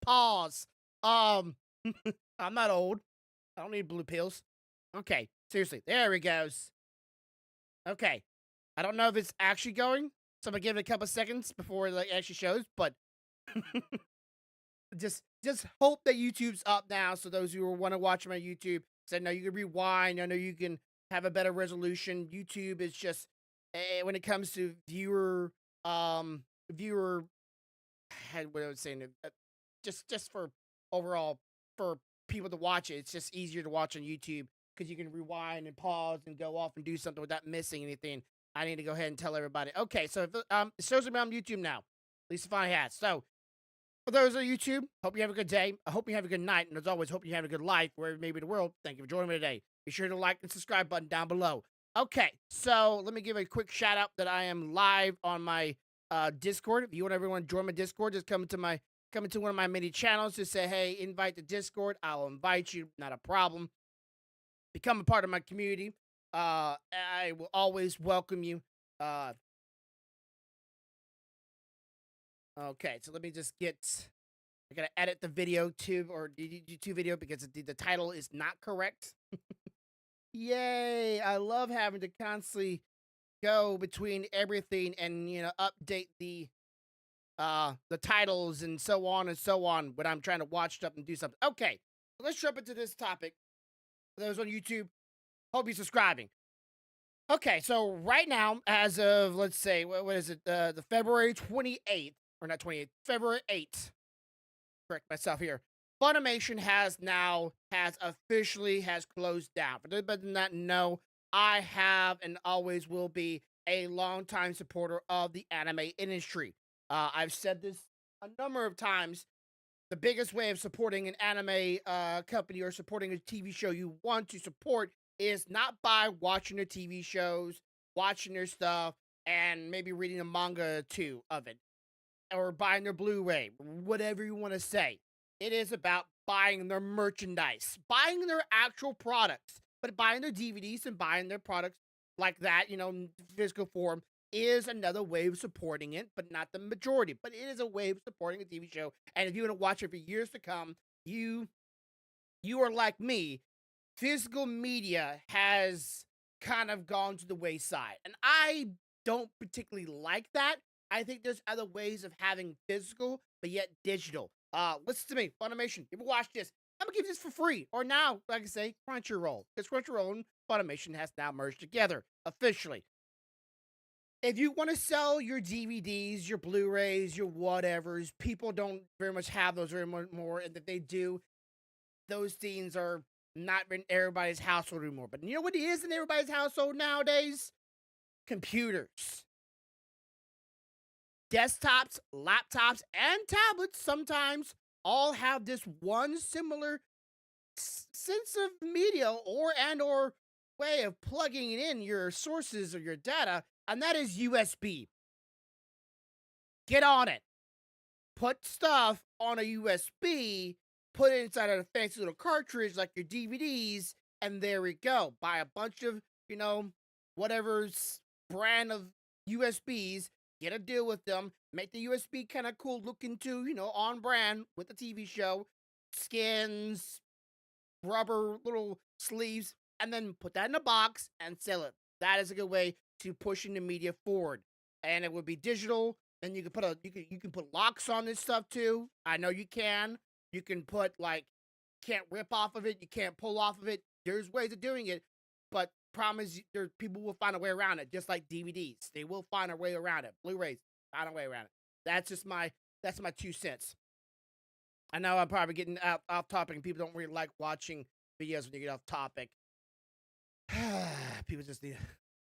Pause. Um, I'm not old. I don't need blue pills. Okay, seriously, there he goes. Okay, I don't know if it's actually going, so I'm gonna give it a couple seconds before it like actually shows. But just hope that YouTube's up now. So those who want to watch my YouTube, so I know you can rewind. I know you can have a better resolution. YouTube is just when it comes to viewer what I was saying, just for overall for people to watch it, it's just easier to watch on YouTube because you can rewind and pause and go off and do something without missing anything. I need to go ahead and tell everybody. Okay, so if, it shows me on YouTube now. At least if I had. So for those on YouTube, hope you have a good day. I hope you have a good night, and as always, hope you have a good life wherever you may be in the world. Thank you for joining me today. Be sure to like and subscribe button down below. Okay, so let me give a quick shout out that I am live on my Discord. If you want everyone to join my Discord, just come into one of my many channels. Just say, hey, invite the Discord. I'll invite you. Not a problem. Become a part of my community. I will always welcome you. Uh, okay, so let me just get. I gotta edit the video too, or the YouTube video because the title is not correct. Yay! I love having to constantly go between everything and update the titles and so on when I'm trying to watch stuff and do something. Okay, so let's jump into this topic. For those on YouTube, hope you're subscribing. Okay, so right now, as of let's say, what is it? The February 28th, or not 28th, February 8th. Correct myself here. Funimation has officially has closed down. For those that do not know, I have and always will be a longtime supporter of the anime industry. I've said this a number of times. The biggest way of supporting an anime company or supporting a TV show you want to support is not by watching their TV shows, watching their stuff, and maybe reading a manga or two of it or buying their Blu-ray, whatever you want to say. It is about buying their merchandise, buying their actual products, but buying their DVDs and buying their products like that, in physical form is another way of supporting it, but not the majority. But it is a way of supporting a TV show. And if you want to watch it for years to come, you are like me. Physical media has kind of gone to the wayside. And I don't particularly like that. I think there's other ways of having physical, but yet digital. Listen to me, Funimation. If you watch this, I'm gonna give this for free. Or now, like I say, Crunchyroll. Because Crunchyroll and Funimation has now merged together officially. If you want to sell your DVDs, your Blu-rays, your whatevers, people don't very much have those very much more, and if they do, those things are not in everybody's household anymore. But you know what is in everybody's household nowadays? Computers. Desktops, laptops, and tablets sometimes all have this one similar sense of media or way of plugging it in your sources or your data, and that is USB. Get on it. Put stuff on a USB, put it inside of a fancy little cartridge like your DVDs, and there we go. Buy a bunch of, whatever's brand of USBs, get a deal with them, make the USB kind of cool looking too, on brand with the TV show, skins, rubber little sleeves, and then put that in a box and sell it. That is a good way to pushing the media forward. And it would be digital. And you can put you can put locks on this stuff too. I know you can. You can put like can't rip off of it, you can't pull off of it. There's ways of doing it, but problem is there people will find a way around it, just like DVDs. They will find a way around it. Blu-rays find a way around it. That's my 2 cents. I know I'm probably getting off topic and people don't really like watching videos when you get off topic. People just need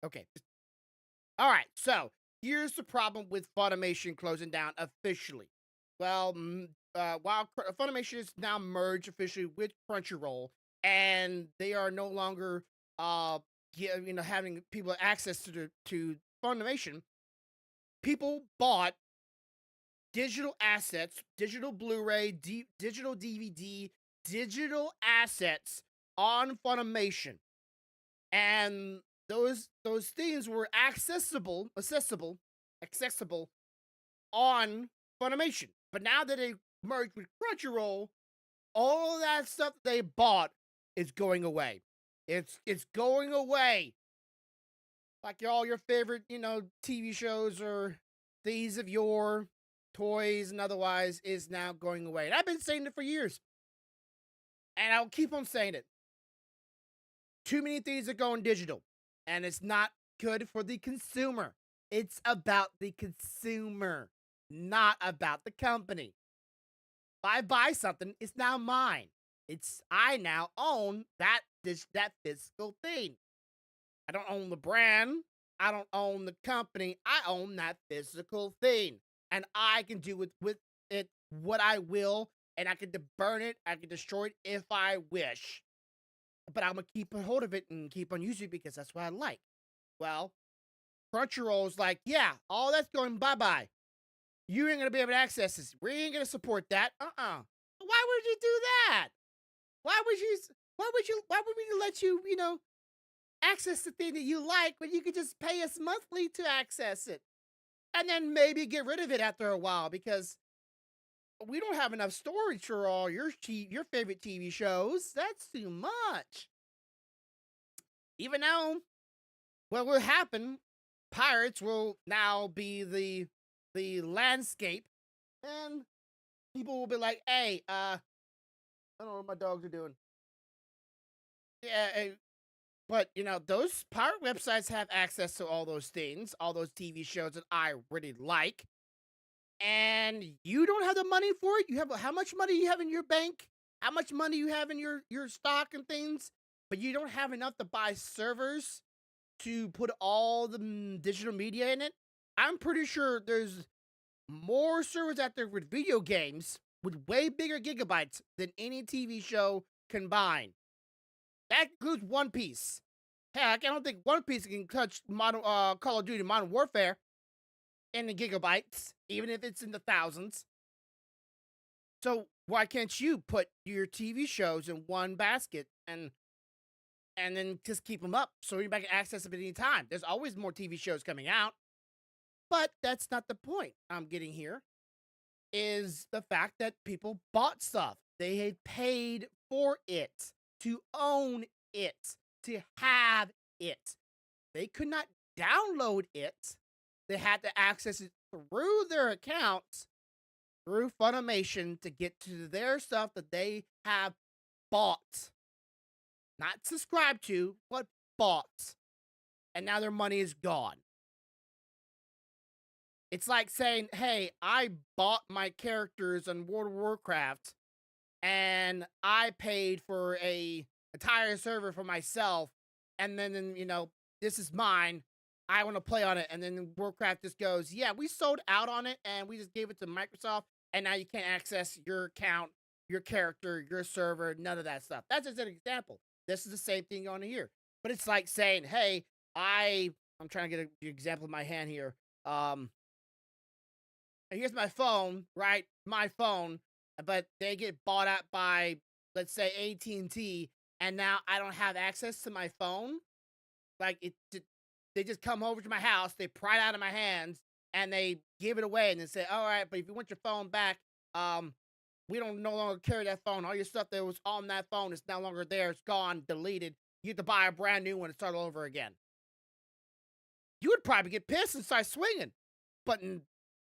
okay. All right, so here's the problem with Funimation closing down officially. Well, while Funimation is now merged officially with Crunchyroll, and they are no longer, having people access to Funimation, people bought digital assets, digital Blu-ray, digital DVD, digital assets on Funimation, and those things were accessible on Funimation. But now that they merged with Crunchyroll, all of that stuff that they bought is going away. It's going away. Like all your favorite, TV shows or these of your toys and otherwise is now going away. And I've been saying it for years. And I'll keep on saying it. Too many things are going digital. And it's not good for the consumer. It's about the consumer, not about the company. If I buy something, it's now mine. I now own that physical thing. I don't own the brand. I don't own the company. I own that physical thing. And I can do with it what I will. And I can burn it. I can destroy it if I wish. But I'm going to keep a hold of it and keep on using it because that's what I like. Well, Crunchyroll's like, yeah, all that's going bye-bye. You ain't going to be able to access this. We ain't going to support that. Why would you do that? Why would we let you, access the thing that you like when you could just pay us monthly to access it? And then maybe get rid of it after a while because we don't have enough storage for all your favorite TV shows. That's too much. Even now, what will happen, pirates will now be the landscape, and people will be like, hey, I don't know what my dogs are doing. Yeah, but those pirate websites have access to all those things, all those TV shows that I really like. And you don't have the money for it. You have how much money you have in your bank, how much money you have in your stock and things, but you don't have enough to buy servers to put all the digital media in it. I'm pretty sure there's more servers out there with video games with way bigger gigabytes than any TV show combined. That includes One Piece. Heck, I don't think One Piece can touch modern Call of Duty Modern Warfare in the gigabytes, even if it's in the thousands. So why can't you put your TV shows in one basket and then just keep them up so anybody can access them at any time? There's always more TV shows coming out, but that's not the point I'm getting here. Is the fact that people bought stuff. They had paid for it, to own it, to have it. They could not download it. They had to access it through their accounts, through Funimation, to get to their stuff that they have bought. Not subscribed to, but bought. And now their money is gone. It's like saying, hey, I bought my characters on World of Warcraft, and I paid for a entire server for myself, and then this is mine. I want to play on it, and then Warcraft just goes, yeah, we sold out on it, and we just gave it to Microsoft, and now you can't access your account, your character, your server, none of that stuff. That's just an example. This is the same thing on here, but it's like saying, hey, I'm trying to get an example in my hand here. Here's my phone, right? My phone, but they get bought out by, let's say, AT&T, and now I don't have access to my phone. Like they just come over to my house, they pry it out of my hands, and they give it away, and they say, "All right, but if you want your phone back, we don't no longer carry that phone. All your stuff that was on that phone is no longer there. It's gone, deleted. You have to buy a brand new one and start all over again." You would probably get pissed and start swinging, but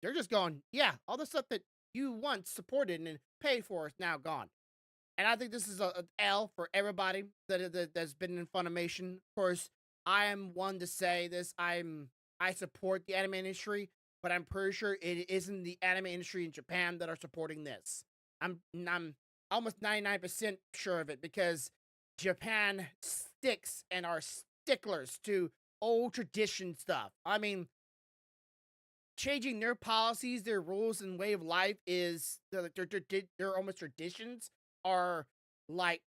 they're just going, "Yeah, all the stuff that you once supported and paid for is now gone." And I think this is an L for everybody that's been in Funimation. Of course, I am one to say this. I support the anime industry, but I'm pretty sure it isn't the anime industry in Japan that are supporting this. I'm almost 99% sure of it because Japan sticks and are sticklers to old tradition stuff. I mean, changing their policies, their rules, and way of life is their almost traditions are like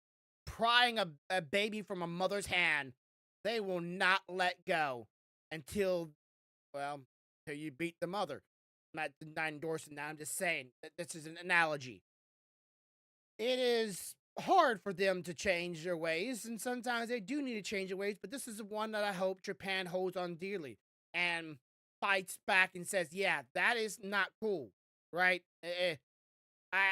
prying a baby from a mother's hand. They will not let go until, well, until you beat the mother. I'm not endorsing that. I'm just saying that this is an analogy. It is hard for them to change their ways, and sometimes they do need to change their ways, but this is the one that I hope Japan holds on dearly and fights back and says, yeah, that is not cool, right?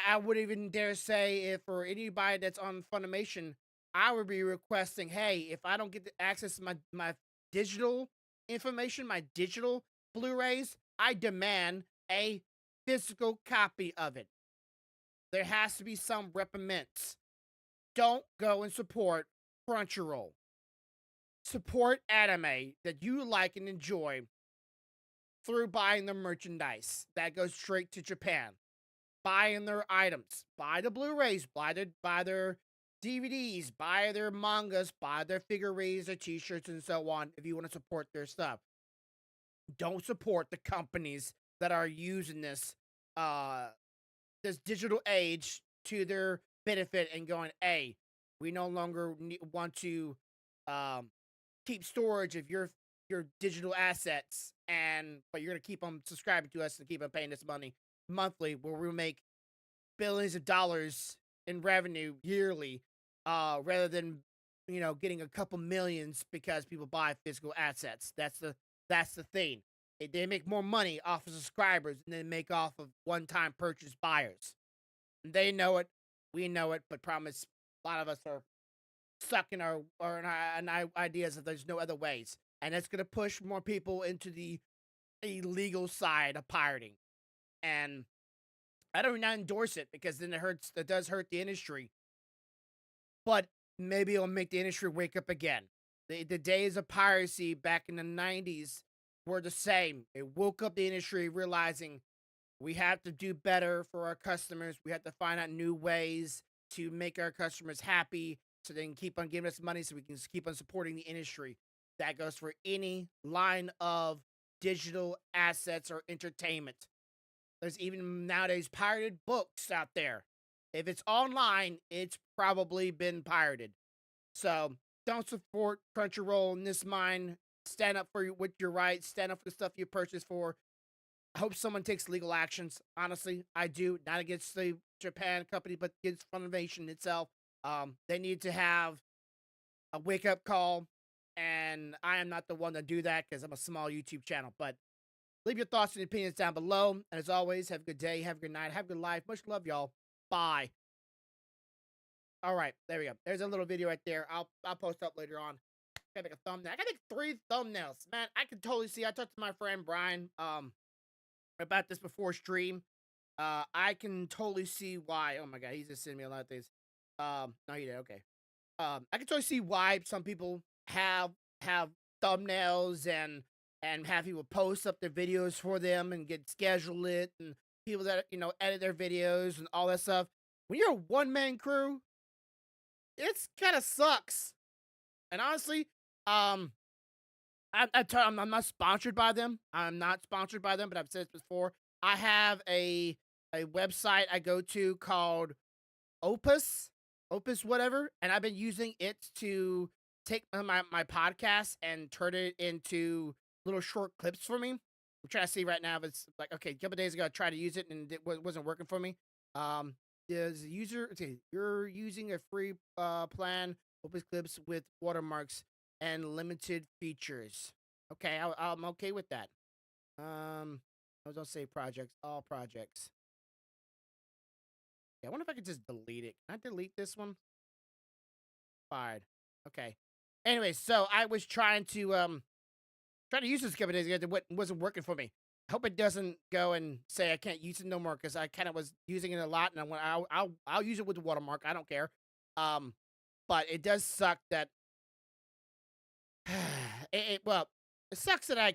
I wouldn't even dare say if for anybody that's on Funimation, I would be requesting, hey, if I don't get the access to my digital information, my digital Blu-rays, I demand a physical copy of it. There has to be some recompense. Don't go and support Crunchyroll. Support anime that you like and enjoy through buying the merchandise that goes straight to Japan. Buying their items, buy the Blu-rays, buy their DVDs, buy their mangas, buy their figurines, their T-shirts, and so on. If you want to support their stuff, don't support the companies that are using uh this digital age to their benefit and going, "Hey, we no longer want to um keep storage of your digital assets, and but you're gonna keep them subscribing to us and keep on paying this money monthly, where we make billions of dollars in revenue yearly, rather than getting a couple millions because people buy physical assets. That's the thing. They make more money off of subscribers than they make off of one-time purchase buyers. They know it, we know it, but promise a lot of us are stuck in our ideas that there's no other ways, and it's gonna push more people into the illegal side of pirating. And I don't not endorse it because then it does hurt the industry, but maybe it'll make the industry wake up again. The days of piracy back in the 90s were the same. It woke up the industry realizing we have to do better for our customers. We have to find out new ways to make our customers happy so they can keep on giving us money so we can keep on supporting the industry. That goes for any line of digital assets or entertainment. There's even nowadays pirated books out there. If it's online, it's probably been pirated. So don't support Crunchyroll in this mine. Stand up for what your rights. Stand up for the stuff you purchased for. I hope someone takes legal actions. Honestly, I do. Not against the Japan company, but against Funimation itself. They need to have a wake up call, and I am not the one to do that because I'm a small YouTube channel. But leave your thoughts and opinions down below. And as always, have a good day, have a good night, have a good life. Much love, y'all. Bye. All right, there we go. There's a little video right there. I'll post up later on. Gotta make a thumbnail. I gotta make 3 thumbnails. Man, I can totally see. I talked to my friend Brian about this before stream. I can totally see why. Oh my god, he's just sending me a lot of things. No, he did. Okay. I can totally see why some people have thumbnails and have people post up their videos for them and get schedule it, and people that edit their videos and all that stuff. When you're a one man crew, it's kind of sucks. And honestly, um, I'm not sponsored by them. I'm not sponsored by them, but I've said this before. I have a website I go to called Opus, Opus whatever, and I've been using it to take my podcast and turn it into little short clips for me. I'm trying to see right now if it's like okay. A couple days ago, I tried to use it and wasn't working for me. Is user okay? You're using a free plan, Opus clips with watermarks and limited features. Okay, I'm okay with that. I was gonna say projects, all projects. Yeah, I wonder if I could just delete it. Can I delete this one? Fine. Okay. Anyway, so I was trying to use this a couple days ago. It wasn't working for me. I hope it doesn't go and say I can't use it no more because I kind of was using it a lot, and I'll use it with the watermark. I don't care. Um, but it does suck that well, it sucks that I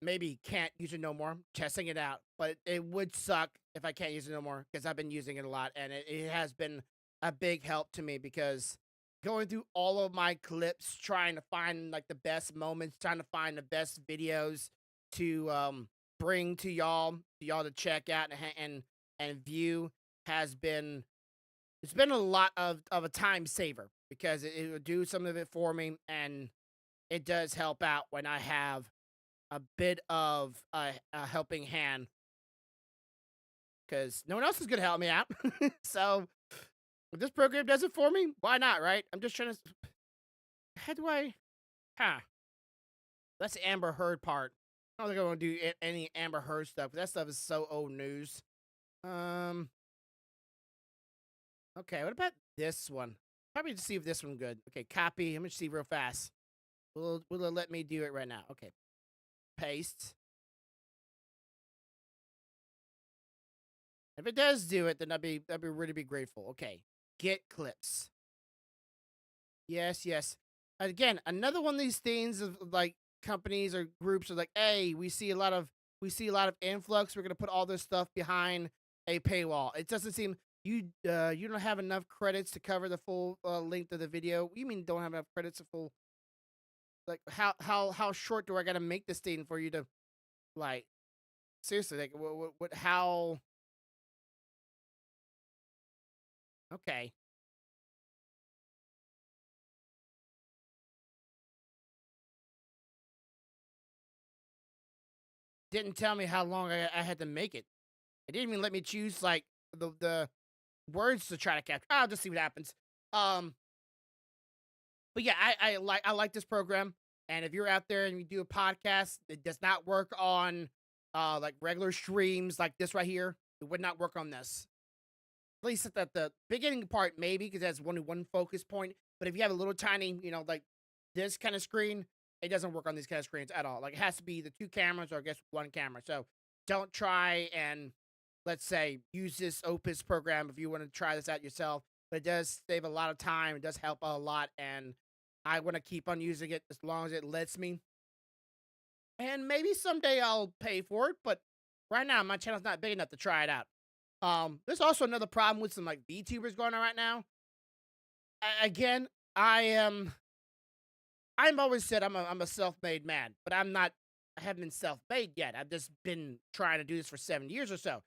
maybe can't use it no more. I'm testing it out, but it would suck if I can't use it no more because I've been using it a lot, and it has been a big help to me because going through all of my clips, trying to find like the best moments, trying to find the best videos to bring to y'all to check out and view has been it's been a lot of a time saver because it will do some of it for me, and it does help out when I have a bit of a helping hand because no one else is going to help me out. So if this program does it for me, why not, right? I'm just trying to. How do I? Huh. That's the Amber Heard part. I don't think I want to do any Amber Heard stuff. That stuff is so old news. Um, Okay, what about this one? Probably to see if this one good. Okay, copy. I'm gonna see real fast. Will it let me do it right now? Okay, paste. If it does do it, then I'd be really be grateful. Okay, get clips. Yes, yes. Again, another one of these things of like companies or groups are like, hey, we see a lot of influx. We're gonna put all this stuff behind a paywall. It doesn't seem you don't have enough credits to cover the full length of the video. You mean don't have enough credits to full like how short do I gotta make this thing for you to like seriously like what how okay. Didn't tell me how long I had to make it. It didn't even let me choose like the words to try to capture. I'll just see what happens. Um, but yeah, I like this program. And if you're out there and you do a podcast, it does not work on like regular streams like this right here. It would not work on this. At least at the beginning part, maybe because that's one focus point. But if you have a little tiny, like this kind of screen, it doesn't work on these kind of screens at all. Like it has to be the two cameras or I guess one camera. So don't try and let's say use this Opus program if you want to try this out yourself. But it does save a lot of time. It does help a lot, and I want to keep on using it as long as it lets me. And maybe someday I'll pay for it, but right now my channel's not big enough to try it out. There's also another problem with some like VTubers going on right now. Again, I am. I'm always said I'm a self-made man, but I'm not. I haven't been self-made yet. I've just been trying to do this for 7 years or so.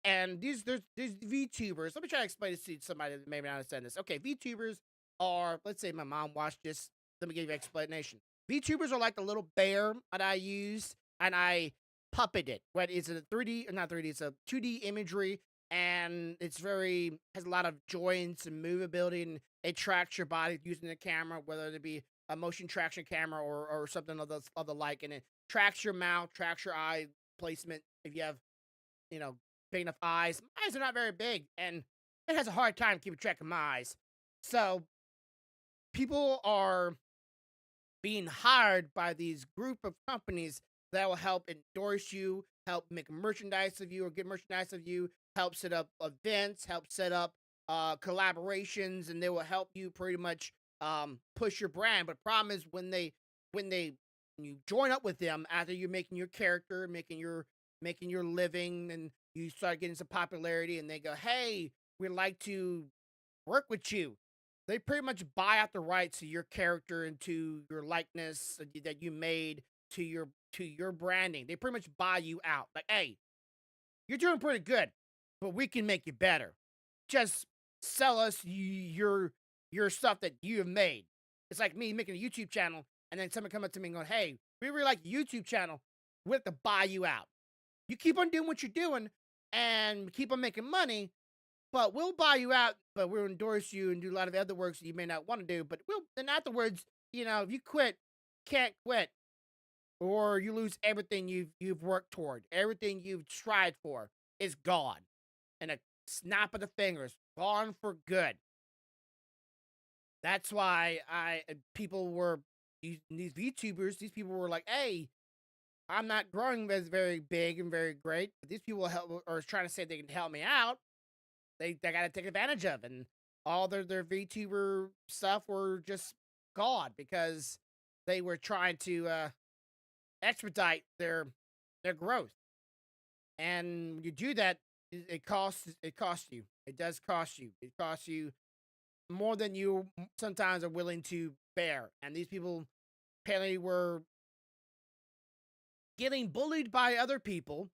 And these VTubers. Let me try to explain this to somebody that maybe not understand this. Okay, VTubers are. Let's say my mom watched this. Let me give you an explanation. VTubers are like the little bear that I used, and I puppeted. What is it? A 3D? Not 3D. It's a 2D imagery, and it's very has a lot of joints and movability, and it tracks your body using the camera, whether it be a motion traction camera or something of the like, and it tracks your mouth, tracks your eye placement. If you have you know, big enough eyes. My eyes are not very big, and it has a hard time keeping track of my eyes. So people are being hired by these group of companies that will help endorse you, help make merchandise of you, or get merchandise of you, help set up events, help set up collaborations, and they will help you pretty much push your brand. But problem is when they when you join up with them after you're making your character, making your living, and you start getting some popularity, and they go, "Hey, we'd like to work with you." They pretty much buy out the rights to your character and to your likeness that you made to your branding. They pretty much buy you out. Like, hey, you're doing pretty good, but we can make you better. Just sell us your stuff that you have made. It's like me making a YouTube channel and then someone coming up to me and going, "Hey, we really like your YouTube channel. We have to buy you out. You keep on doing what you're doing and keep on making money, but we'll buy you out, but we'll endorse you and do a lot of other works that you may not want to do. But we'll then afterwards, if you quit, can't quit, or you lose everything you've worked toward, everything you've tried for is gone. And a snap of the fingers, gone for good. That's why people were these VTubers, these people were like, hey, I'm not growing as very big and very great, but these people help or is trying to say they can help me out. They got to take advantage of, and all their VTuber stuff were just gone because they were trying to expedite their growth. And when you do that, it costs you. It does cost you. It costs you more than you sometimes are willing to bear. And these people apparently were getting bullied by other people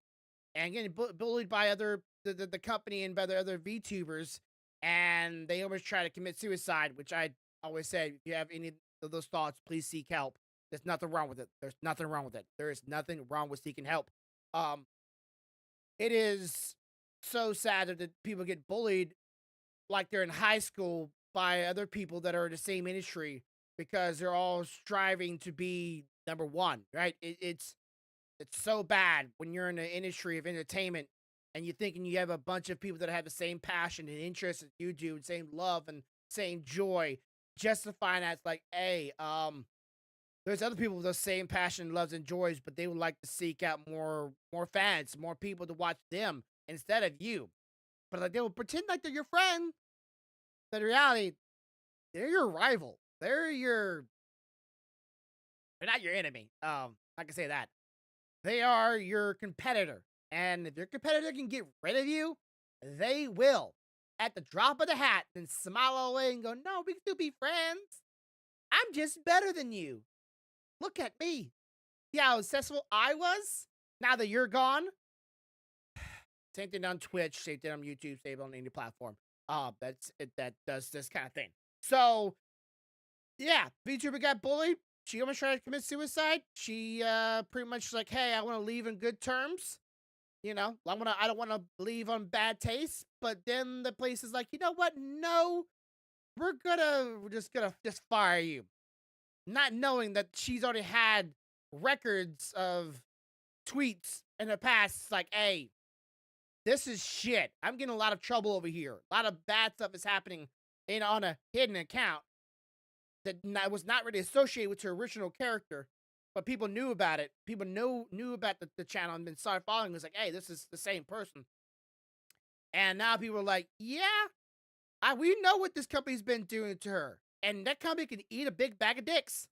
and getting bullied by the company and by the other VTubers, and they almost try to commit suicide. Which I always say, if you have any of those thoughts, please seek help. There's nothing wrong with it. There's nothing wrong with it. There is nothing wrong with seeking help. Um, it is so sad that people get bullied like they're in high school by other people that are in the same industry because they're all striving to be number one, right? It's so bad when you're in the industry of entertainment and you're thinking you have a bunch of people that have the same passion and interest as you do, and same love and same joy, just to find out it's like, hey, there's other people with the same passion, loves, and joys, but they would like to seek out more fans, more people to watch them instead of you. But like they will pretend like they're your friend, but in reality, they're your rival. They're not your enemy. I can say that. They are your competitor. And if your competitor can get rid of you, they will. At the drop of the hat, and smile away and go, no, we can still be friends. I'm just better than you. Look at me. See how successful I was? Now that you're gone. Same thing on Twitch, same thing on YouTube, same on any platform. That's it that does this kind of thing. So yeah, VTuber got bullied. She almost tried to commit suicide. She pretty much like, hey, I want to leave in good terms. You know, I don't want to leave on bad taste. But then the place is like, you know what? No, we're just gonna fire you. Not knowing that she's already had records of tweets in the past. It's like, hey, this is shit. I'm getting a lot of trouble over here. A lot of bad stuff is happening on a hidden account that was not really associated with her original character, but people knew about it. People knew about the channel and then started following. It was like, hey, this is the same person. And now people are like, yeah, we know what this company's been doing to her. And that company can eat a big bag of dicks.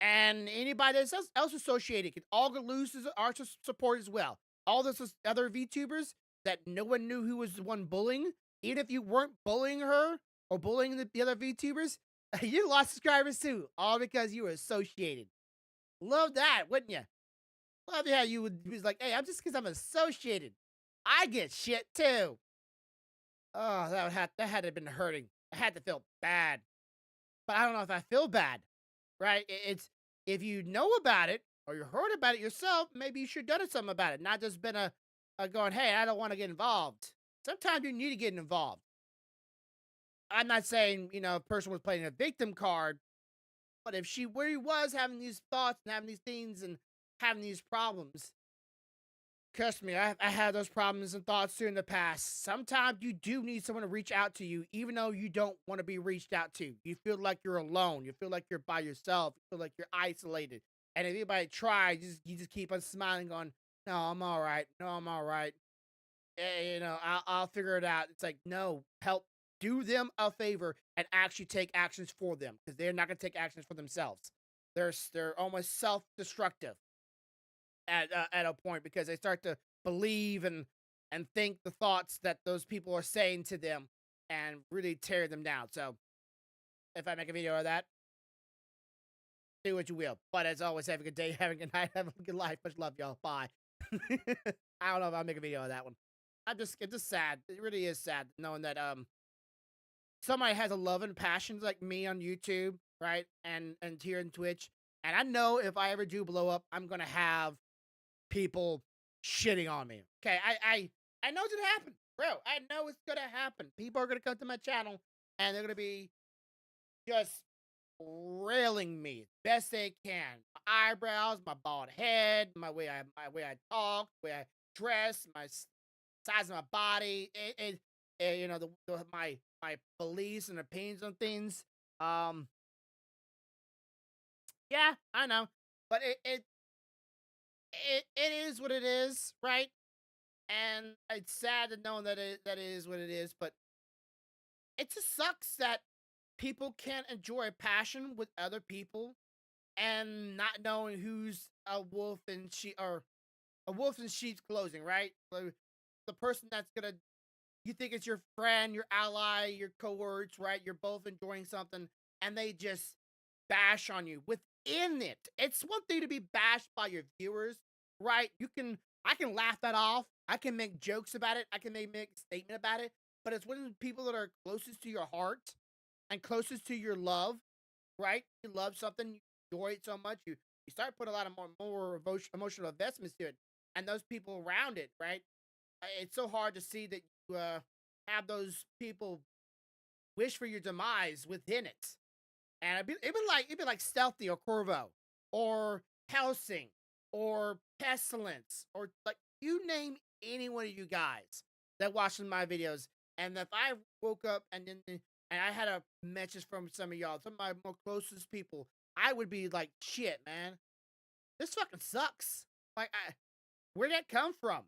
And anybody that's else associated can all go lose our support as well. All those other VTubers that no one knew who was the one bullying, even if you weren't bullying her or bullying the other VTubers, you lost subscribers too, all because you were associated. Love that, wouldn't you? Love how you would be like, hey, I'm just because I'm associated. I get shit too. Oh, that had to have been hurting. I had to feel bad. But I don't know if I feel bad, right? It's if you know about it or you heard about it yourself, maybe you should have done something about it, not just been a going, hey, I don't want to get involved. Sometimes you need to get involved. I'm not saying, a person was playing a victim card, but if she really was having these thoughts and having these things and having these problems, trust me, I had those problems and thoughts too in the past. Sometimes you do need someone to reach out to you, even though you don't want to be reached out to. You feel like you're alone. You feel like you're by yourself. You feel like you're isolated. And if anybody tries, you just keep on smiling, going, "No, I'm all right. No, I'm all right. I'll figure it out." It's like, no, help. Do them a favor and actually take actions for them because they're not going to take actions for themselves. They're almost self destructive at a point because they start to believe and think the thoughts that those people are saying to them and really tear them down. So if I make a video of that, do what you will. But as always, have a good day, have a good night, have a good life. Much love, y'all. Bye. I don't know if I'll make a video of that one. It's just sad. It really is sad knowing that somebody has a love and passion like me on YouTube, right? And here in Twitch. And I know if I ever do blow up, I'm gonna have people shitting on me. Okay, I know it's gonna happen, bro. I know it's gonna happen. People are gonna come to my channel and they're gonna be just railing me as best they can. My eyebrows, my bald head, my way I talk, the way I dress, size of my body, my beliefs and opinions on things. Um, yeah, I know, but it is what it is, right? And it's sad to know that it is what it is, but it just sucks that people can't enjoy passion with other people and not knowing who's a wolf and or a wolf in sheep's clothing, right? Like, the person that's gonna you think it's your friend, your ally, your cohorts, right? You're both enjoying something, and they just bash on you within it. It's one thing to be bashed by your viewers, right? I can laugh that off. I can make jokes about it. I can make a statement about it. But it's when the people that are closest to your heart and closest to your love, right? You love something, you enjoy it so much, you start putting a lot of more emotional investments to it, and those people around it, right? It's so hard to see that you have those people wish for your demise within it. And it'd be like Stealthy or Corvo or Helsing or Pestilence or like you name any one of you guys that watching my videos. And if I woke up and I had a message from some of y'all, some of my more closest people, I would be like, shit, man, this fucking sucks. Like, where'd that come from?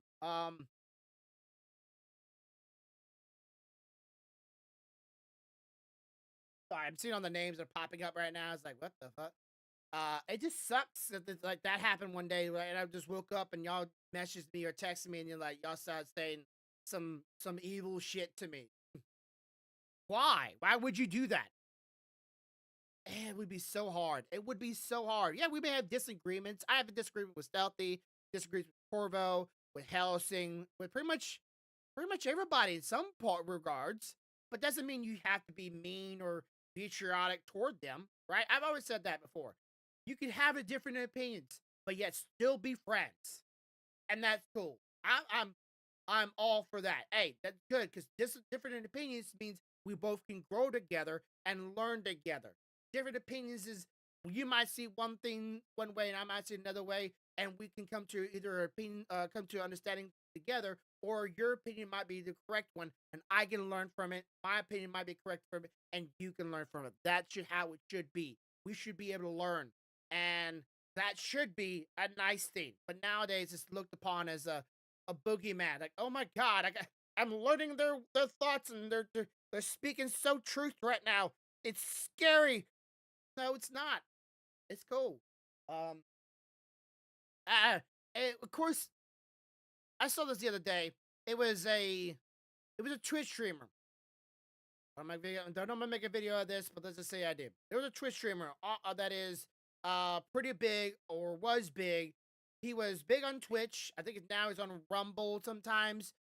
Sorry, I'm seeing all the names that are popping up right now. It's like, what the fuck? It just sucks that like that happened one day, right? And I just woke up and y'all messaged me or texted me, and you're like, y'all started saying some evil shit to me. Why? Why would you do that? It would be so hard. It would be so hard. Yeah, we may have disagreements. I have a disagreement with Stealthy, disagreement with Corvo, with Helsing, with pretty much everybody in some part regards. But doesn't mean you have to be mean or patriotic toward them, right? I've always said that before. You can have a different opinions, but yet still be friends, and that's cool. I'm all for that. Hey, that's good because this different opinions means we both can grow together and learn together. Different opinions is you might see one thing one way and I might see another way, and we can come to either opinion, come to understanding together, or your opinion might be the correct one, and I can learn from it. My opinion might be correct from it, and you can learn from it. That's how it should be. We should be able to learn, and that should be a nice thing. But nowadays, it's looked upon as a boogeyman. Like, oh my god, I'm learning their thoughts, and they're speaking so truth right now. It's scary. No, it's not. It's cool. Um, uh, of course, I saw this the other day. It was a Twitch streamer. Don't know I'm gonna make a video of this, but let's just say I did. There was a Twitch streamer that is pretty big or was big. He was big on Twitch. I think now he's on Rumble sometimes.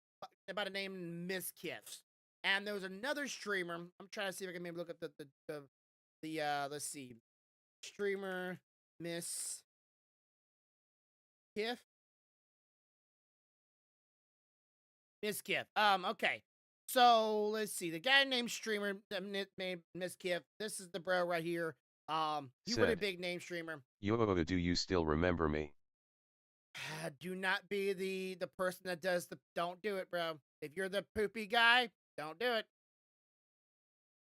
By the name Miss Kiffs. And there was another streamer. I'm trying to see if I can maybe look up the let's see, streamer Miss Kiff. Miss Kiff. Okay. So let's see. The guy named streamer named Miss Kiff. This is the bro right here. He really Said, big name streamer. Yo, do you still remember me? Do not be the person that does the. Don't do it, bro. If you're the poopy guy, don't do it.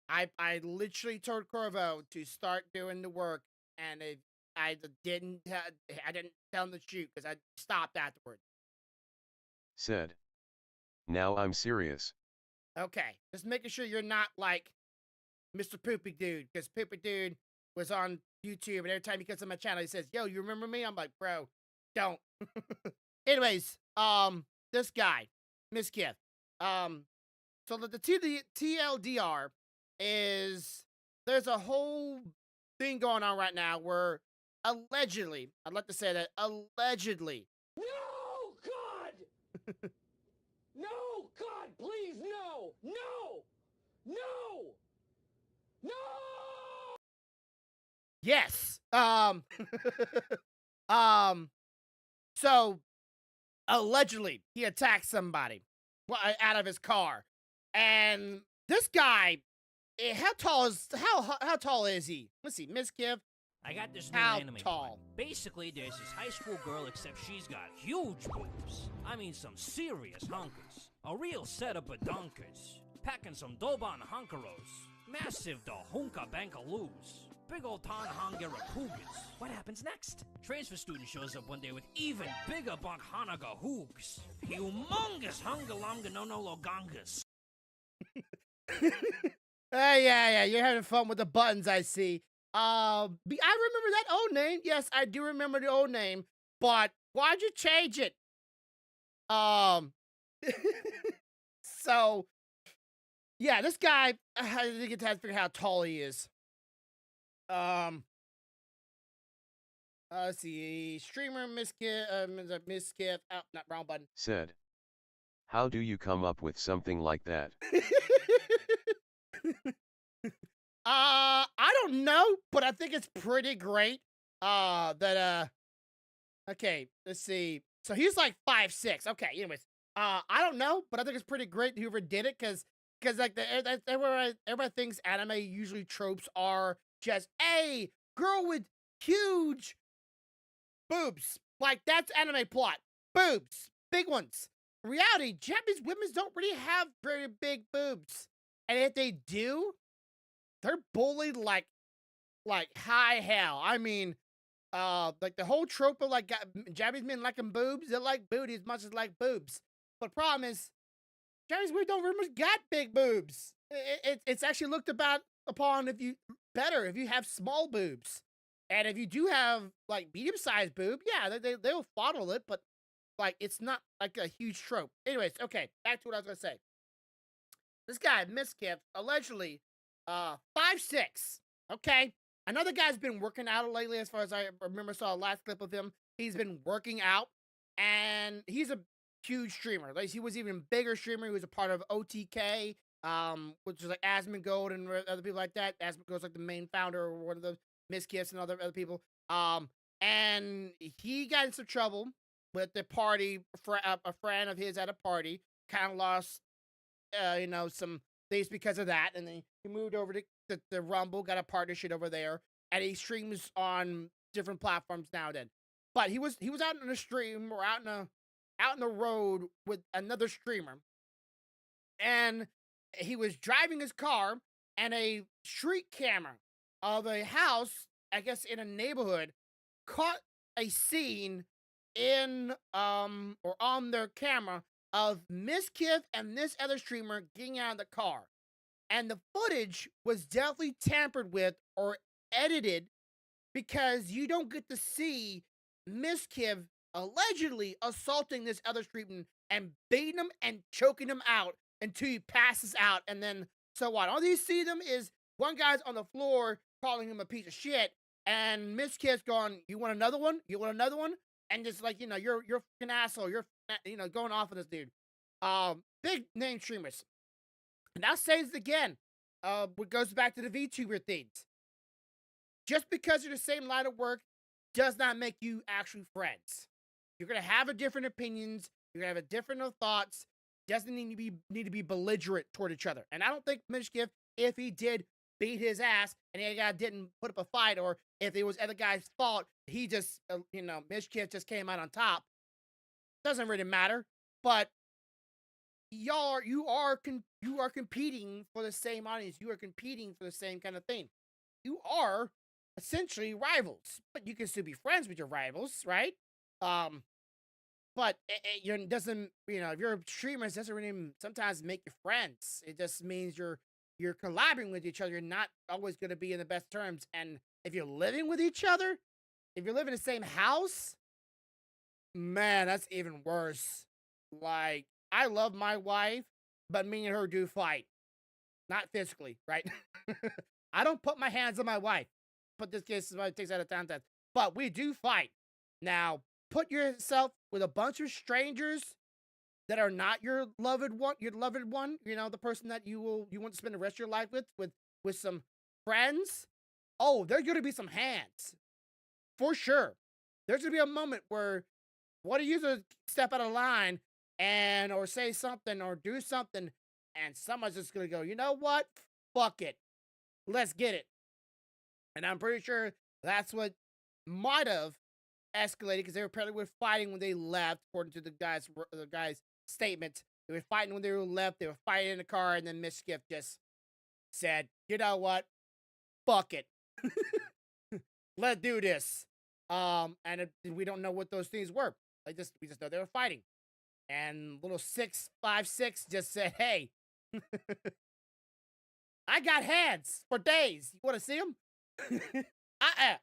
I literally told Corvo to start doing the work, and if I didn't tell him to shoot because I stopped afterwards. Said, now I'm serious. Okay, just making sure you're not like Mr. Poopy Dude, because Poopy Dude was on YouTube, and every time he comes on my channel, he says, "Yo, you remember me?" I'm like, "Bro, don't." Anyways, this guy, Miss Kiff, so the TLDR is there's a whole thing going on right now where allegedly, I'd like to say that allegedly. No, God! No, God, please, no! No! No! No! Yes. Um, so allegedly he attacked somebody out of his car. And this guy, how tall is he? Let's see, Miss Kiv. I got this new How anime tall? one. Basically, there's this high school girl, except she's got huge boobs. I mean, some serious hunkers. A real setup of dunkers. Packing some Doban hunkeros. Massive the hunka bankaloos. Big old ton hunger cougars. What happens next? Transfer student shows up one day with even bigger bunk hanaga hoogs. Humongous hungalonga no no logongas. Yeah, you're having fun with the buttons, I see. I remember that old name. Yes, I do remember the old name, but why'd you change it? Um, so yeah, this guy, I think it has to figure out how tall he is. Let's see, streamer Miss Kiff. Oh, not wrong button. Said, how do you come up with something like that? I don't know, but I think it's pretty great. Okay, let's see. So he's like 5'6". Okay, anyways. I don't know, but I think it's pretty great whoever did it, because like everybody thinks anime usually tropes are just a girl with huge boobs. Like that's anime plot. Boobs, big ones, reality, Japanese women don't really have very big boobs. And if they do, they're bullied like high hell. I mean, like the whole trope of like Japanese men liking boobs, they like booty as much as like boobs. But problem is, Japanese women don't very much got big boobs. It's actually looked about upon if you better if you have small boobs. And if you do have like medium sized boob, yeah, they'll fondle it, but like it's not like a huge trope. Anyways, okay, back to what I was gonna say. This guy, Miskiff, allegedly 5'6". Okay. Another guy's been working out lately, as far as I remember, saw a last clip of him. He's been working out and he's a huge streamer. Like he was even bigger streamer. He was a part of OTK, which is like Asmongold and other people like that. Asmongold's like the main founder or one of the Miskiffs and other people. And he got in some trouble with the party. A friend of his at a party kind of lost some things because of that. And then he moved over to the Rumble, got a partnership over there, and he streams on different platforms now. Then, but he was out in the stream or out in the road with another streamer, and he was driving his car, and a street camera of a house, I guess in a neighborhood, caught a scene in or on their camera of Miss Kiff and this other streamer getting out of the car. And the footage was definitely tampered with or edited because you don't get to see Miss Kiff allegedly assaulting this other streamer and beating him and choking him out until he passes out. And then so on. All you see them is one guy's on the floor calling him a piece of shit, and Miss Kiff's going, "You want another one? You want another one?" And just like, you're fucking asshole. You're going off on this dude. Big name streamers. And I'll say this again. What goes back to the VTuber things. Just because you're the same line of work does not make you actually friends. You're gonna have a different opinions. You're gonna have a different thoughts. Doesn't need to be belligerent toward each other. And I don't think Mishkiff, if he did beat his ass and the other guy didn't put up a fight, or if it was other guy's fault, he just Mishkiff just came out on top. Doesn't really matter. But you are competing for the same audience. You are competing for the same kind of thing. You are essentially rivals, but you can still be friends with your rivals, right? But it doesn't, if you're a streamer, it doesn't really sometimes make you friends. It just means you're collaborating with each other. You're not always going to be in the best terms. And if you're living with each other, if you're living in the same house, man, that's even worse. Like, I love my wife, but me and her do fight. Not physically, right? I don't put my hands on my wife. But this case is why it takes out of time. But we do fight. Now, put yourself with a bunch of strangers that are not your loved one, the person that you want to spend the rest of your life with some friends. Oh, there's gonna be some hands. For sure. There's gonna be a moment where one of you to step out of line or say something or do something, and someone's just gonna go, you know what? Fuck it. Let's get it. And I'm pretty sure that's what might have escalated, because they were fighting when they left, according to the guy's statement. They were fighting when they left. They were fighting in the car, and then Miss Skiff just said, "You know what? Fuck it. Let's do this." We don't know what those things were. We just know they were fighting. And little 656 just said, "Hey, I got hands for days. You want to see them?"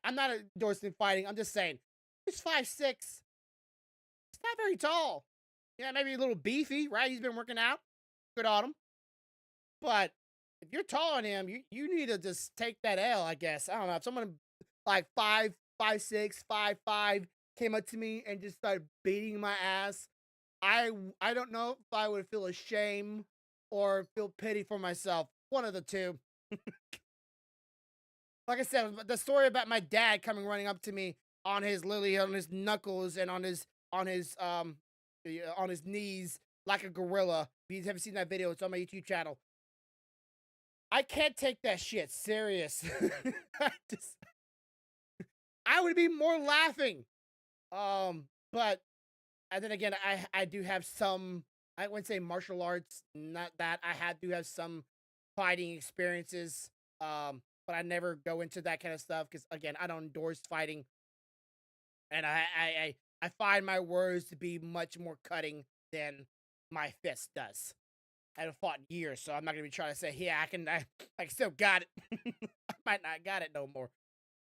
I'm not endorsing fighting. I'm just saying, he's 5'6". He's not very tall. Yeah, maybe a little beefy, right? He's been working out. Good on him. But if you're taller than him, you need to just take that L, I guess. I don't know. If someone like 5'6", 5'5" came up to me and just started beating my ass, I don't know if I would feel ashamed or feel pity for myself. One of the two. Like I said, the story about my dad coming running up to me on his knuckles and on his knees like a gorilla. If you haven't seen that video, it's on my YouTube channel. I can't take that shit serious. I would be more laughing. But and then again, I do have some I wouldn't say martial arts, not that. I do have some fighting experiences, but I never go into that kind of stuff because again, I don't endorse fighting, and I find my words to be much more cutting than my fist does. I haven't fought in years, so I'm not gonna be trying to say, yeah, I still got it. I might not got it no more.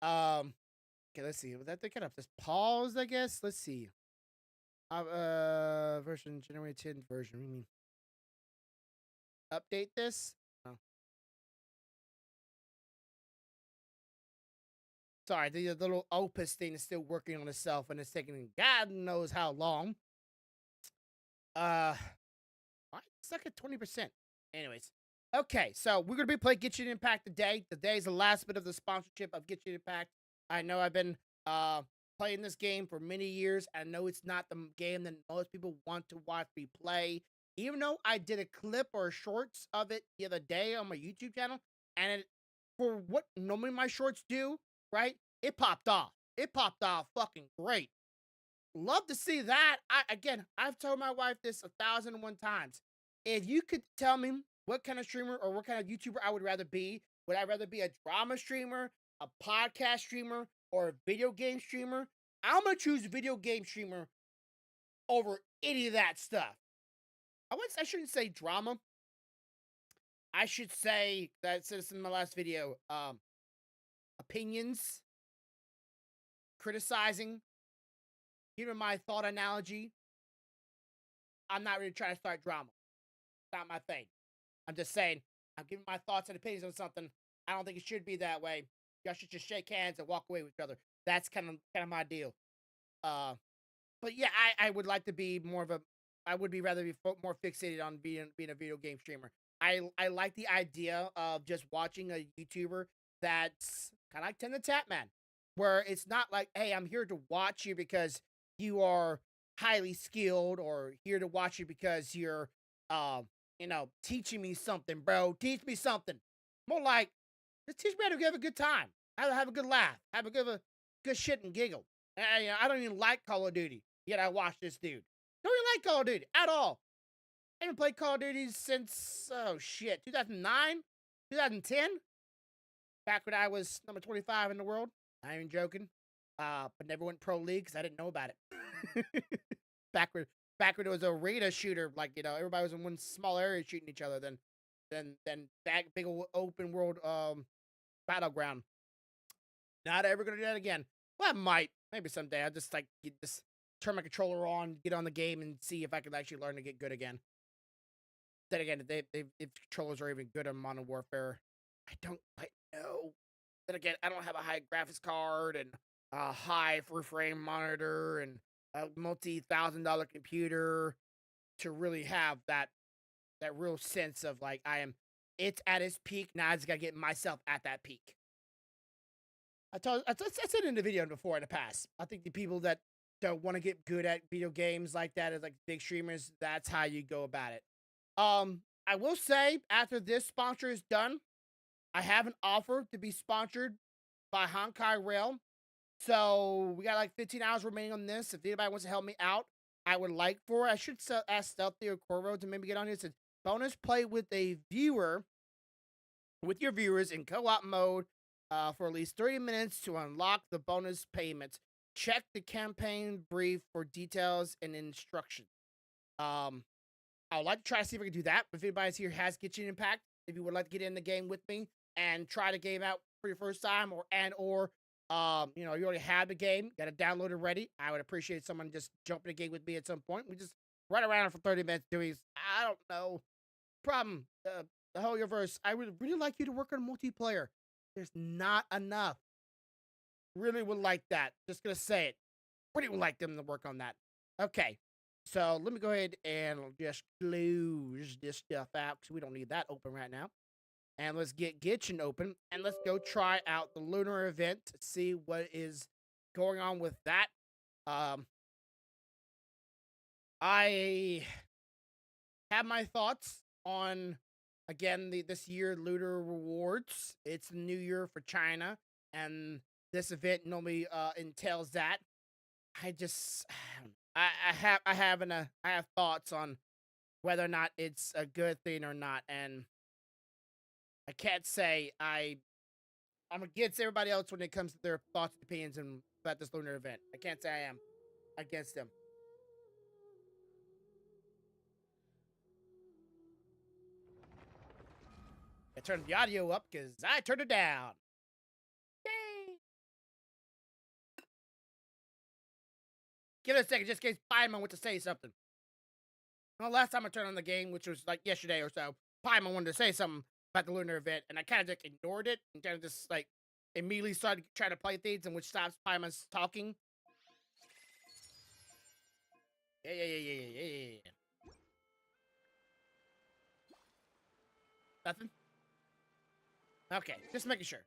Okay, let's see. Was that they kind of just paused, I guess? Let's see. Version January 10th version. What do you mean? Update this? Oh, sorry. The little Opus thing is still working on itself, and it's taking God knows how long. Uh, why it's stuck at 20%. Anyways, okay. So we're gonna be playing Genshin Impact today. Today is the last bit of the sponsorship of Genshin Impact. I know I've been playing this game for many years. I know it's not the game that most people want to watch me play. Even though I did a clip or shorts of it the other day on my YouTube channel, and for what normally my shorts do, right? It popped off. It popped off fucking great. Love to see that. I've told my wife this 1,001 times. If you could tell me what kind of streamer or what kind of YouTuber I would rather be, would I rather be a drama streamer, a podcast streamer, or a video game streamer? I'm gonna choose video game streamer over any of that stuff. I shouldn't say drama. I should say that I said this in my last video. Opinions, criticizing, giving my thought analogy. I'm not really trying to start drama. It's not my thing. I'm just saying, I'm giving my thoughts and opinions on something. I don't think it should be that way. Y'all should just shake hands and walk away with each other. That's kind of my deal. Uh, but yeah, I would like to be more of a. I would be rather be more fixated on being a video game streamer. I like the idea of just watching a YouTuber that's kind of like Ten the Tap Man, where it's not like, hey, I'm here to watch you because you are highly skilled, or here to watch you because you're, teaching me something, bro. Teach me something. More like, just teach me how to have a good time, how to have a good laugh, have a good shit and giggle. I don't even like Call of Duty, yet I watch this dude. Don't even like Call of Duty at all. I haven't played Call of Duty since, oh shit, 2009, 2010. Back when I was number 25 in the world. I ain't even joking. But never went pro league because I didn't know about it. back when back when it was a arena shooter, like everybody was in one small area shooting each other. Then that big open world battleground. Not ever gonna do that again. Well, I might. Maybe someday. I'll just just turn my controller on, get on the game, and see if I can actually learn to get good again. Then again, if controllers are even good on Modern Warfare, I don't quite know. Then again, I don't have a high graphics card and a high frame monitor and a multi-$1,000 computer to really have that real sense of like it's at its peak. Now I just gotta get myself at that peak. I said in the video before in the past. I think the people that don't want to get good at video games like that as like big streamers, that's how you go about it. I will say after this sponsor is done, I have an offer to be sponsored by Honkai Rail. So we got like 15 hours remaining on this. If anybody wants to help me out, I would like for I should ask Stealthy or Corvo to maybe get on here. It says bonus play with a viewer with your viewers in co-op mode for at least 30 minutes to unlock the bonus payments. Check the campaign brief for details and instructions. Um, I would like to try to see if I can do that. If anybody's here has Genshin Impact, if you would like to get in the game with me and try the game out for your first time, you already have the game, got it downloaded ready, I would appreciate someone just jumping the game with me at some point. We just run around for 30 minutes doing, I don't know, problem. The whole universe. I would really like you to work on multiplayer. There's not enough. Really would like that. Just gonna say it. Really would like them to work on that. Okay. So let me go ahead and just close this stuff out because we don't need that open right now. And let's get Genshin open and let's go try out the lunar event to see what is going on with that. I have my thoughts on again this year lunar rewards. It's the new year for China, and this event normally entails that. I just I have thoughts on whether or not it's a good thing or not. And I can't say I'm against everybody else when it comes to their thoughts and opinions and about this lunar event. I can't say I am against them. I turned the audio up because I turned it down. Yay! Give it a second, just in case Paimon went to say something. Well, last time I turned on the game, which was like yesterday or so, Paimon wanted to say something about the lunar event, and I kind of just ignored it and kind of just like immediately started trying to play things, and which stops Paimon's talking. Yeah. Nothing? Okay, just making sure.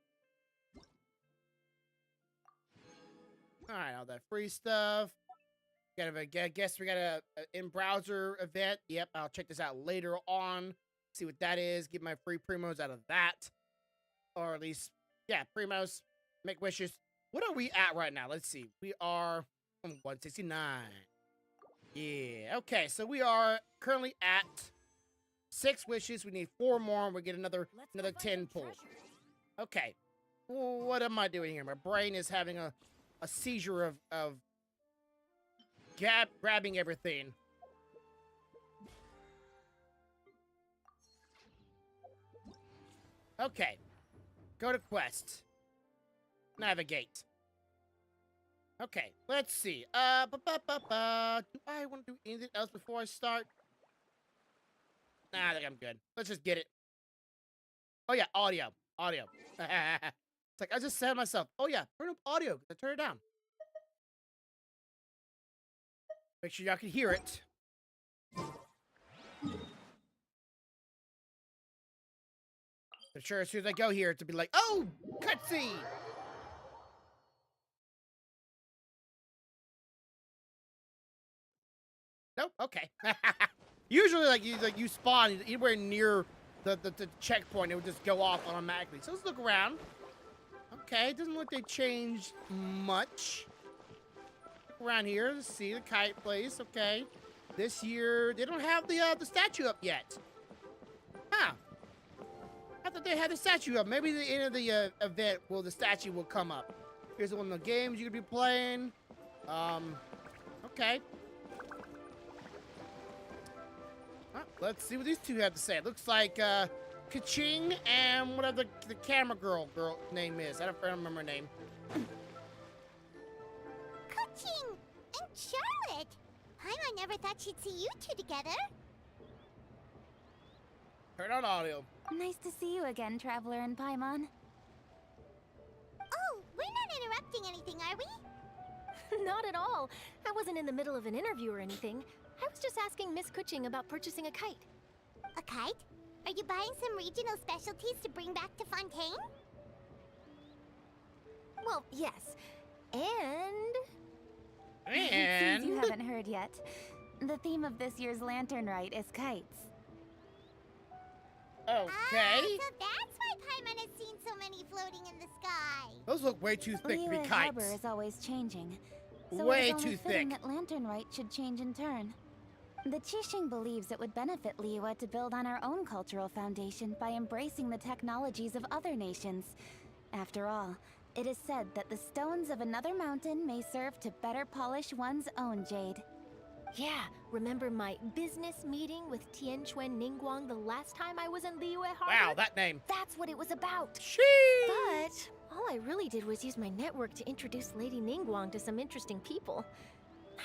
Alright, all that free stuff. I guess we got a in-browser event. Yep, I'll check this out later on. See what that is. Get my free primos out of that. Or at least, yeah, primos. Make wishes. What are we at right now? Let's see. We are on 169. Yeah, okay, so we are currently at 6 wishes. We need 4 more, and we get another 10 pull. Okay. What am I doing here? My brain is having a seizure of grabbing everything. Okay. Go to quest. Navigate. Okay, let's see. Do I want to do anything else before I start? Nah, I think I'm good. Let's just get it. Oh yeah, audio. It's like I just said to myself, oh yeah, turn up audio. I turn it down. Make sure y'all can hear it. I'm sure as soon as I go here, to be like, oh, cutscene. Nope. Okay. Usually, you spawn anywhere near the checkpoint, it would just go off automatically. So let's look around. Okay, it doesn't look like they changed much. Look around here, let's see the kite place. Okay, this year they don't have the statue up yet. Huh? I thought they had the statue up. Maybe at the end of the event, the statue will come up. Here's one of the games you could be playing. Okay. Let's see what these two have to say. It looks like Kaching and whatever the camera girl name is. I don't remember her name. Kaching and Charlotte. I never thought she'd see you two together. Turn on audio. Nice to see you again, Traveler and Paimon. Oh, we're not interrupting anything, are we? Not at all. I wasn't in the middle of an interview or anything. I was just asking Miss Kuching about purchasing a kite. A kite? Are you buying some regional specialties to bring back to Fontaine? Well, yes. And... It seems you haven't heard yet. The theme of this year's Lantern Rite is kites. Okay. So that's why Paimon has seen so many floating in the sky. Those look way too thick to be Liyue kites. Harbor is always changing. So Way it is only too fitting thick. that Lantern Rite should change in turn. The Qixing believes it would benefit Liyue to build on our own cultural foundation by embracing the technologies of other nations. After all, it is said that the stones of another mountain may serve to better polish one's own jade. yeah, remember my business meeting with Tianquan Ningguang the last time I was in Liyue Harbor? Wow, that name. That's what it was about. Sheesh. But all I really did was use my network to introduce Lady Ningguang to some interesting people.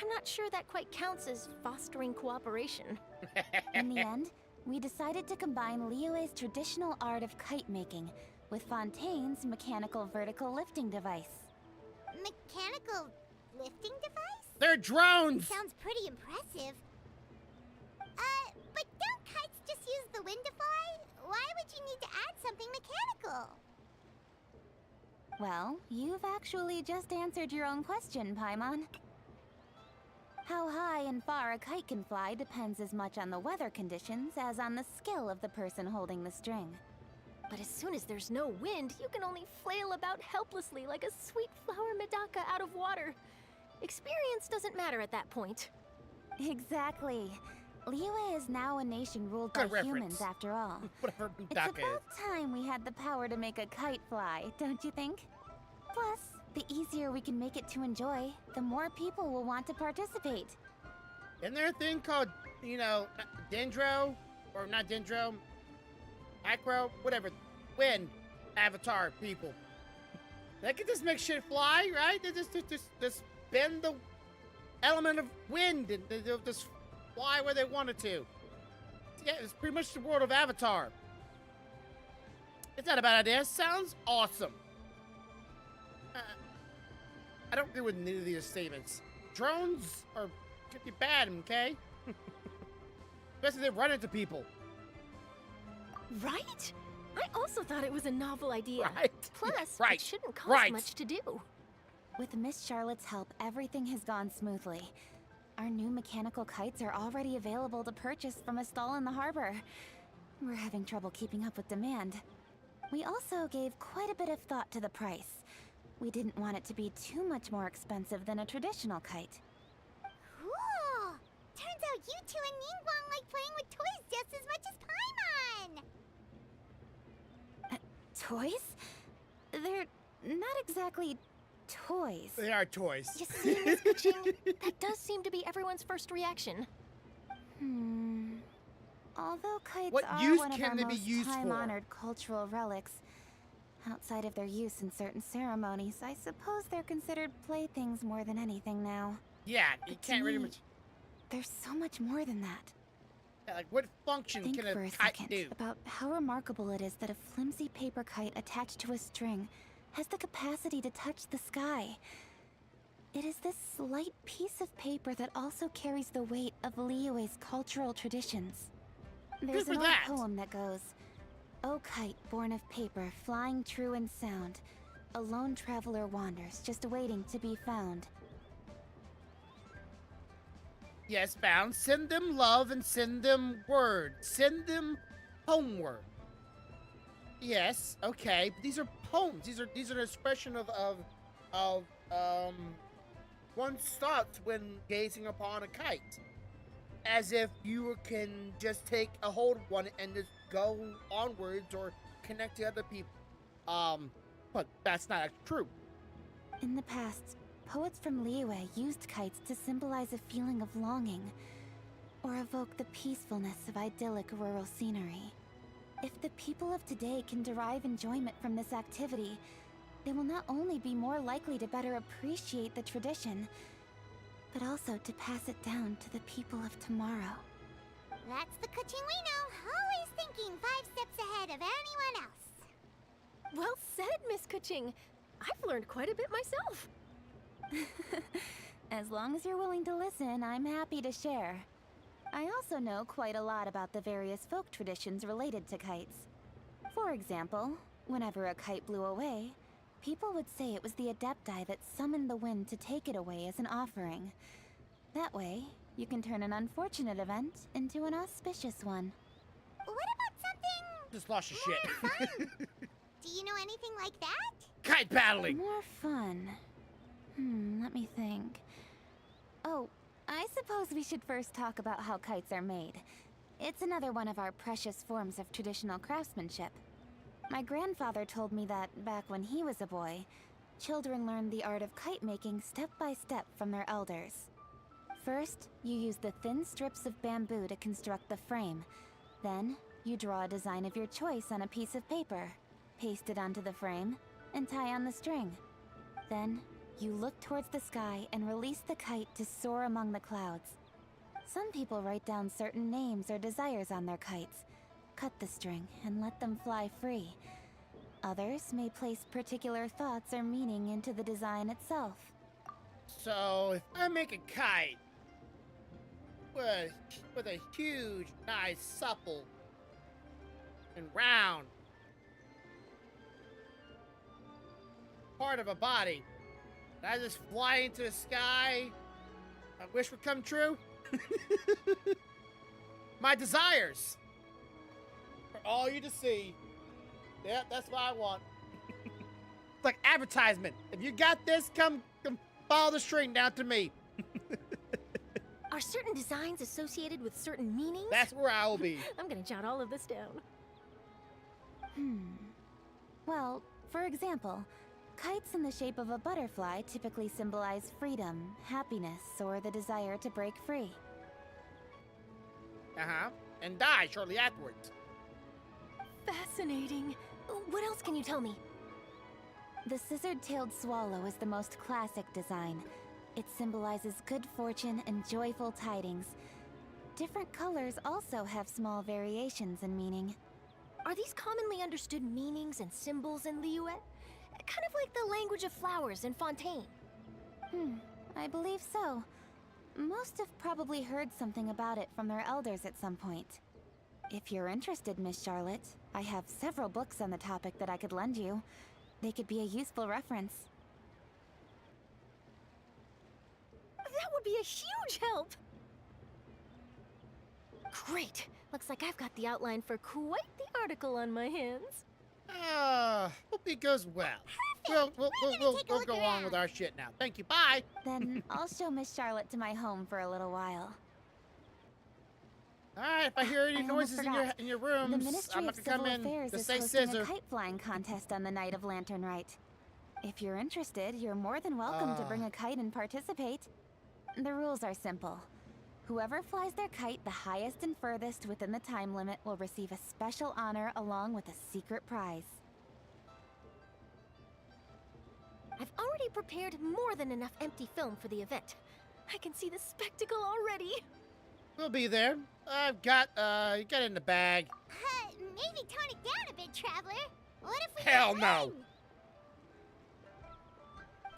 I'm not sure that quite counts as fostering cooperation. In the end, we decided to combine Liyue's traditional art of kite making with Fontaine's mechanical vertical lifting device. Mechanical lifting device? They're drones. Sounds pretty impressive. But don't kites just use the wind to fly? Why would you need to add something mechanical? Well, you've actually just answered your own question, Paimon. How high and far a kite can fly depends as much on the weather conditions as on the skill of the person holding the string. But as soon as there's no wind, you can only flail about helplessly like a sweet flower medaka out of water. Experience doesn't matter at that point. Exactly. Liyue is now a nation ruled Good by humans reference. after all. Whatever It's Bundaka is. about time we had the power to make a kite fly, don't you think? Plus, the easier we can make it to enjoy, the more people will want to participate. Isn't there a thing called, you know, Dendro? Or not Dendro? Acro? Whatever. Wind. Avatar people. They can just make shit fly, right? They just bend the element of wind and they'll just fly where they wanted to. Yeah, it's pretty much the world of Avatar. It's not a bad idea. Sounds awesome. I don't agree with neither of these statements. Drones are pretty bad, okay? Especially if they run into people. Right? I also thought it was a novel idea. Right. Plus, Right. it shouldn't cost Right. much to do. With Miss Charlotte's help, everything has gone smoothly. Our new mechanical kites are already available to purchase from a stall in the harbor. We're having trouble keeping up with demand. We also gave quite a bit of thought to the price. We didn't want it to be too much more expensive than a traditional kite. Cool! Turns out you two and Ningguang like playing with toys just as much as Paimon! Toys? They're not exactly toys. They are toys. You see, Miss Kuching, that does seem to be everyone's first reaction. Although kites What are use one of can our they be most used for? time-honored cultural relics, outside of their use in certain ceremonies, I suppose they're considered playthings more than anything now. Yeah, you But to can't really me, much. There's so much more than that. Yeah, like, what function Think can for a a kite second do? about how remarkable it is that a flimsy paper kite attached to a string has the capacity to touch the sky. It is this slight piece of paper that also carries the weight of Liyue's cultural traditions. There's for an old that. poem that goes, "O kite born of paper, flying true and sound, a lone traveler wanders, just waiting to be found." Yes, bound. Send them love and send them word. Send them homeward. Yes, okay. But these are poems. These are an expression of one's thoughts when gazing upon a kite. As if you can just take a hold of one and just go onwards or connect to other people. But that's not actually true. In the past, poets from Liyue used kites to symbolize a feeling of longing, or evoke the peacefulness of idyllic rural scenery. If the people of today can derive enjoyment from this activity, they will not only be more likely to better appreciate the tradition, but also to pass it down to the people of tomorrow. That's the Kuching we know, always thinking 5 steps ahead of anyone else. Well said, Miss Kuching. I've learned quite a bit myself. As long as you're willing to listen, I'm happy to share. I also know quite a lot about the various folk traditions related to kites. For example, whenever a kite blew away, people would say it was the Adepti that summoned the wind to take it away as an offering. That way, you can turn an unfortunate event into an auspicious one. What about something Just lost your shit. fun? Do you know anything like that? Kite battling. More fun. Let me think. Oh, I suppose we should first talk about how kites are made. It's another one of our precious forms of traditional craftsmanship. My grandfather told me that, back when he was a boy, children learned the art of kite making step by step from their elders. First, you use the thin strips of bamboo to construct the frame. Then, you draw a design of your choice on a piece of paper, paste it onto the frame, and tie on the string. Then, you look towards the sky and release the kite to soar among the clouds. Some people write down certain names or desires on their kites, cut the string, and let them fly free. Others may place particular thoughts or meaning into the design itself. So if I make a kite with a huge, nice, supple, and round part of a body, and I just fly into the sky, my wish would come true. My desires for all you to see. Yeah, that's what I want. It's like advertisement. If you got this, come follow the string down to me. Are certain designs associated with certain meanings? That's where I will be. I'm gonna jot all of this down. Well, for example, kites in the shape of a butterfly typically symbolize freedom, happiness, or the desire to break free. And die shortly afterwards. Fascinating. What else can you tell me? The scissored-tailed swallow is the most classic design. It symbolizes good fortune and joyful tidings. Different colors also have small variations in meaning. Are these commonly understood meanings and symbols in Liyue? Kind of like the language of flowers in Fontaine. I believe so. Most have probably heard something about it from their elders at some point. If you're interested, Miss Charlotte, I have several books on the topic that I could lend you. They could be a useful reference. That would be a huge help! Great! Looks like I've got the outline for quite the article on my hands. Hope it goes well. We'll go on with our shit now. Thank you. Bye. Then I'll show Miss Charlotte to my home for a little while. All right. If I hear any I almost noises forgot. in your The rooms, Ministry I'm of not gonna come Civil in Affairs to is say hosting scissor. a kite flying contest on the night of Lantern Rite. If you're interested, you're more than welcome to bring a kite and participate. The rules are simple. Whoever flies their kite the highest and furthest within the time limit will receive a special honor along with a secret prize. I've already prepared more than enough empty film for the event. I can see the spectacle already. We'll be there. I've got you got it in the bag. Maybe tone it down a bit, Traveler. What if we Hell just no. win?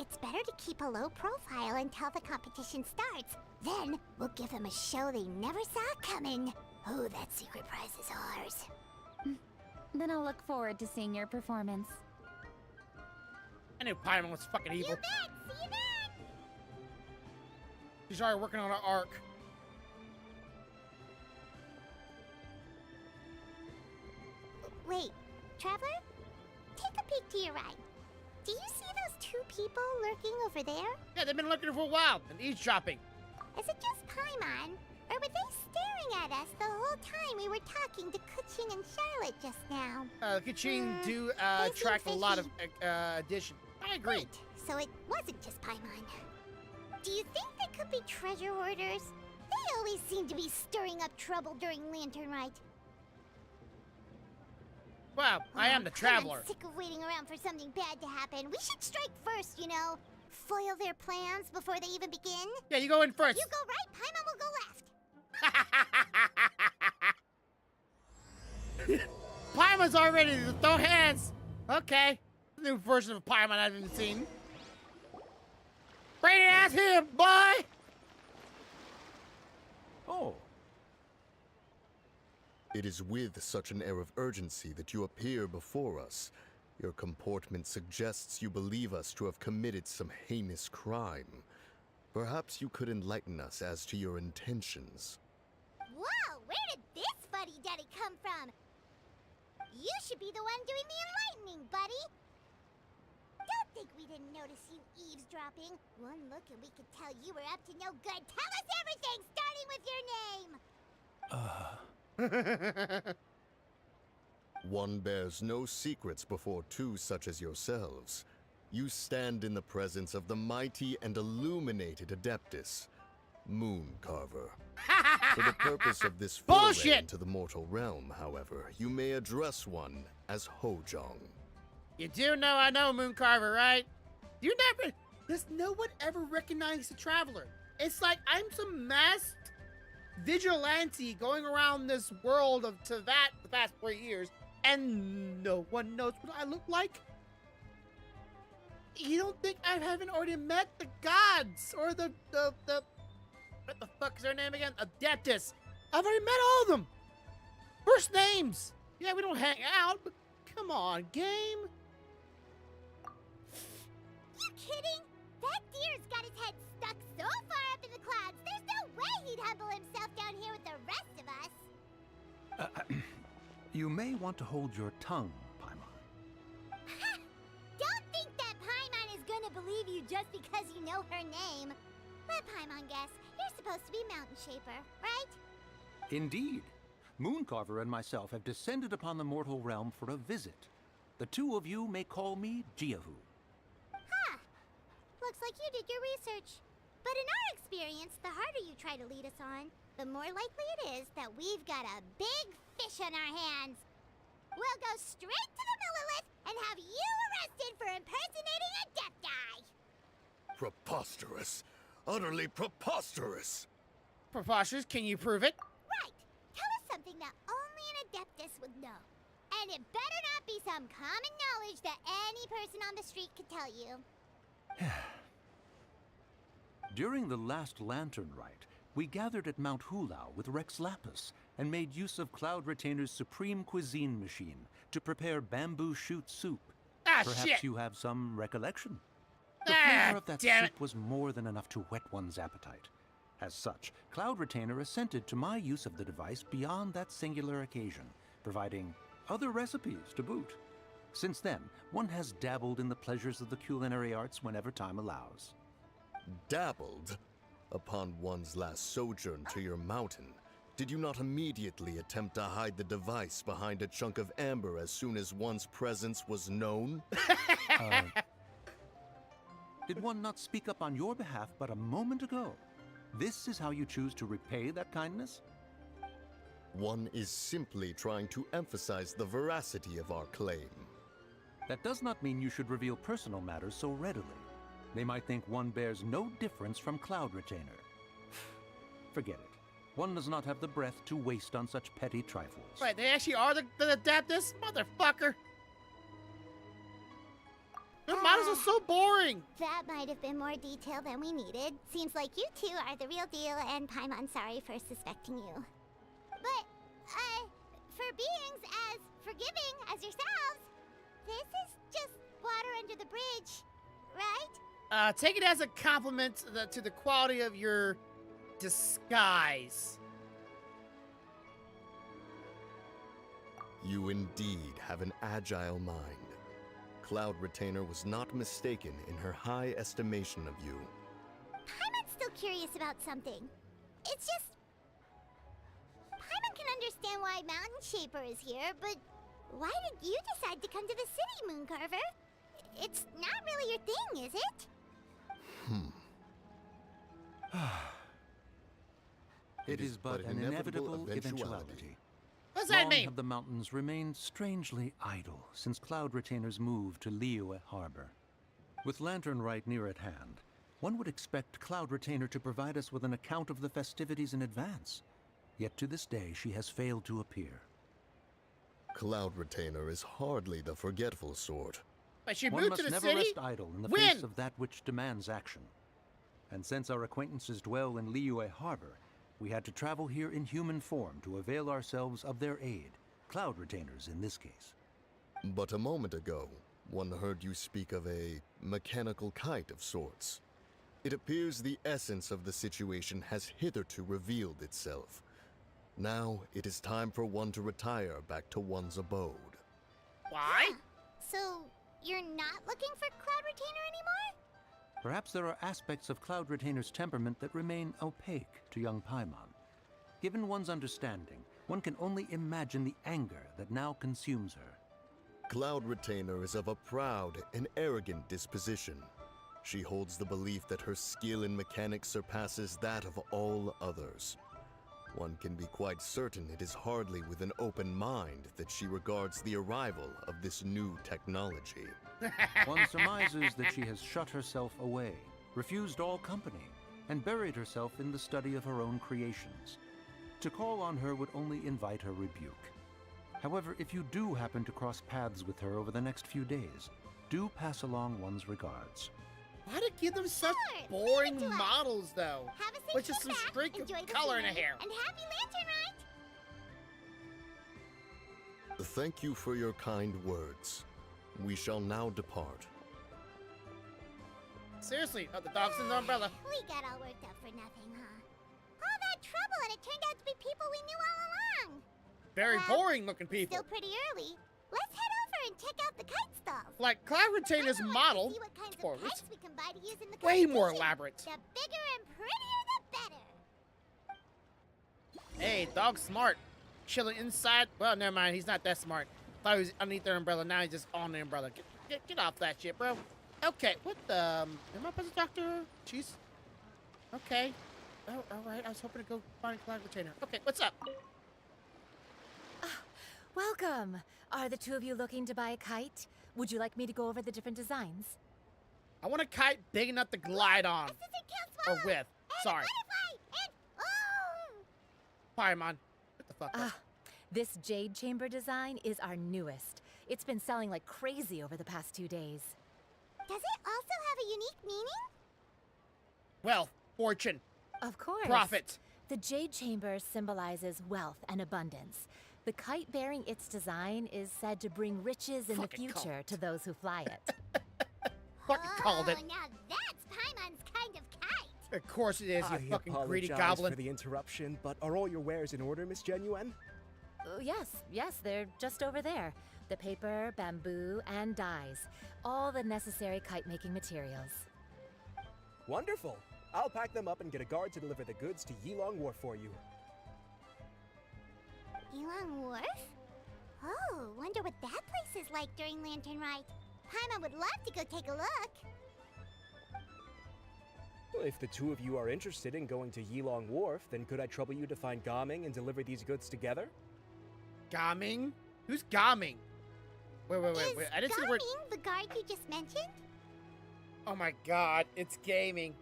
It's better to keep a low profile until the competition starts. Then we'll give them a show they never saw coming. Oh, that secret prize is ours. Then I'll look forward to seeing your performance. I knew Paimon was fucking evil. You bet! See you then! She's already working on her arc. Wait, Traveler? Take a peek to your right. Do you see those two people lurking over there? Yeah, they've been looking for a while and eavesdropping. Is it just Paimon? Or were they staring at us the whole time we were talking to Kuching and Charlotte just now? Kachin do they seem attract a lot of fishy. addition. I agree. Wait, so it wasn't just Paimon. Do you think they could be treasure hoarders? They always seem to be stirring up trouble during Lantern Rite. Well, I am the traveler. I'm sick of waiting around for something bad to happen. We should strike first, you know. Foil their plans before they even begin. Yeah, you go in first. You go right, Paimon will go left. Paimon's already to throw hands. Okay. New version of Paimon I haven't seen. Bring it ass here, boy! Oh, It is with such an air of urgency that you appear before us. Your comportment suggests you believe us to have committed some heinous crime. Perhaps you could enlighten us as to your intentions. Whoa, where did this fuddy-duddy come from? You should be the one doing the enlightening, buddy. Don't think we didn't notice you eavesdropping. One look and we could tell you were up to no good. Tell us everything, starting with your name. One bears no secrets before two such as yourselves. You stand in the presence of the mighty and illuminated Adeptus, Mooncarver. For the purpose of this foray Bullshit! into the mortal realm, however, you may address one as Hojong. You do know I know Mooncarver, right? You never... Does no one ever recognize the Traveler? It's like I'm some masked vigilante going around this world of Teyvat the past 4 years, and no one knows what I look like? You don't think I haven't already met the gods or the what the fuck is their name again? Adeptus. I've already met all of them. First names. Yeah, we don't hang out, but come on, game. You kidding? That deer's got his head stuck so far up in the clouds, there's no way he'd humble himself down here with the rest of us. you may want to hold your tongue, Paimon. Ha! Don't think that Paimon is gonna believe you just because you know her name. Let Paimon guess. you're supposed to be Mountain Shaper, right? Indeed. Mooncarver and myself have descended upon the mortal realm for a visit. The two of you may call me Jiahu. Huh. Looks like you did your research. But in our experience, the harder you try to lead us on, the more likely it is that we've got a big fish on our hands. We'll go straight to the Millilith and have you arrested for impersonating a Adepti! Preposterous. Utterly preposterous. Preposterous, can you prove it? Right. Tell us something that only an Adeptus would know. And it better not be some common knowledge that any person on the street could tell you. During the last Lantern Rite, we gathered at Mount Hulau with Rex Lapis and made use of Cloud Retainer's supreme cuisine machine to prepare bamboo shoot soup. Ah, Perhaps shit! you have some recollection? The Ah, flavor of that damn soup was more than enough to whet one's appetite. As such, Cloud Retainer assented to my use of the device beyond that singular occasion, providing other recipes to boot. Since then, one has dabbled in the pleasures of the culinary arts whenever time allows. Dabbled? Upon one's last sojourn to your mountain, did you not immediately attempt to hide the device behind a chunk of amber as soon as one's presence was known? Did one not speak up on your behalf but a moment ago? This is how you choose to repay that kindness? One is simply trying to emphasize the veracity of our claim. That does not mean you should reveal personal matters so readily. They might think one bears no difference from Cloud Retainer. Forget it. One does not have the breath to waste on such petty trifles. Right, they actually are the Adeptus? Motherfucker! Their models are so boring! That might have been more detail than we needed. Seems like you two are the real deal, and Paimon sorry for suspecting you. But, for beings as forgiving as yourselves, this is just water under the bridge, right? Take it as a compliment to the quality of your disguise. You indeed have an agile mind. Cloud Retainer was not mistaken in her high estimation of you. Paimon's still curious about something. It's just... Paimon can understand why Mountain Shaper is here, but why did you decide to come to the city, Mooncarver? It's not really your thing, is it? It is but an inevitable eventuality. What's that Long mean? have the mountains remained strangely idle since Cloud Retainer's move to Liyue Harbor. With Lantern Rite near at hand, one would expect Cloud Retainer to provide us with an account of the festivities in advance. Yet to this day, she has failed to appear. Cloud Retainer is hardly the forgetful sort. But she One moved must to the never city? rest idle in the When? face of that which demands action. And since our acquaintances dwell in Liyue Harbor, we had to travel here in human form to avail ourselves of their aid, Cloud Retainers in this case. But a moment ago, one heard you speak of a mechanical kite of sorts. It appears the essence of the situation has hitherto revealed itself. Now it is time for one to retire back to one's abode. Why? So, you're not looking for Cloud Retainer anymore? Perhaps there are aspects of Cloud Retainer's temperament that remain opaque to young Paimon. Given one's understanding, one can only imagine the anger that now consumes her. Cloud Retainer is of a proud and arrogant disposition. She holds the belief that her skill in mechanics surpasses that of all others. One can be quite certain it is hardly with an open mind that she regards the arrival of this new technology. One surmises that she has shut herself away, refused all company, and buried herself in the study of her own creations. To call on her would only invite her rebuke. However, if you do happen to cross paths with her over the next few days, do pass along one's regards. Why did give them such Sure, boring leave it to us. models, though? Have a safe With just trip some back, streak of enjoy the color in her scenery, hair. And happy Lantern Rite! Thank you for your kind words. We shall now depart. Seriously, the dog's in the umbrella. We got all worked up for nothing, huh? All that trouble and it turned out to be people we knew all along. Very Well, boring looking people. Still pretty early. Let's head over and check out the kite stalls. Like Cloud Retainer's I would like to model, see what kinds of spoilers, kites we can buy to use in the way more competition. elaborate. The bigger and prettier, the better. Hey, dog's smart. Chilling inside. Well, never mind. He's not that smart. Thought he was underneath the umbrella. Now he's just on the umbrella. Get off that shit, bro. Okay, what the? Am I supposed to talk to her? Jeez. Okay. Oh, all right. I was hoping to go find a cloud retainer. Okay, what's up? Welcome! Are the two of you looking to buy a kite? Would you like me to go over the different designs? I want a kite big enough to glide on. Assistant Or Council! with. And Sorry. butterfly! And oh! Fireman. What the fuck? Ah, this jade chamber design is our newest. It's been selling like crazy over the past 2 days. Does it also have a unique meaning? Wealth, fortune, Of course. profit. The jade chamber symbolizes wealth and abundance. The kite bearing its design is said to bring riches in the Fucking called future it. to those who fly it. Fucking called it. Oh, now that's Paimon's kind of kite. Of course it is, you I fucking greedy apologize goblin. for the interruption, but are all your wares in order, Miss Genuine? Yes, they're just over there. The paper, bamboo, and dyes. All the necessary kite making materials. Wonderful. I'll pack them up and get a guard to deliver the goods to Yilong Wharf for you. Elon Wharf? Oh, wonder what that place is like during Lantern Rite. Paimon would love to go take a look. Well, if the two of you are interested in going to Yilong Wharf, then could I trouble you to find Gaming and deliver these goods together? Gaming? Who's Gaming? Wait. Is I didn't see the word. Gaming the guard you just mentioned? Oh my god, it's gaming.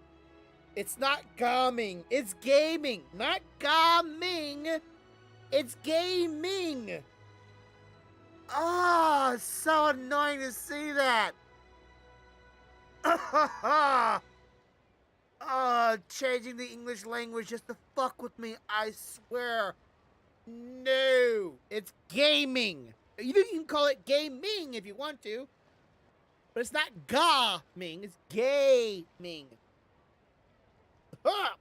It's not gaming. It's gaming. Not gaming. It's gaming. Oh, it's so annoying to see that. Changing the English language just to fuck with me, I swear. No, it's gaming. You can call it gaming if you want to. But it's not gaming, it's gaming. Ah!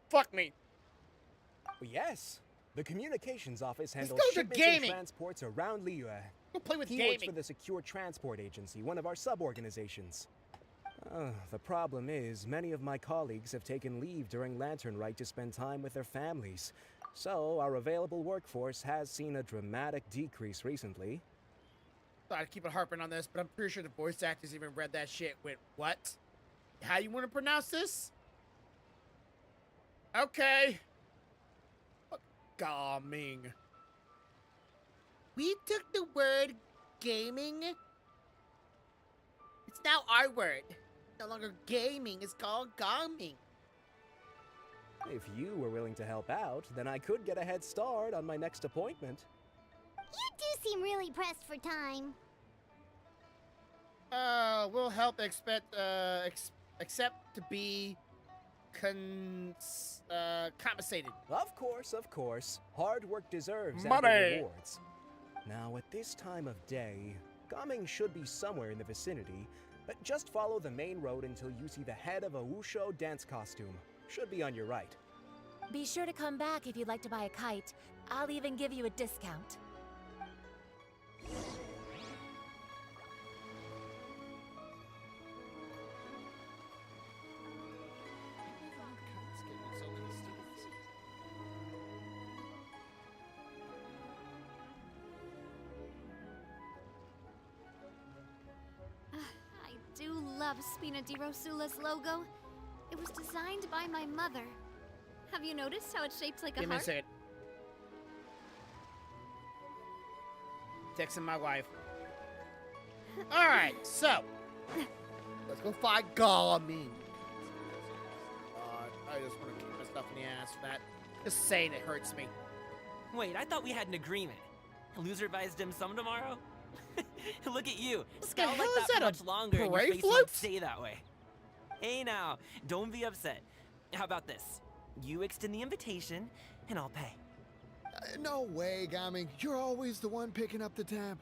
Fuck me. Well, yes. The communications office Let's handles go to shipments and gaming. transports around Liyue. Go play with He works for gaming. the Secure Transport Agency, one of our sub-organizations. The problem is, many of my colleagues have taken leave during Lantern Rite to spend time with their families. So, our available workforce has seen a dramatic decrease recently. Thought I'd keep it harping on this, but I'm pretty sure the voice actors even read that shit with what? How you want to pronounce this? Okay. Fuck gaming. We took the word gaming. It's now our word. No longer gaming, it's called gaming. If you were willing to help out, then I could get a head start on my next appointment. You do seem really pressed for time. We'll help except to be compensated. Of course. Hard work deserves Money. ample rewards. Now, at this time of day, Gaming should be somewhere in the vicinity, but just follow the main road until you see the head of a Wushu dance costume. Should be on your right. Be sure to come back if you'd like to buy a kite. I'll even give you a discount. I do love Spina di Rosula's logo. It was designed by my mother. Have you noticed how it's shaped like a Give me a heart? second. Texting my wife. Alright, so. Let's go find Gaming. I just want to kick myself in the ass for that. Just saying it hurts me. Wait, I thought we had an agreement. Loser buys dim sum tomorrow? Look at you. What the Scout hell like is that for that, a much longer and your parade face float? won't stay that way. Hey now, don't be upset. How about this? You extend the invitation, and I'll pay. No way, Gaming. You're always the one picking up the tab.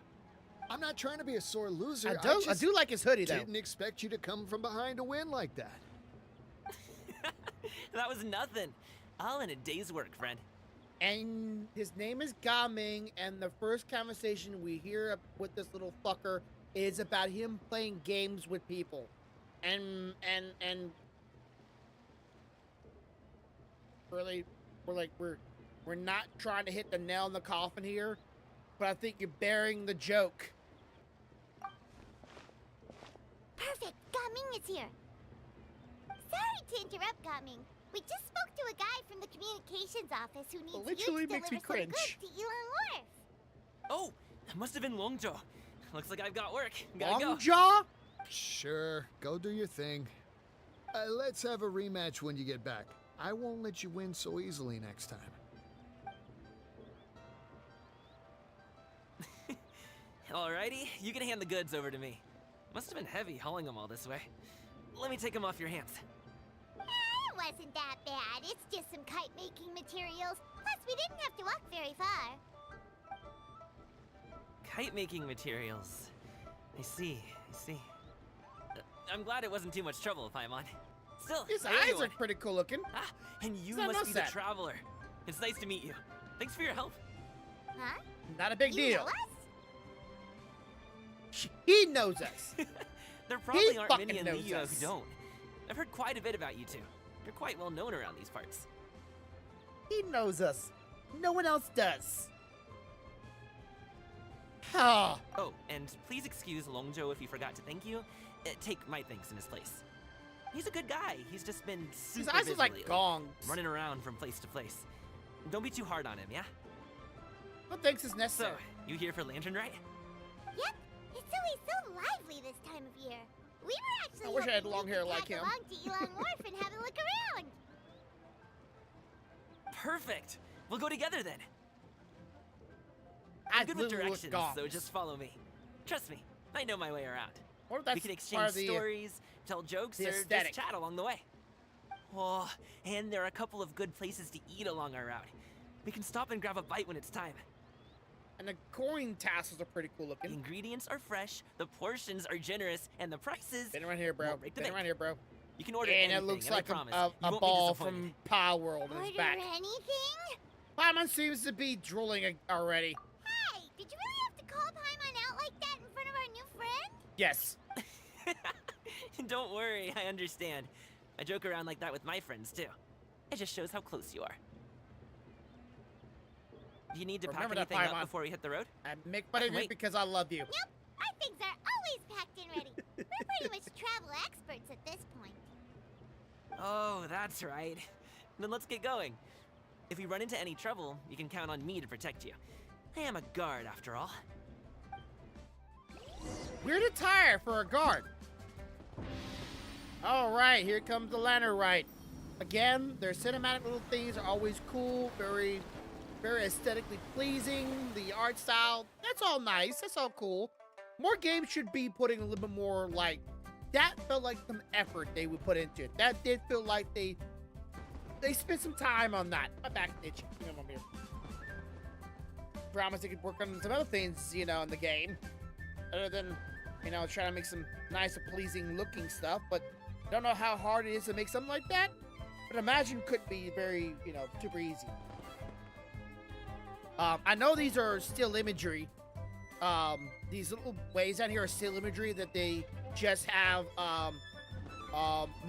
I'm not trying to be a sore loser. I do like his hoodie, though. Didn't expect you to come from behind to win like that. That was nothing. All in a day's work, friend. And his name is Gaming, and the first conversation we hear with this little fucker is about him playing games with people. And really, we're We're not trying to hit the nail in the coffin here, but I think you're burying the joke. Perfect! Gaming is here. Sorry to interrupt, Gaming. We just spoke to a guy from the communications office who needs Literally you to makes me deliver some goods cringe. to Elon Wharf. Oh, that must have been Longjaw. Looks like I've got work. Gotta go. Longjaw? Sure, go do your thing. Let's have a rematch when you get back. I won't let you win so easily next time. Alrighty, you can hand the goods over to me. Must have been heavy hauling them all this way. Let me take them off your hands. It wasn't that bad. It's just some kite-making materials. Plus, we didn't have to walk very far. Kite-making materials. I see. I'm glad it wasn't too much trouble, Paimon. Still, His hey, eyes everyone. are pretty cool looking. Ah, and you It's not must be the that. traveler. It's nice to meet you. Thanks for your help. Huh? Not a big You deal. know us? He knows us. There probably He aren't fucking many in knows Leo us. who don't. I've heard quite a bit about you two. You're quite well known around these parts. He knows us. No one else does. Oh, Oh, and please excuse Longjo if he forgot to thank you. Take my thanks in his place. He's a good guy. He's just been super his eyes busy are like lately, gongs. running around from place to place. Don't be too hard on him, yeah? What thanks is So, necessary? you here for Lantern, right? Yep. It's always so lively this time of year. We were actually I wish I had hoping long we hair could like tag him. along to Elon Wharf and have a look around. Perfect. We'll go together then. I I'm good with literally look directions, gongs. so just follow me. Trust me, I know my way around. What if that's We can part exchange of the, stories, tell jokes, the or aesthetic. just chat along the way. Oh, and there are a couple of good places to eat along our route. We can stop and grab a bite when it's time. And the coin tassels are pretty cool The looking. ingredients are fresh, the portions are generous, and the prices. Been around here, bro. won't break the Been bank. around here, bro. You can order And anything, it looks and I like promise, a you won't be ball disappointed. from Pie World in his Order back. anything? Paimon seems to be drooling already. Hey, did you really have to call Paimon out like that in front of our new friend? Yes. Don't worry, I understand. I joke around like that with my friends too. It just shows how close you are. Do you need to Remember pack that, anything up Paimon. before we hit the road? I make fun of you Wait. because I love you. Nope. Our things are always packed and ready. We're pretty much travel experts at this point. Oh, that's right. Then let's get going. If we run into any trouble, you can count on me to protect you. I am a guard, after all. Weird attire for a guard. All right, here comes the lantern rite. Again, their cinematic little things are always cool, very aesthetically pleasing. The art style, that's all nice. That's all cool. More games should be putting a little bit more like that. Felt like some effort they would put into it. That did feel like they spent some time on that. My back itch. You know, I'm here. Promise they could work on some other things, you know, in the game, other than, you know, trying to make some nice, pleasing looking stuff. But I don't know how hard it is to make something like that. But imagine could be very, you know, super easy. I know these are still imagery. These little waves down here are still imagery that they just have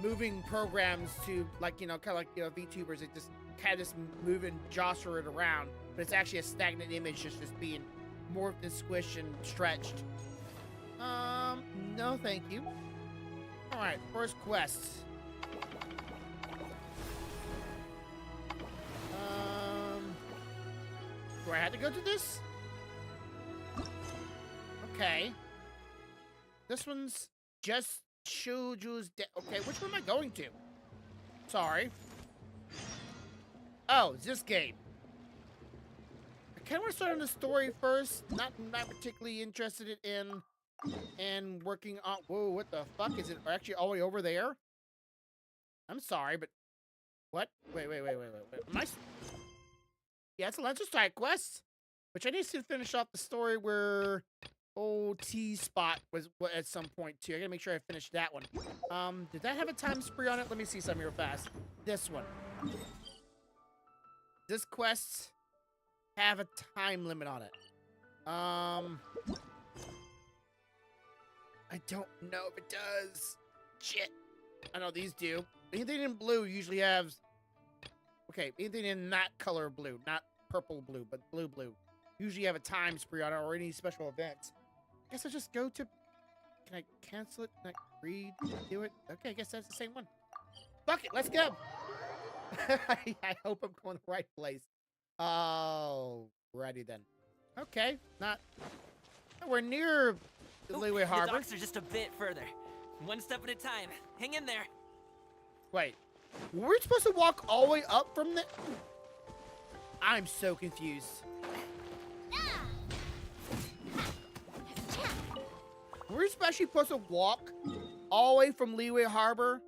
moving programs to, like, you know, kind of like, you know, VTubers that just kind of just move and jostle it around, but it's actually a stagnant image just being morphed and squished and stretched. No thank you. All right, first quest. Do I have to go to this? Okay. This one's just Shuju's okay, which one am I going to? Sorry. Oh, it's this game. I kind of want to start on the story first. Not particularly interested in working on. Whoa, what the fuck is it? Actually, all the way over there. I'm sorry, but what? Wait. Am I? Yeah, it's a Legend Strike quest, which I need to finish off the story where old T-Spot was at some point too. I gotta make sure I finish that one. Did that have a time spree on it? Let me see something real fast. This one. This quest have a time limit on it. I don't know if it does. Shit. I know these do. Anything in blue usually has. Okay, anything in that color of blue, not purple blue, but blue. Usually you have a time spree on it or any special events. I guess I'll just go to... Can I cancel it? Can I read? Do it? Okay, I guess that's the same one. Fuck it, let's go. I hope I'm going the right place. Oh, righty then. Okay, not... We're near Leeway Harbor. The docks are just a bit further. One step at a time. Hang in there. Wait, were we supposed to walk all the way up from the... I'm so confused. We're actually supposed to walk all the way from Leeway Harbor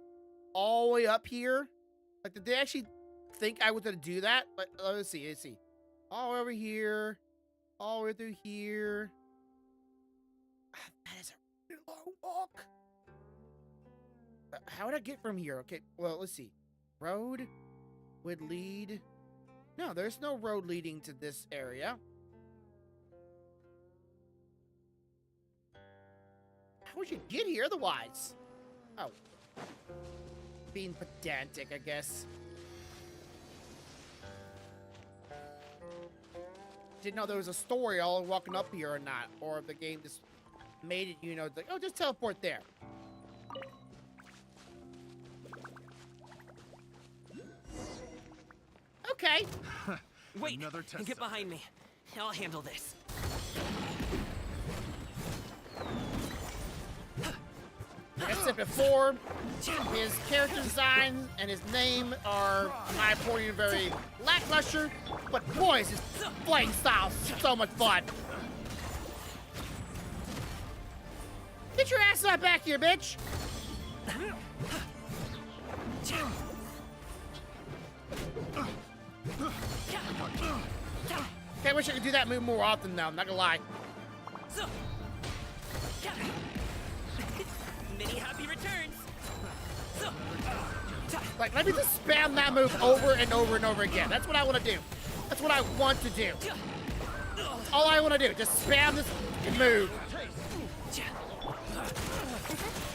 all the way up here? Like, did they actually think I was going to do that? But let's see. All over here. All the way through here. That is a really long walk. How would I get from here? Okay, well, let's see. Road would lead... No, there's no road leading to this area. How would you get here otherwise? Oh. Being pedantic, I guess. Didn't know there was a story all walking up here or not. Or if the game just made it, you know, like, oh, just teleport there. Okay. Wait, get behind me. I'll handle this. Like I said before, his character design and his name are, in my opinion, very lackluster, but boy, is his playing style so much fun. Get your ass right back here, bitch! Okay, I wish I could do that move more often now, I'm not gonna lie. Many happy returns. Like, let me just spam that move over and over and over again. That's what I want to do. That's what I want to do. That's all I want to do. Just spam this move.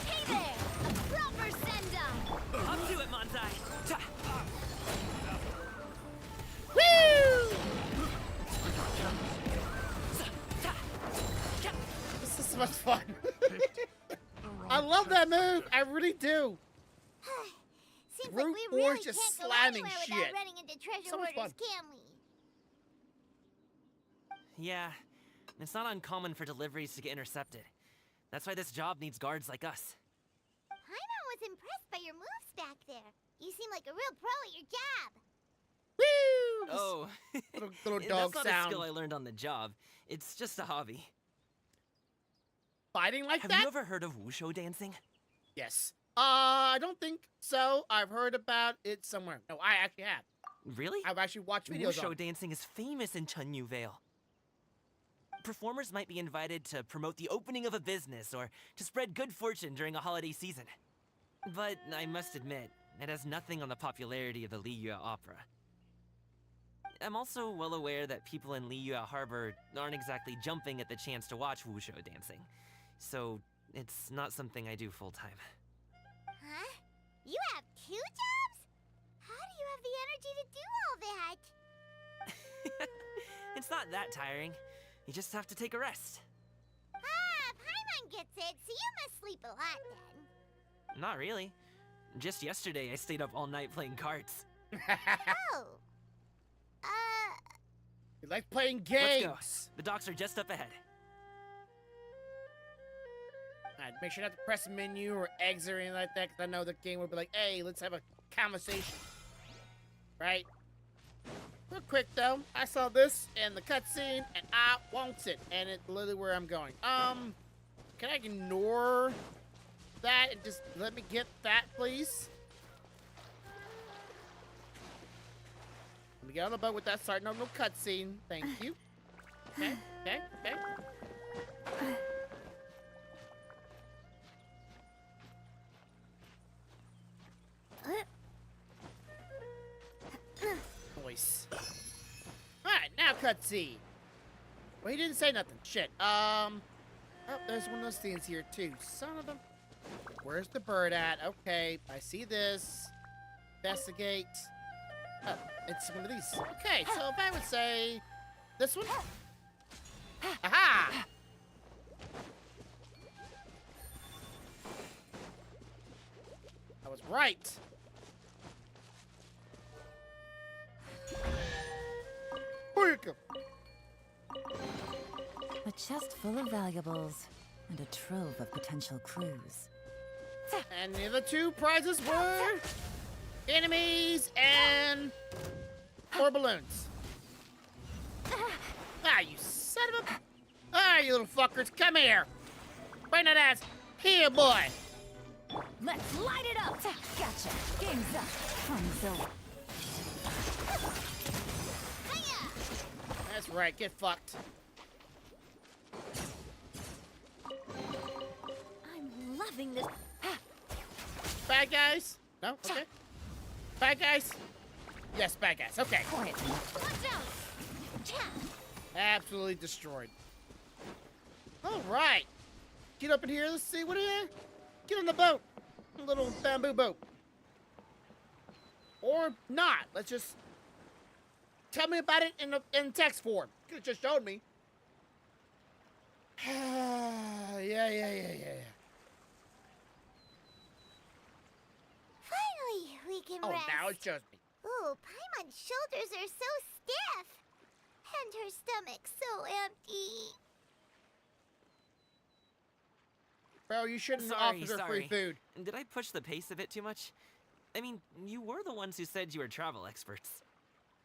Hey there! A proper send-up! Up to it, Monzai. Woo! This is so much fun. I love that move. I really do. Seems Brute like we really force just can't go slamming anywhere shit. without running into treasure So much hoarders, fun. can we? Yeah, it's not uncommon for deliveries to get intercepted. That's why this job needs guards like us. Paimon was impressed by your moves back there. You seem like a real pro at your job. Woo! Oh, Little dog that's not a sound. skill I learned on the job. It's just a hobby. Fighting like Have that? you ever heard of wushu dancing? Yes. I don't think so. I've heard about it somewhere. No, I actually have. Really? I've actually watched videos on Wushu it. dancing is famous in Chunyu Vale. Performers might be invited to promote the opening of a business or to spread good fortune during a holiday season. But I must admit, it has nothing on the popularity of the Liyue Opera. I'm also well aware that people in Liyue Harbor aren't exactly jumping at the chance to watch wushu dancing. So, it's not something I do full-time. Huh? You have 2 jobs? How do you have the energy to do all that? It's not that tiring. You just have to take a rest. Ah, Paimon gets it, so you must sleep a lot then. Not really. Just yesterday, I stayed up all night playing cards. Oh. You like playing Let's games. go. The docks are just up ahead. Alright, make sure not to press a menu or exit or anything like that, because I know the game will be like, hey, let's have a conversation. Right? Real quick, though, I saw this in the cutscene, and I want it, and it's literally where I'm going. Can I ignore that and just let me get that, please? Let me get on the boat with that starting on no cutscene. Thank you. Okay, okay, okay. Voice. Alright, now cutscene. Well, he didn't say nothing. Shit. Oh, there's one of those things here, too. Son of a... Where's the bird at? Okay, I see this. Investigate. Oh, it's one of these. Okay, so if I would say this one. Aha! I was right. Welcome. A chest full of valuables and a trove of potential clues. And the other two prizes were enemies and 4 balloons. Ah, you son of a... Ah, you little fuckers, come here. Bring that ass here, boy. Let's light it up! Gotcha. Game's up. Fun's over. That's right, get fucked. I'm loving this. Bad guys? No? Okay. Bad guys? Yes, bad guys. Okay. Watch out! Absolutely destroyed. All right. Get up in here. Let's see. What are you? Get on the boat. A little bamboo boat. Or not. Let's just tell me about it in text form. You could have just showed me. yeah. Finally, we can Oh, rest. now it shows me. Ooh, Paimon's shoulders are so stiff. And her stomach so empty. Bro, you shouldn't have Sorry, offered her sorry. free food. Did I push the pace a bit too much? I mean, you were the ones who said you were travel experts.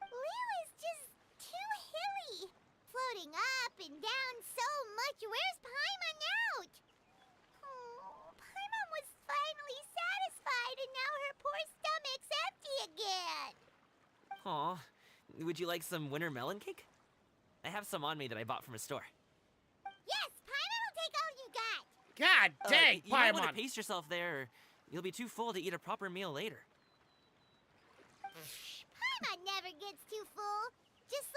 Leo is just too hilly. Floating up and down so much. Where's Paimon out? Oh, Paimon was finally satisfied and now her poor stomach's empty again. Aw, would you like some winter melon cake? I have some on me that I bought from a store. Yes, Paimon will take all you got. God dang, You might want Paimon. to pace yourself there, or you'll be too full to eat a proper meal later. Paimon never gets too full. Just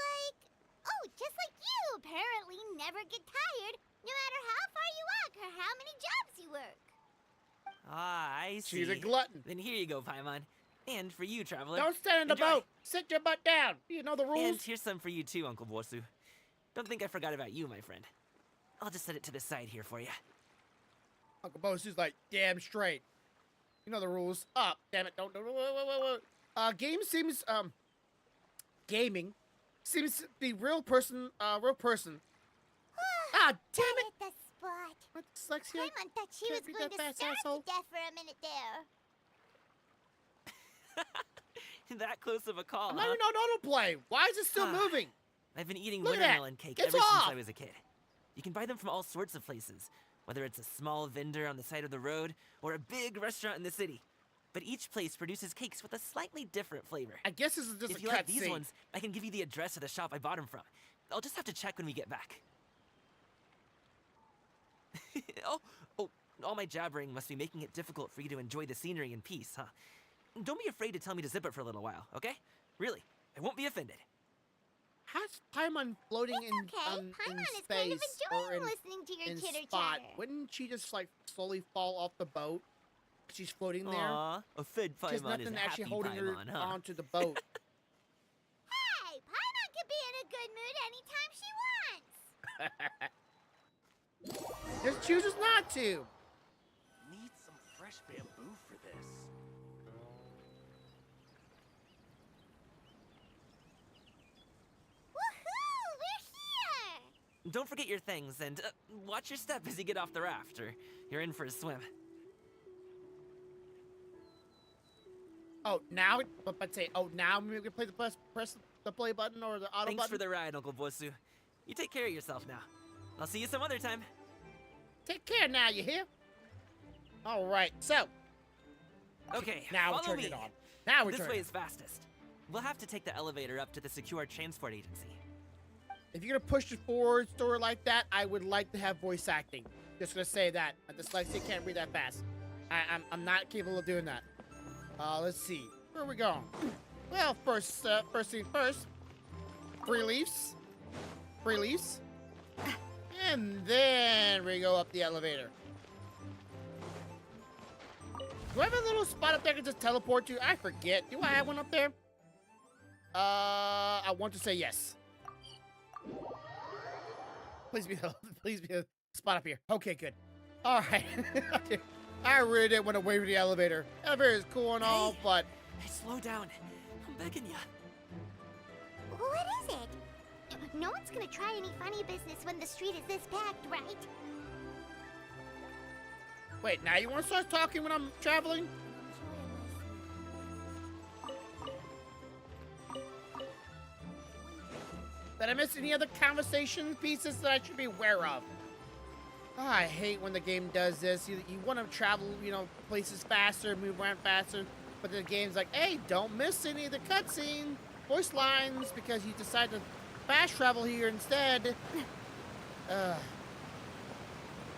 like you apparently never get tired, no matter how far you walk or how many jobs you work. Ah, I see. She's a glutton. Then here you go, Paimon. And for you, traveler. Don't stand in the Enjoy. boat. Sit your butt down. You know the rules. And here's some for you too, Uncle Bosu. Don't think I forgot about you, my friend. I'll just set it to the side here for you. Uncle Bosu's like, damn straight. You know the rules. Up. Damn it. Don't. Game seems, gaming seems to be real person. Ah, damn it. At the spot. What dyslexia? Paimon thought she was Can't read going that to fast, starve asshole. to death for a minute there. That close of a call, I'm huh? not even on autoplay. Why is it still moving? I've been eating Look at watermelon that. cake It's ever since off. I was a kid. You can buy them from all sorts of places, whether it's a small vendor on the side of the road or a big restaurant in the city. But each place produces cakes with a slightly different flavor. I guess this is just If a you like these cutscene. ones, I can give you the address of the shop I bought them from. I'll just have to check when we get back. oh, all my jabbering must be making it difficult for you to enjoy the scenery in peace, huh? Don't be afraid to tell me to zip it for a little while, okay? Really, I won't be offended. How's Paimon floating in Paimon in is space kind of or enjoying in, listening to your in chitter spot? chatter. Wouldn't she just like slowly fall off the boat? She's floating there. Aw, a fed There's Paimon is nothing a actually happy holding her Paimon, huh? onto the boat. Hey, Paimon could be in a good mood anytime she wants. Just chooses not to. Need some fresh bamboo for this. Woohoo! We're here! Don't forget your things, and watch your step as you get off the raft, or you're in for a swim. Oh, now, but say, oh, now we can play the press the play button or the auto Thanks button. for the ride, Uncle Bosu. You take care of yourself now. I'll see you some other time. Take care now, you hear? All right, so Okay, now we follow turn me. it on. Now we This turn way it is fastest. We'll have to take the elevator up to the secure transport agency. If you're gonna push it forward story like that, I would like to have voice acting. Just gonna say that. My dyslexia can't read that fast. I'm not capable of doing that. Let's see. Where are we going? Well, first thing first. Free leaves. Free leaves. And then we go up the elevator. Do I have a little spot up there I can just teleport to? I forget. Do I have one up there? I want to say yes. Please be a spot up here. Okay, good. All right. I really didn't want to wait for the elevator. Elevator is cool and all, but Hey, slow down. I'm begging ya. What is it? No one's gonna try any funny business when the street is this packed, right? wait. Now you want to start talking when I'm traveling? Did I miss any other conversation pieces that I should be aware of? Oh, I hate when the game does this. You want to travel, places faster, move around faster, but the game's like, hey, don't miss any of the cutscene voice lines because you decide to fast travel here instead.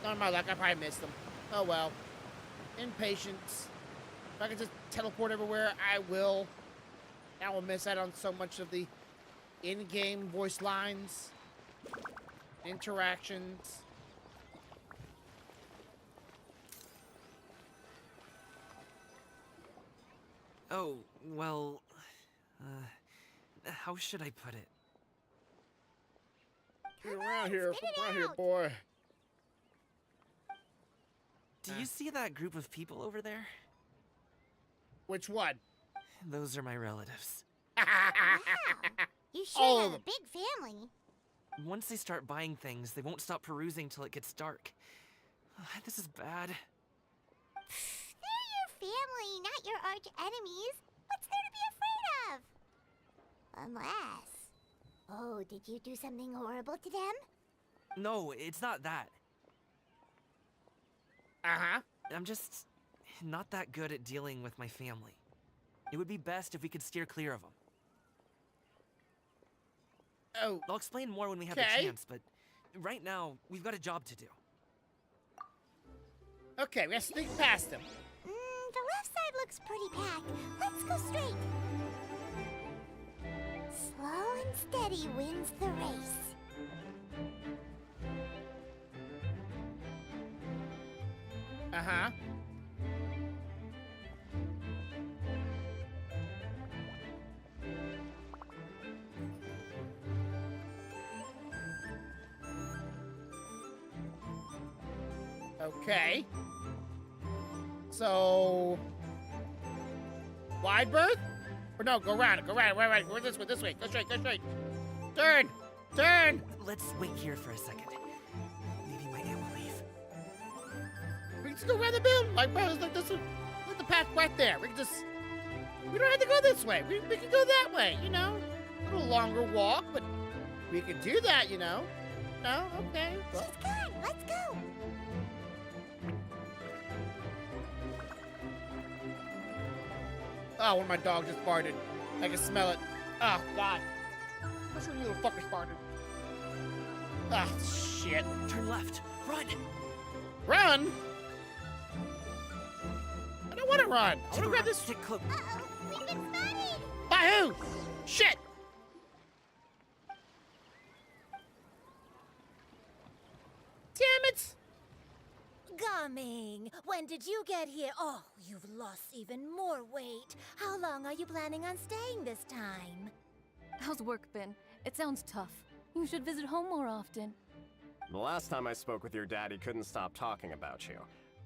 Not my luck, I probably missed them. Oh well. Impatience. If I can just teleport everywhere, I will. I will miss out on so much of the in-game voice lines, interactions. Oh, well, how should I put it? Get around here, boy. Do you see that group of people over there? Which one? Those are my relatives. Wow. You sure All have of a them. big family. Once they start buying things, they won't stop perusing till it gets dark. This is bad. They're your family, not your arch enemies. What's there to be afraid of? Unless... Oh, did you do something horrible to them? No, it's not that. Uh-huh. I'm just not that good at dealing with my family. It would be best if we could steer clear of them. Oh. I'll explain more when we have the chance, but right now, we've got a job to do. Okay, we gotta sneak past them. The left side looks pretty packed. Let's go straight. Slow and steady wins the race. Uh-huh. Okay. So... wide berth? Or no, go around, right. Go this way, go straight. Turn! Let's wait here for a second. Maybe my aunt will leave. We can just go around the building. Like, bro, it's like this. Let the path right there. We don't have to go this way. We can go that way, A little longer walk, but we can do that, No? Okay. Well. She's gone. Let's go. Oh, one of my dogs just farted. I can smell it. Oh, God. Which one of you little fuckers farted? Ah, shit. Turn left. Run! Run? I don't want to run. I want to grab this. Stick close. Uh-oh, we've been spotted. By who? Shit! Damn it! Coming! When did you get here? Oh, you've lost even more weight. How long are you planning on staying this time? How's work been? It sounds tough. You should visit home more often. The last time I spoke with your dad, he couldn't stop talking about you.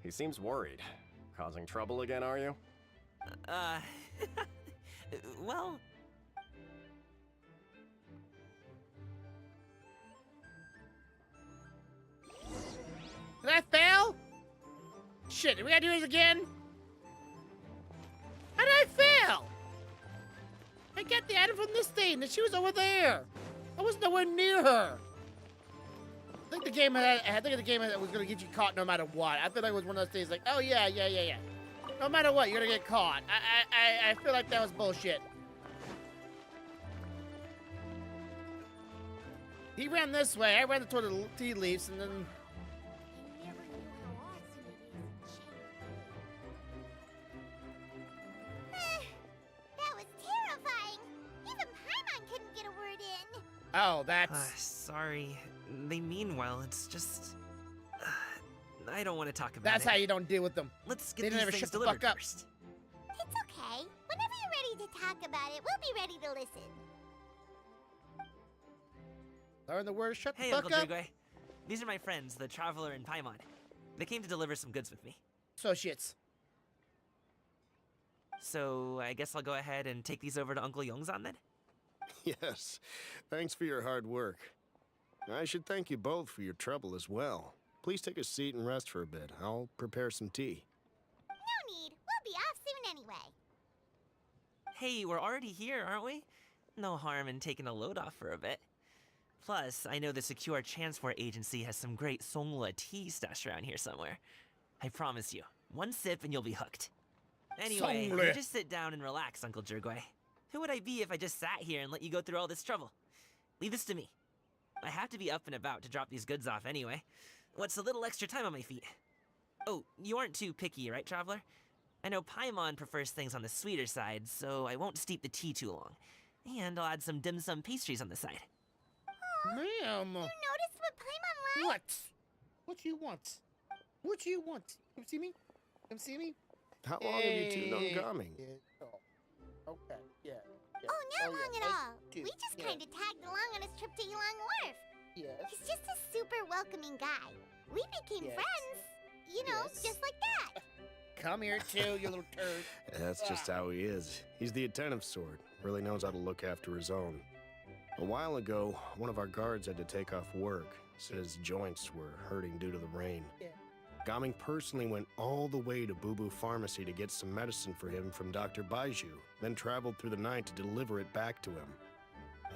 He seems worried. Causing trouble again, are you? Well... Did I fail? Shit, do we gotta do this again? How did I fail? I got the item from this thing, and she was over there. I was nowhere near her. I think the game was gonna get you caught no matter what. I feel like it was one of those things like, oh yeah. No matter what, you're gonna get caught. I feel like that was bullshit. He ran this way, I ran toward the tea leaves, and then... That was terrifying. Even Paimon couldn't get a word in. Oh, that's... sorry. They mean well, it's just... I don't want to talk about That's it. how you don't deal with them. Let's They get don't these ever things shut the delivered fuck up. first. It's okay. Whenever you're ready to talk about it, we'll be ready to listen. Learn the word shut Hey, the fuck Uncle up. Drigway. These are my friends, the Traveler and Paimon. They came to deliver some goods with me. Associates. So, I guess I'll go ahead and take these over to Uncle Yongzan then? Yes. Thanks for your hard work. I should thank you both for your trouble as well. Please take a seat and rest for a bit. I'll prepare some tea. No need. We'll be off soon anyway. Hey, we're already here, aren't we? No harm in taking a load off for a bit. Plus, I know the Secure Transport Agency has some great Songhua tea stashed around here somewhere. I promise you, one sip and you'll be hooked. Anyway, you just sit down and relax, Uncle Jirgway. Who would I be if I just sat here and let you go through all this trouble? Leave this to me. I have to be up and about to drop these goods off anyway. What's a little extra time on my feet? Oh, you aren't too picky, right, Traveler? I know Paimon prefers things on the sweeter side, so I won't steep the tea too long. And I'll add some dim sum pastries on the side. Ma'am. You noticed what Paimon likes? What? What you want? What you want? Come see me? Come see me? How long have you two known Gaming? Okay, yeah. Oh, not long at all. do, We just yeah. kind of tagged along on his trip to Yulong Wharf. Yes. He's just a super welcoming guy. We became Yes. friends. You know, Yes. just like that. Come here too, you little turd. That's just how he is. He's the attentive sort. Really knows how to look after his own. A while ago, one of our guards had to take off work. Said his joints were hurting due to the rain. Yeah. Gaming personally went all the way to Boo Boo Pharmacy to get some medicine for him from Dr. Baiju, then traveled through the night to deliver it back to him.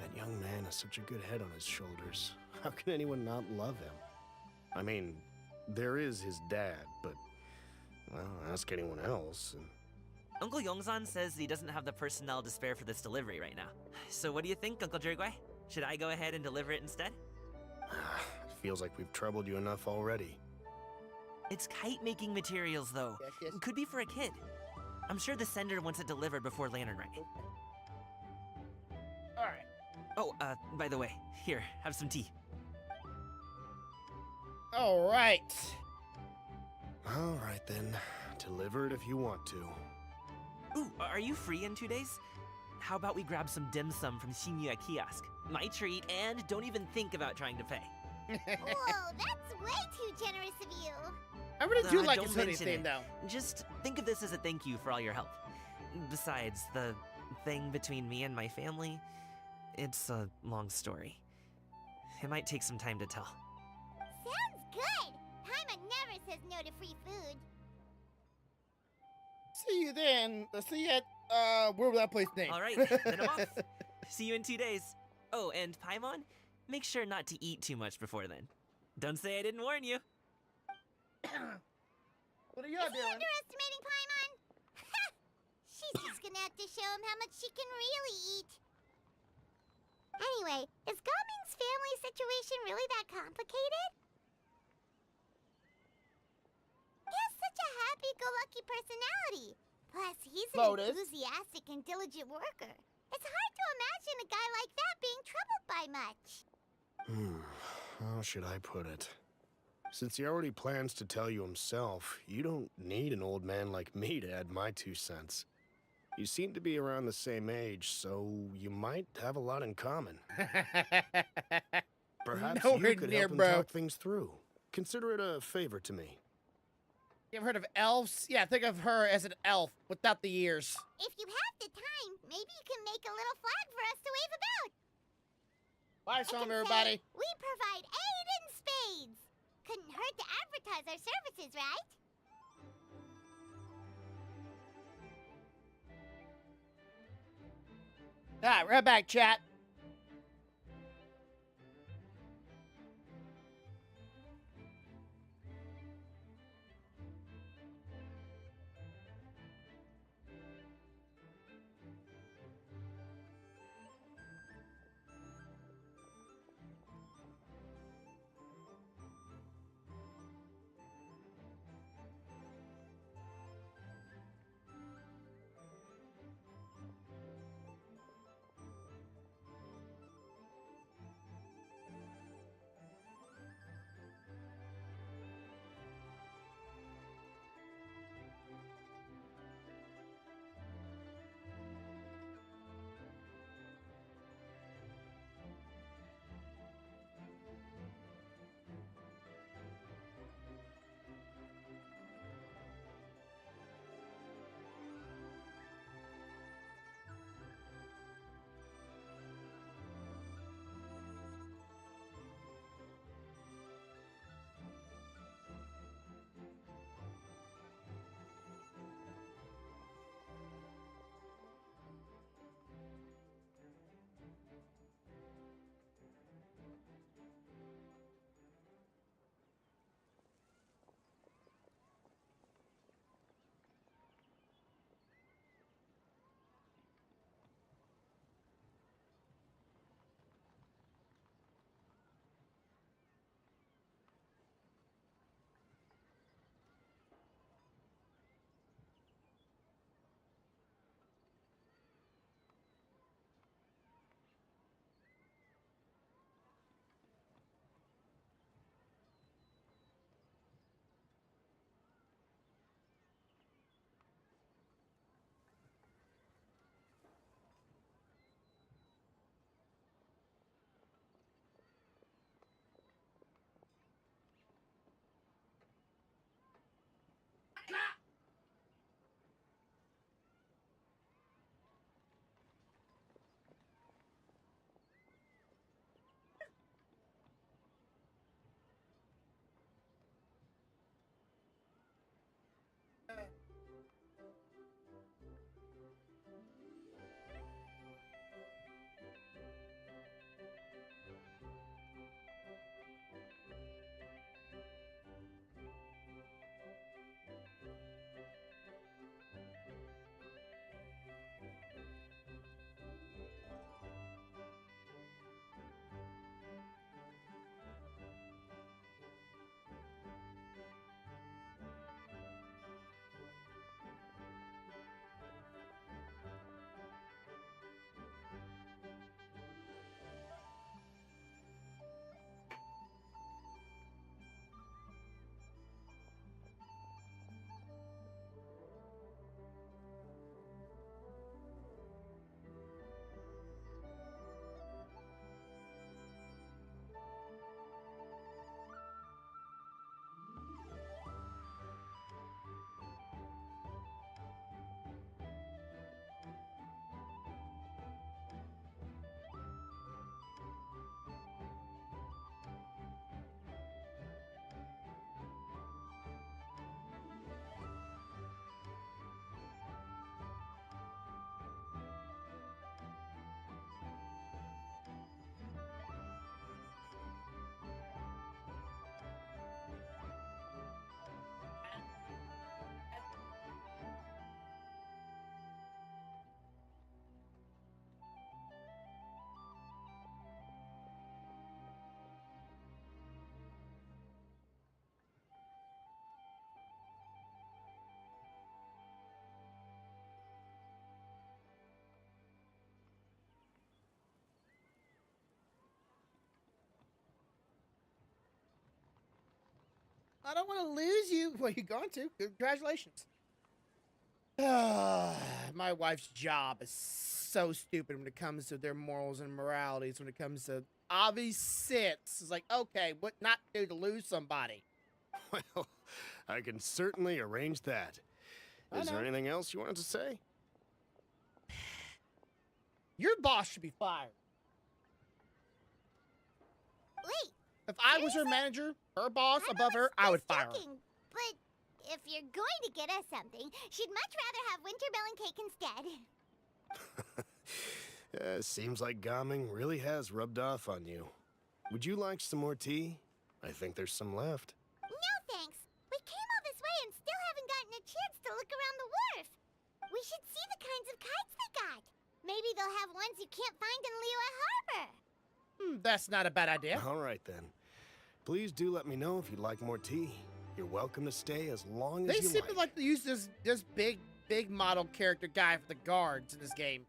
That young man has such a good head on his shoulders. How can anyone not love him? I mean, there is his dad, but, well, ask anyone else. And Uncle Yongzan says he doesn't have the personnel to spare for this delivery right now. So what do you think, Uncle Jirgway? Should I go ahead and deliver it instead? it feels like we've troubled you enough already. It's kite-making materials, though. Yes. Could be for a kid. I'm sure the sender wants it delivered before Lantern Rite. Alright. Oh, by the way, here, have some tea. Alright. All right, then. Deliver it if you want to. Ooh, are you free in 2 days? How about we grab some dim sum from Shinya Kiosk? My treat, and don't even think about trying to pay. Whoa, that's way too generous of you. I really do like don't his hoodie mention theme, it. though. Just think of this as a thank you for all your help. Besides, the thing between me and my family, it's a long story. It might take some time to tell. Sounds good. Paimon never says no to free food. See you then. See you at, where was that place named? All right, then I'm off. See you in 2 days. Oh, and Paimon, make sure not to eat too much before then. Don't say I didn't warn you. What are y'all Is he doing? underestimating Paimon? She's just gonna have to show him how much she can really eat. Anyway, is Gaming's family situation really that complicated? He has such a happy-go-lucky personality. Plus, he's an Lotus. enthusiastic and diligent worker. It's hard to imagine a guy like that being troubled by much. How should I put it? Since he already plans to tell you himself, you don't need an old man like me to add my 2 cents. You seem to be around the same age, so you might have a lot in common. Perhaps Nowhere you could near, help him bro. talk things through. Consider it a favor to me. You ever heard of elves? Yeah, think of her as an elf without the ears. If you have the time, maybe you can make a little flag for us to wave about. Bye, I some can everybody. say, we provide aid in spades. Couldn't hurt to advertise our services, right? Alright, right back, chat. I don't want to lose you. Well, you're going to. Congratulations. My wife's job is so stupid when it comes to their morals and moralities. When it comes to obvious sits, it's like, okay, what not to do to lose somebody? Well, I can certainly arrange that. Is there anything else you wanted to say? Your boss should be fired. Wait. If I was her manager, her boss above her, I would fire her. But if you're going to get us something, she'd much rather have wintermelon cake instead. Seems like Gaming really has rubbed off on you. Would you like some more tea? I think there's some left. No thanks. We came all this way and still haven't gotten a chance to look around the wharf. We should see the kinds of kites they got. Maybe they'll have ones you can't find in Liyue Harbor. That's not a bad idea. All right, then. Please do let me know if you'd like more tea. You're welcome to stay as long as They you seem to like to use this big model character guy for the guards in this game.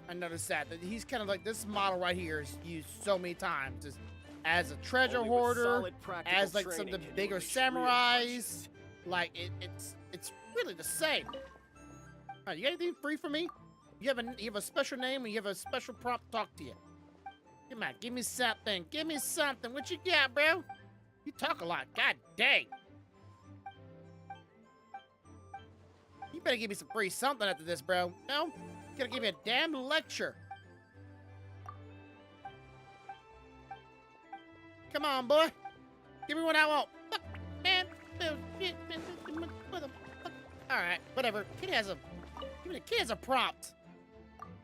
I noticed that he's kind of like this model right here is used so many times as a treasure hoarder, as like some of the bigger samurais. Like it's really the same. All right, you got anything free for me? You have a special name and you have a special prompt to talk to you. Come on, give me something. Give me something. What you got, bro? You talk a lot. God dang. You better give me some free something after this, bro. No? You gotta give me a damn lecture. Come on, boy. Give me what I want. Fuck, man. Alright, whatever. Kid has a prompt.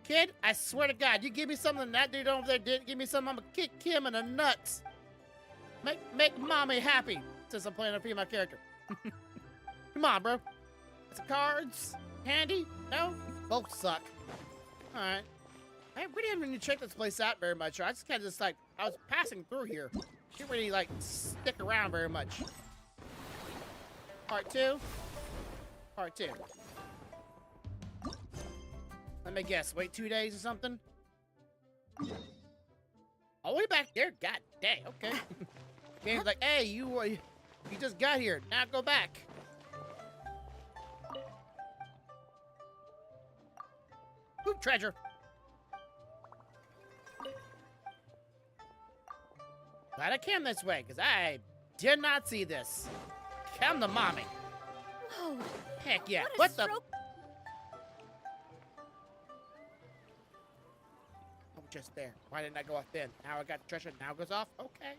Kid, I swear to God, you give me something that dude over there didn't give me something, I'm gonna kick him in the nuts. Make mommy happy, since I'm playing a female character. Come on, bro. Some cards? Handy? No? Both suck. Alright. I really haven't even checked this place out very much. I just kind of just like, I was passing through here. Didn't really like stick around very much. Part 2? Part 2. Let me guess, wait 2 days or something? All the way back there? God dang, okay. Game's like, hey, you just got here. Now go back. Ooh, treasure. Glad I came this way, because I did not see this. Come to mommy. Whoa. Heck yeah. What the? Oh, just there. Why didn't I go off then? Now I got the treasure. Now it goes off? Okay.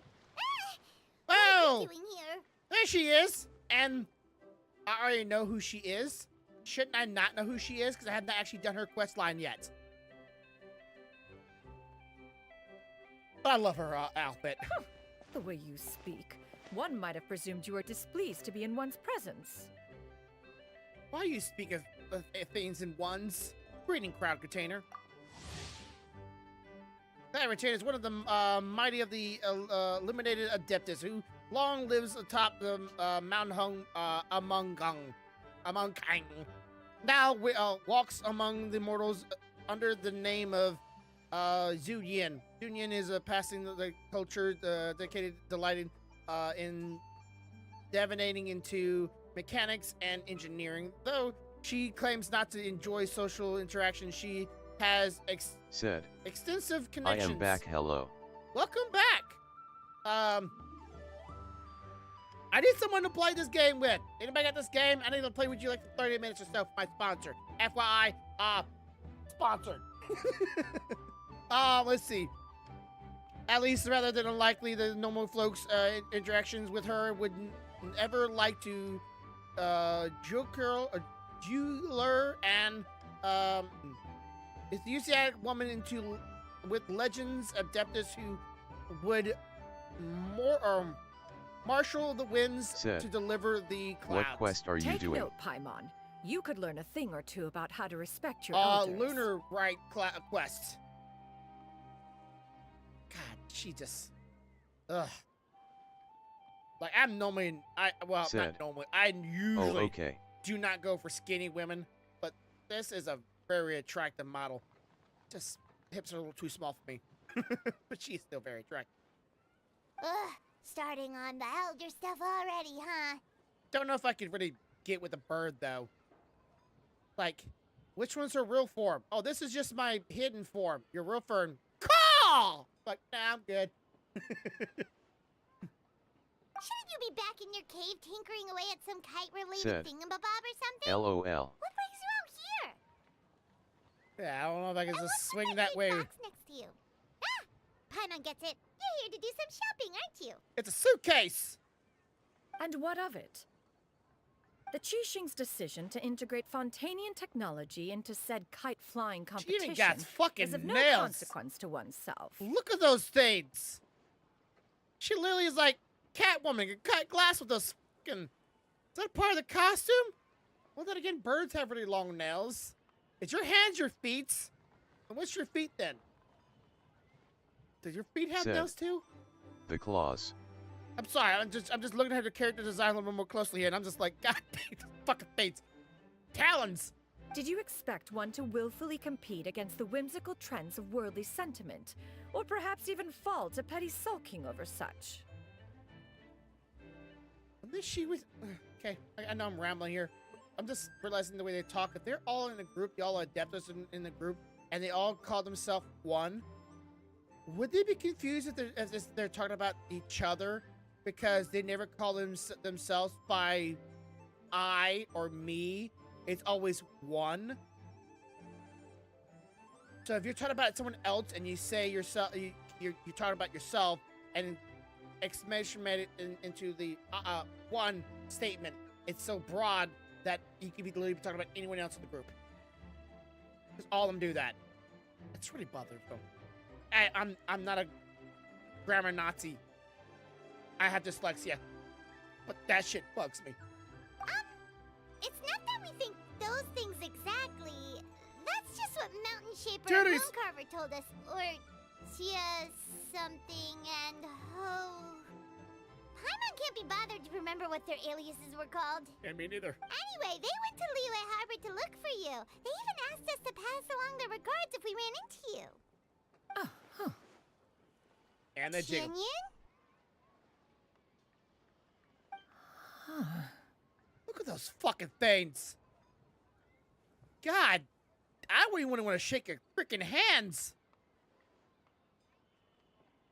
Oh! What are you doing here? There she is. And I already know who she is. Shouldn't I not know who she is? Because I have not actually done her quest line yet. But I love her outfit. The way you speak, one might have presumed you were displeased to be in one's presence. Why you speak of things in ones? Greeting, crowd container. That retainer is one of the mighty of the eliminated Adeptus, who long lives atop the mountain hung among Kang. Now walks among the mortals under the name of Zhu Yin. Zhu Yin is passing the culture dedicated delighting in divinating into mechanics and engineering. Though she claims not to enjoy social interaction, she has extensive connections. I am back, hello. Welcome back. I need someone to play this game with. Anybody got this game? I need to play with you like for 30 minutes or so for my sponsor. FYI, sponsored. Let's see. At least rather than unlikely, the normal folks' interactions with her would ever like to jeweler and enthusiastic woman with legends adeptus who would marshal the winds to deliver the clouds. What quest are you Take doing? note, Paimon. You could learn a thing or two about how to respect your elders. Lunar right quest. God, she just, ugh. Like I'm normally, not normally. I usually do not go for skinny women, but this is a very attractive model. Just hips are a little too small for me, but she's still very attractive. Ugh, Starting on the elder stuff already, huh? Don't know if I could really get with a bird, though. Like, which one's her real form? Oh, this is just my hidden form. Your real form. Call! Like, nah, I'm good. Shouldn't you be back in your cave tinkering away at some kite-related Said. thingamabob or something? LOL. What brings you out here? Yeah, I don't know if I can And just what's in swing that that big way. box next to you? Ah! Paimon gets it. You're here to do some shopping, aren't you? It's a suitcase! And what of it? The Qixing's decision to integrate Fontanian technology into said kite-flying She competition even got fucking is of no nails. consequence to oneself. Look at those things! She literally is like Catwoman, can cut glass with those fucking... Is that part of the costume? Well, then again, birds have really long nails. Is your hands your feet? And what's your feet then? Does your feet have Said. nails too? The claws. I'm sorry, I'm just looking at her character design a little bit more closely here, and I'm just like, God damn, fucking feet. Talons! Did you expect one to willfully compete against the whimsical trends of worldly sentiment? Or perhaps even fall to petty sulking over such? This she was... Okay, I know I'm rambling here. I'm just realizing the way they talk. If they're all in a group, y'all are adeptus in the group, and they all call themselves one, would they be confused if they're talking about each other? Because they never call themselves by I or me. It's always one. So if you're talking about someone else and you say yourself, you're talking about yourself and exclamation it into the one statement. It's so broad that you could be literally talking about anyone else in the group. Because all of them do that. It's really bothering them. I'm not a grammar Nazi. I have dyslexia, but that shit bugs me. It's not that we think those things exactly. That's just what Mountain Shaper and Titties. Mooncarver told us. Or Tia something and Ho. Paimon can't be bothered to remember what their aliases were called. Yeah, me neither. Anyway, they went to Liyue Harbor to look for you. They even asked us to pass along their regards if we ran into you. And they jiggle. Jinyan? Look at those fucking things. God, I wouldn't even want to shake your freaking hands.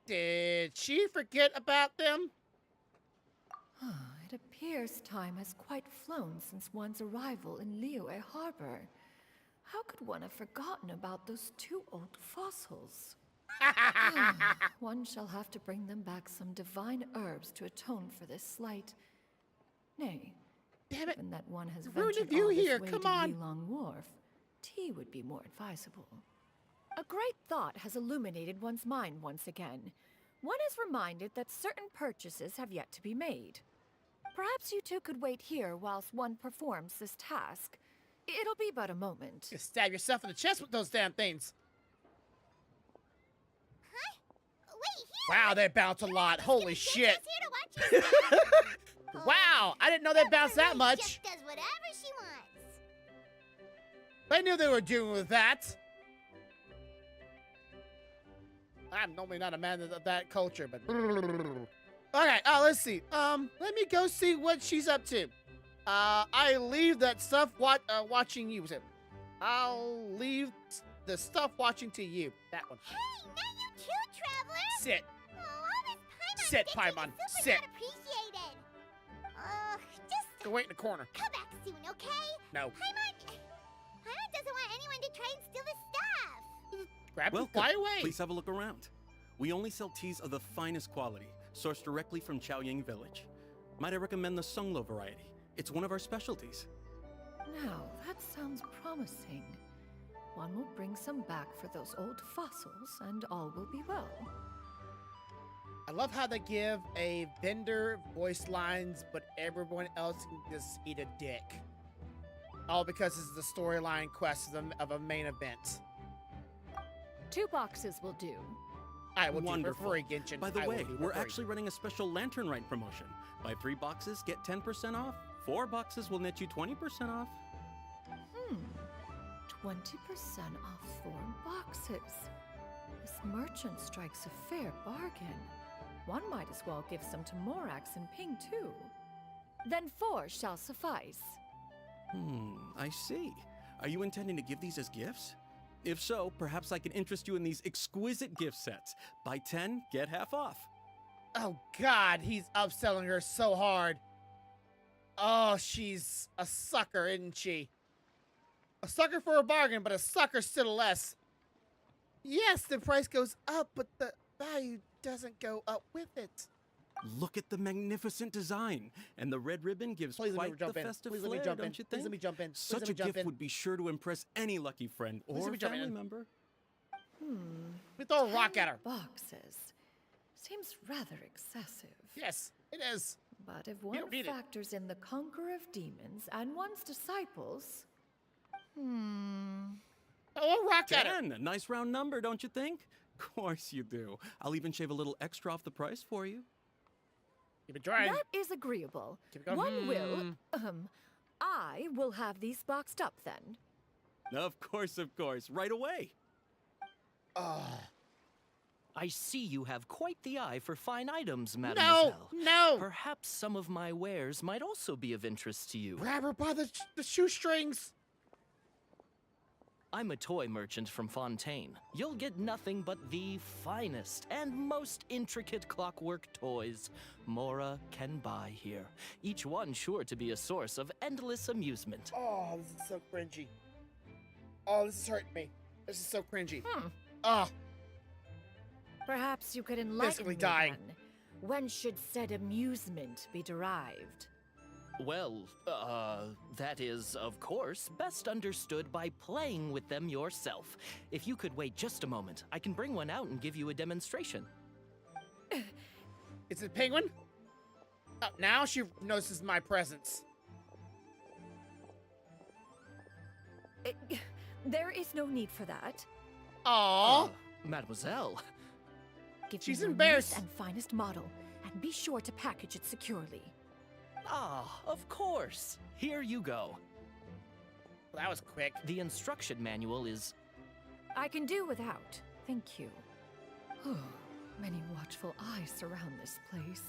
Did she forget about them? It appears time has quite flown since one's arrival in Liyue Harbor. How could one have forgotten about those two old fossils? One shall have to bring them back some divine herbs to atone for this slight. Nay, damn it! Given that one has Ruined the ventured view all this here, way come to on. Yilong Wharf, tea would be more advisable. A great thought has illuminated one's mind once again. One is reminded that certain purchases have yet to be made. Perhaps you two could wait here whilst one performs this task. It'll be but a moment. You stab yourself in the chest with those damn things. Wow, they bounce a lot. Holy shit. Wow, I didn't know they bounced that much. Just does whatever she wants. They knew they were doing with that. I'm normally not a man of that culture, but... Okay, let's see. Let me go see what she's up to. I leave that stuff watching you. I'll leave the stuff watching to you. That one. Hey, not you too, traveler. Sit. Oh, all this Paimon Sit, stitching Paimon. is super Sit. not appreciated. Just Go wait in the corner. come back soon, okay? No. Paimon doesn't want anyone to try and steal his stuff. Grab Welcome. and fly away. Please have a look around. We only sell teas of the finest quality, sourced directly from Chaoying Village. Might I recommend the Sunglo variety? It's one of our specialties. Now, that sounds promising. One will bring some back for those old fossils, and all will be well. I love how they give a vendor voice lines, but everyone else can just eat a dick. All because it's the storyline quest of a main event. 2 boxes will do. I will Wonderful. do for free, Genshin. By the I will way, do for we're free. actually running a special Lantern Rite promotion. Buy 3 boxes, get 10% off. 4 boxes will net you 20% off. 20% off 4 boxes. This merchant strikes a fair bargain. One might as well give some to Morax and Ping too. Then 4 shall suffice. I see. Are you intending to give these as gifts? If so, perhaps I can interest you in these exquisite gift sets. Buy 10, get half off. Oh God, he's upselling her so hard. Oh, she's a sucker, isn't she? A sucker for a bargain, but a sucker still less. Yes, the price goes up, but the value doesn't go up with it. Look at the magnificent design, and the red ribbon gives quite the festive Please flair, let me jump in. don't you Please think? let me jump in. Please Such let a me jump gift in. would be sure to impress any lucky friend Please let or me jump family in. member. We throw a rock at her. Boxes. Seems rather excessive. Yes, it is. But if one don't need it. factors in the conqueror of demons and one's disciples... Oh, rock at her. 10, a nice round number, don't you think? Of course you do. I'll even shave a little extra off the price for you. Keep it trying. That is agreeable. Keep it going. One will... I will have these boxed up then. Of course, right away. I see you have quite the eye for fine items, mademoiselle. No! Perhaps some of my wares might also be of interest to you. Grab her by the shoestrings. I'm a toy merchant from Fontaine. You'll get nothing but the finest and most intricate clockwork toys Mora can buy here. Each one sure to be a source of endless amusement. Oh, this is so cringy. Oh, this is hurting me. This is so cringy. Oh, Perhaps you could enlighten Basically me dying. then. When should said amusement be derived? Well, that is, of course, best understood by playing with them yourself. If you could wait just a moment, I can bring one out and give you a demonstration. is it Penguin? Oh, now she notices my presence. There is no need for that. Aww. Mademoiselle. Give She's me your embarrassed. newest and finest model, and be sure to package it securely. Ah, of course. Here you go. Well, that was quick. The instruction manual is... I can do without, thank you. Many watchful eyes surround this place.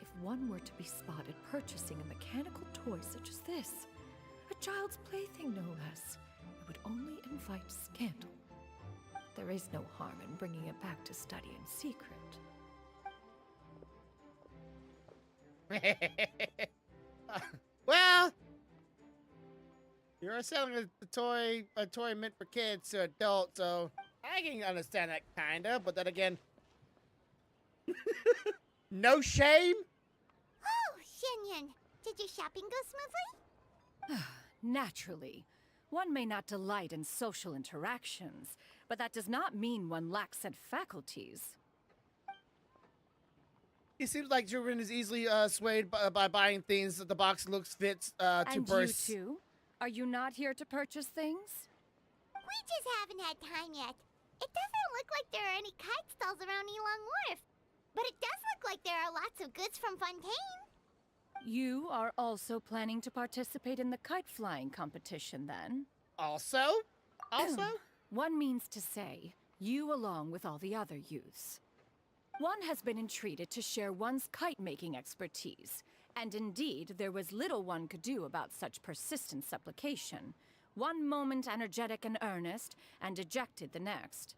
If one were to be spotted purchasing a mechanical toy such as this, a child's plaything no less, it would only invite scandal. There is no harm in bringing it back to study in secret. Well, you're selling a toy meant for kids to adults, so I can understand that kinda, but then again, no shame. Oh, Xianyun, did your shopping go smoothly? Naturally. One may not delight in social interactions, but that does not mean one lacks said faculties. It seems like Jurin is easily swayed by buying things that the box looks fits to And purse. you too? Are you not here to purchase things? We just haven't had time yet. It doesn't look like there are any kite stalls around Elong Wharf, but it does look like there are lots of goods from Fontaine. You are also planning to participate in the kite flying competition then? Also? One means to say, you along with all the other youths. One has been entreated to share one's kite-making expertise, and indeed there was little one could do about such persistent supplication. One moment energetic and earnest, and dejected the next.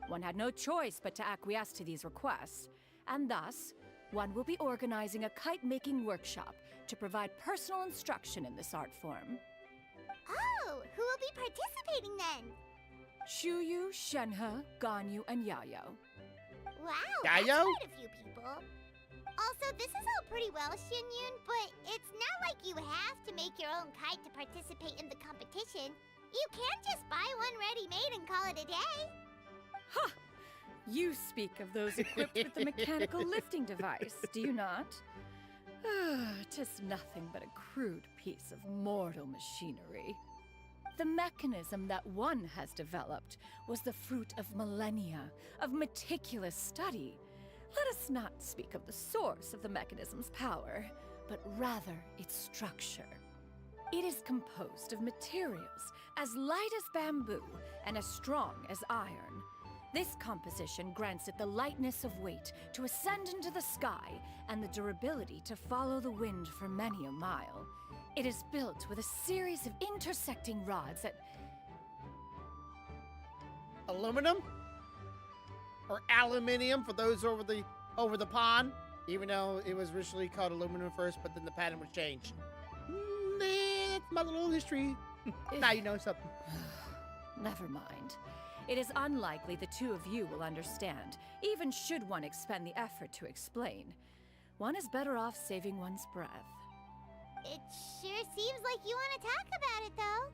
One had no choice but to acquiesce to these requests, and thus, one will be organizing a kite-making workshop to provide personal instruction in this art form. Oh, who will be participating then? Shuyu, Shenhe, Ganyu, and Yayo. Wow, Yayo? that's quite a few people. Also, this is all pretty well, Xianyun, but it's not like you have to make your own kite to participate in the competition. You can't just buy one ready-made and call it a day. Ha! You speak of those equipped with the mechanical lifting device, do you not? Tis nothing but a crude piece of mortal machinery. The mechanism that one has developed was the fruit of millennia of meticulous study. Let us not speak of the source of the mechanism's power, but rather its structure. It is composed of materials as light as bamboo and as strong as iron. This composition grants it the lightness of weight to ascend into the sky and the durability to follow the wind for many a mile. It is built with a series of intersecting rods that... Aluminum? Or aluminium for those over the pond? Even though it was originally called aluminum first, but then the pattern was changed. That's my little history. Now you know something. Never mind. It is unlikely the two of you will understand, even should one expend the effort to explain. One is better off saving one's breath. It sure seems like you want to talk about it, though.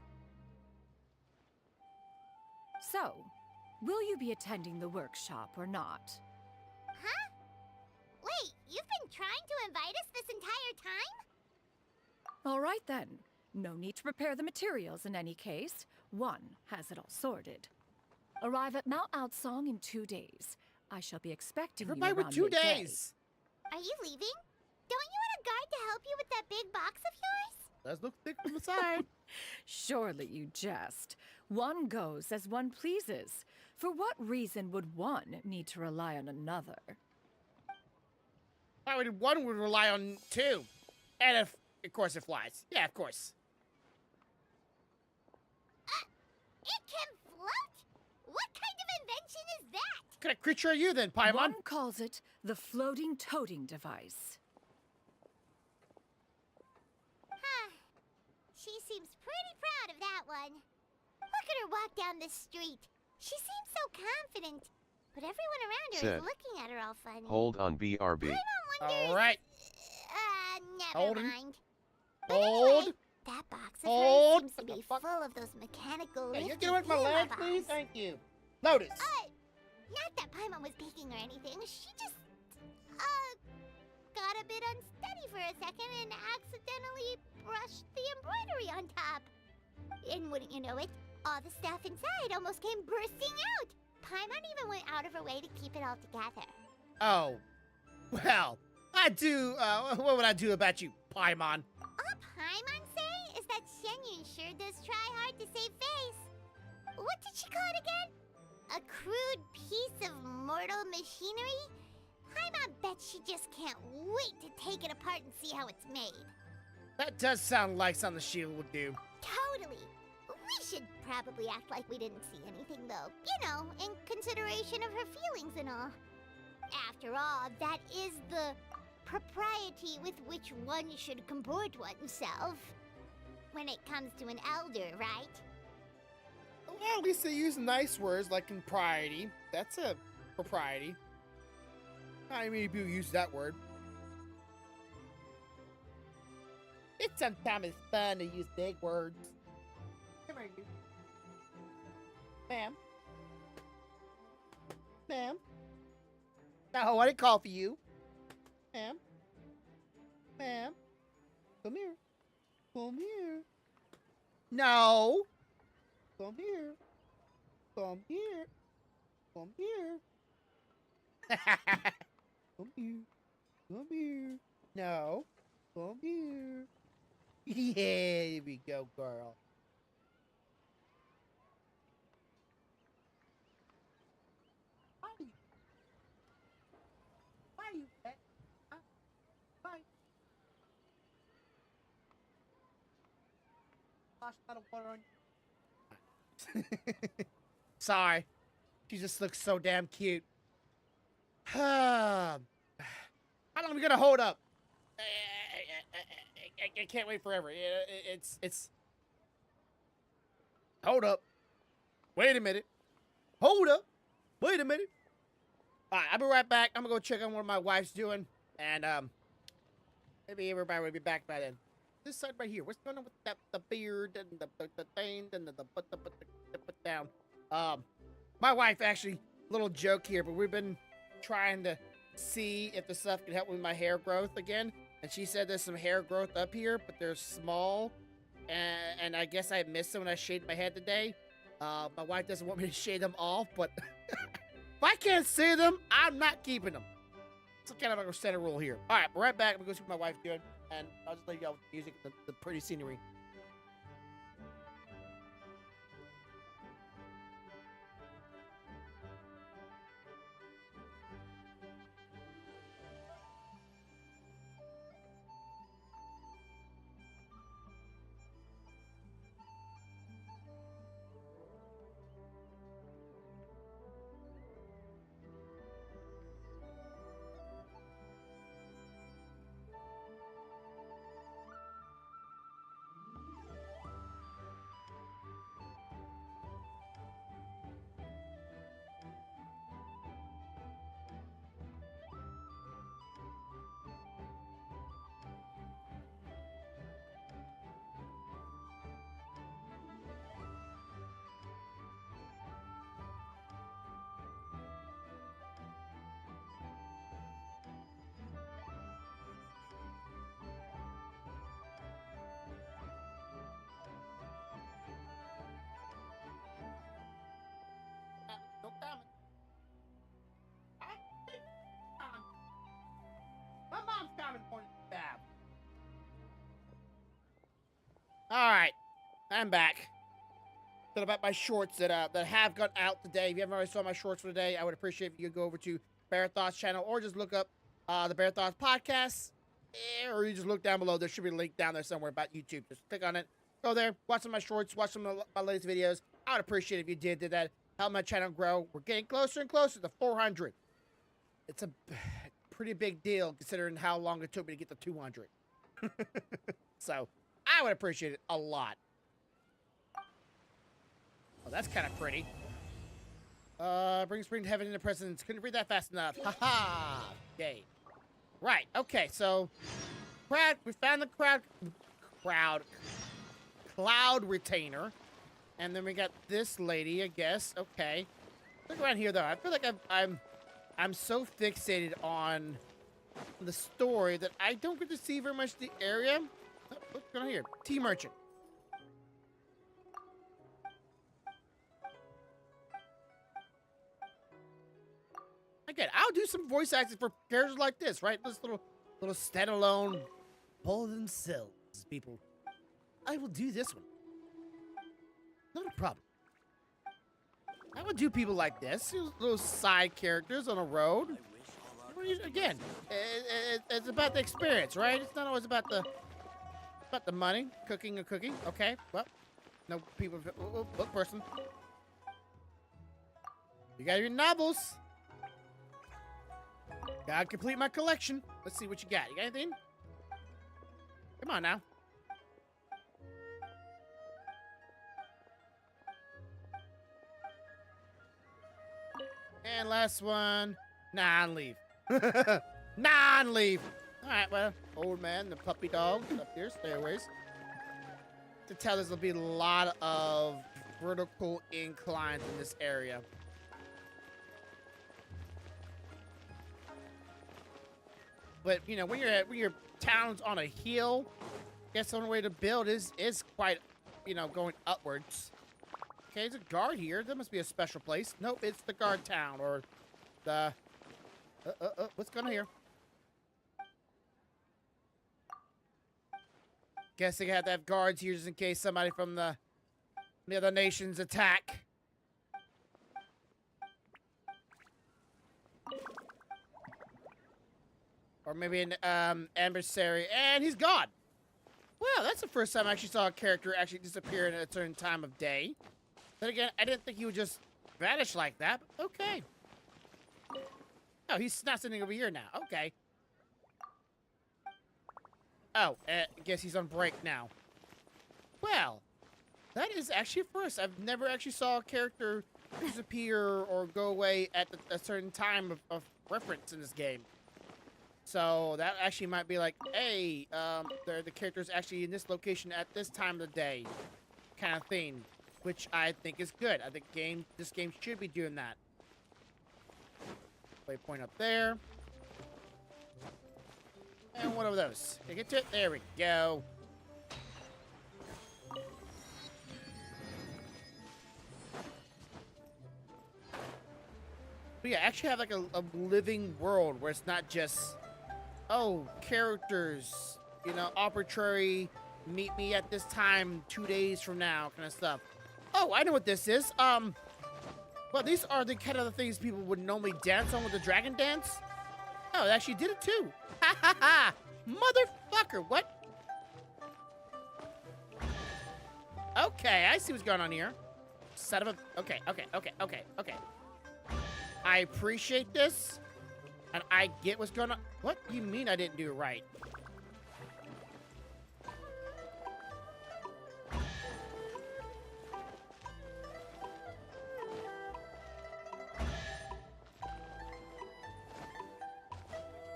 So, will you be attending the workshop or not? Huh? Wait, you've been trying to invite us this entire time? All right then. No need to prepare the materials in any case. One has it all sorted. Arrive at Mount Outsong in 2 days. I shall be expecting Everybody you around with 2 midday. days. Are you leaving? Don't you want a guide to help you with that big box of yours? Let's look thick from the side. Surely you jest. One goes as one pleases. For what reason would one need to rely on another? Why would one would rely on two? And if, of course, it flies. Yeah, of course. It can float? What kind of invention is that? What kind of creature are you then, Paimon? One calls it the floating toting device. Huh. She seems pretty proud of that one. Look at her walk down the street. She seems so confident. But everyone around her Said. is looking at her all funny. Hold on, BRB. All right. Never mind. But Hold. anyway, that box of Hold. hers seems to be full of those mechanical Hey, you lifting get away from my leg, kilobobs. please? Thank you. Lotus. Not that Paimon was peeking or anything. She just, got a bit unsteady for a second and accidentally brushed the embroidery on top. And wouldn't you know it, all the stuff inside almost came bursting out. Paimon even went out of her way to keep it all together. Oh. Well, I do, what would I do about you, Paimon? All Paimon say is that Shenyun sure does try hard to save face. What did she call it again? A crude piece of mortal machinery? Paimon bets she just can't wait to take it apart and see how it's made. That does sound like something she would do. Totally. We should probably act like we didn't see anything, though. You know, in consideration of her feelings and all. After all, that is the propriety with which one should comport oneself. When it comes to an elder, right? Well, at least they use nice words like propriety. That's a propriety. Not many people use that word. It's sometimes fun to use big words. Come here, you. Ma'am. Ma'am. No, I didn't call for you. Ma'am. Ma'am. Come here. Come here. No. Come here. Come here. Come here. Come here. Come here. No. Come here. Yeah, here we go, girl. Why are you? Why are you? Why? Gosh, I don't want her on. Sorry. She just looks so damn cute. How long are we gonna hold up? I can't wait forever. It's. Hold up. Wait a minute. Hold up. Wait a minute. All right, I'll be right back. I'm gonna go check on what my wife's doing, and maybe everybody will be back by then. This side right here. What's going on with the beard and the thing and the put down? My wife actually, little joke here, but we've been trying to see if the stuff can help with my hair growth again. And she said there's some hair growth up here, but they're small. And I guess I missed them when I shaved my head today. My wife doesn't want me to shave them off, but if I can't see them, I'm not keeping them. It's kind of like a standard rule here. All right, we're right back. I'm going to go see what my wife's doing. And I'll just leave y'all with the music and the pretty scenery. coming. My mom's coming for the stab. All right, I'm back. Thought about my shorts that have gone out today. If you haven't already saw my shorts for today, I would appreciate if you could go over to Bear Thoughts channel or just look up the Bear Thoughts podcast, or you just look down below. There should be a link down there somewhere about YouTube. Just click on it, go there, watch some of my shorts, watch some of my latest videos. I would appreciate it if you did that. Help my channel grow. We're getting closer and closer to 400. It's a pretty big deal considering how long it took me to get to 200. So I would appreciate it a lot. Oh, that's kind of pretty. Bring spring to heaven into presence. Couldn't read that fast enough. Haha. Yay. Right. Okay. So, we found the cloud retainer, and then we got this lady, I guess. Okay. Look around here, though. I feel like I'm so fixated on the story that I don't get to see very much the area. Oh, what's going on here? Tea merchant. Again, I'll do some voice acting for characters like this, right? This little standalone pull themselves, people. I will do this one. Not a problem. I would do people like this, little side characters on a road. Again, it's about the experience, right? It's not always about the money. Cooking a cookie. Okay, well, no people. What person? You got your novels. Gotta complete my collection. Let's see what you got. You got anything? Come on now. And last one. Non-leave. Non-leave. Alright, well, old man, the puppy dog up here, stairways. To tell there's gonna be a lot of vertical inclines in this area. But you know, when your town's on a hill, I guess the only way to build is quite, you know, going upwards. Okay, there's a guard here. There must be a special place. Nope, it's the guard town or the. What's going on here? Guess they have to have guards here just in case somebody from the other nations attack. Or maybe an adversary, and he's gone. Well, that's the first time I actually saw a character actually disappear at a certain time of day. Then again, I didn't think he would just vanish like that, but okay. Oh, he's not sitting over here now. Okay. Oh, I guess he's on break now. Well, that is actually a first. I've never actually saw a character disappear or go away at a certain time of reference in this game. So that actually might be like, hey, the character's actually in this location at this time of the day, kind of thing, which I think is good. I think this game should be doing that. Waypoint up there, and one of those. Can I get to it? There we go. But yeah, actually have like a living world where it's not just, oh, characters, you know, arbitrary, meet me at this time 2 days from now kind of stuff. Oh, I know what this is. Well, these are the kind of the things people would normally dance on with the dragon dance. Oh, it actually did it too. Ha ha ha! Motherfucker, what? Okay, I see what's going on here. Son of a... Okay. I appreciate this. And I get what's going on. What do you mean I didn't do it right?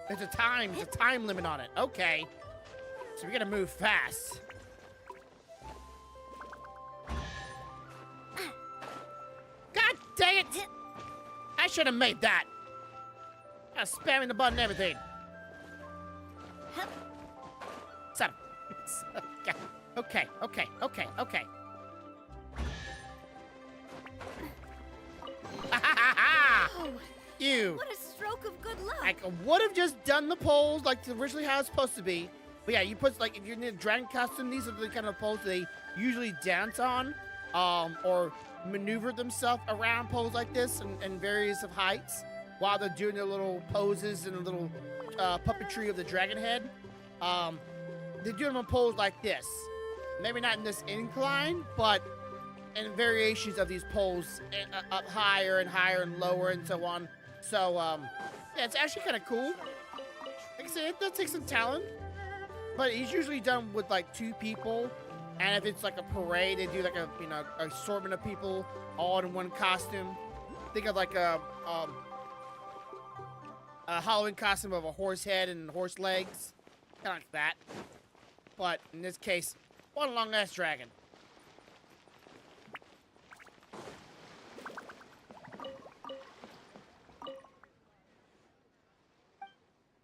There's a time limit on it. Okay. So we gotta move fast. God dang it! I should have made that. I was spamming the button and everything. Son of... Okay. you. What a stroke of good luck. I would have just done the poles like originally how it's supposed to be. But yeah, you put like if you're in a dragon costume, these are the kind of poles they usually dance on, or maneuver themselves around poles like this and various of heights while they're doing their little poses and a little puppetry of the dragon head. They're doing them on poles like this. Maybe not in this incline, but in variations of these poles up higher and higher and lower and so on. So, yeah, it's actually kind of cool. Like I said, it does take some talent, but it's usually done with like 2 people. And if it's like a parade, they do like a, you know, assortment of people all in one costume. Think of like a Halloween costume of a horse head and horse legs. Kind of like that. But in this case, one long ass dragon.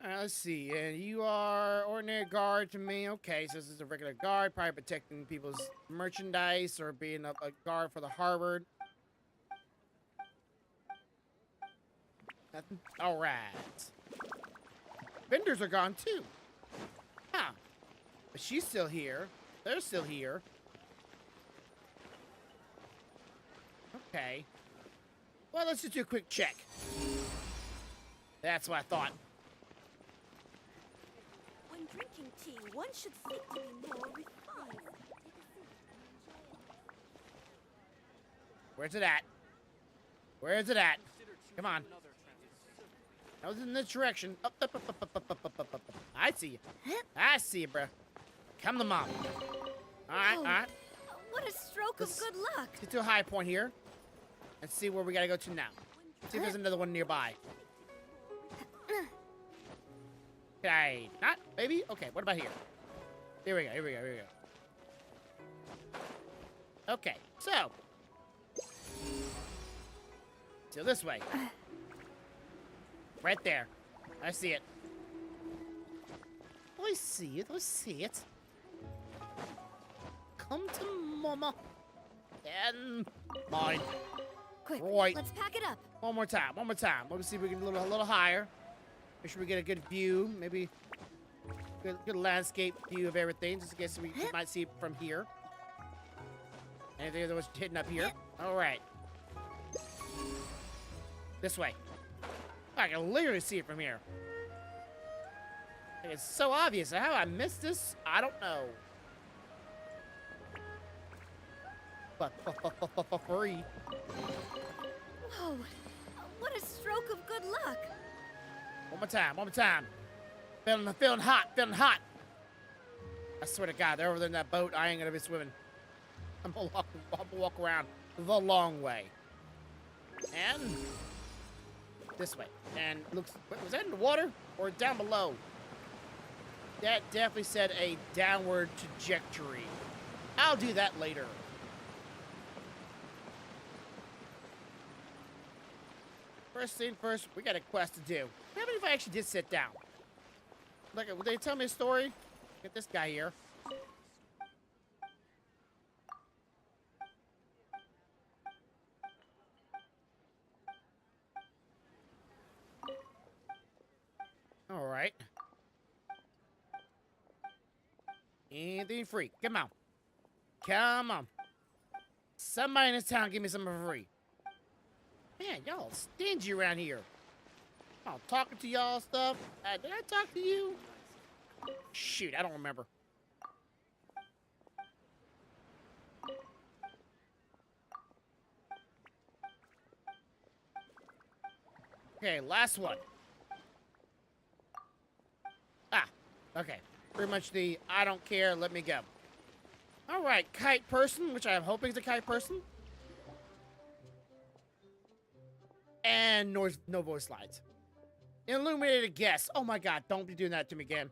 Alright, let's see. You are ordinary guard to me. Okay, so this is a regular guard, probably protecting people's merchandise or being a guard for the harbor. Nothing. Alright. Vendors are gone too. Huh. But she's still here. They're still here. Okay. Well, let's just do a quick check. That's what I thought. When drinking tea, one should seek to be more refined. Where's it at? Where is it at? Come on. That was in this direction. Up, up, up, up, up, up, up, up, up, up. I see you. I see you, bruh. Come to mom. Alright, alright. What a stroke of good luck. Get to a high point here. And see where we gotta go to now. See if there's another one nearby. Can I not? Maybe? Okay, what about here? Here we go, here we go, here we go. Okay, so. So this way. Right there. I see it. I see it, I see it. Come to mama. And mine. Quick, right. Let's pack it up. One more time, one more time. Let me see if we can a little higher. Make sure we get a good view. Maybe good landscape view of everything. Just in case we might see it from here. Anything that was hidden up here? All right. This way. I can literally see it from here. Like, it's so obvious. How I missed this? I don't know. But free. Whoa, what a stroke of good luck. One more time, one more time. Feeling hot, feeling hot. I swear to God, they're over there in that boat. I ain't gonna be swimming. I'm gonna walk around the long way. And this way. And looks, was that in the water or down below? That definitely said a downward trajectory. I'll do that later. First thing first, we got a quest to do. How many if I actually did sit down? Like, would they tell me a story? Get this guy here. All right. Anything free? Come on. Come on. Somebody in this town give me something for free. Man, y'all stingy around here. I'm talking to y'all stuff. Did I talk to you? Shoot, I don't remember. Okay, last one. Ah, okay. Pretty much the I don't care, let me go. All right, kite person, which I'm hoping is a kite person. And no voice lines. Illuminated guess. Oh my God, don't be doing that to me again.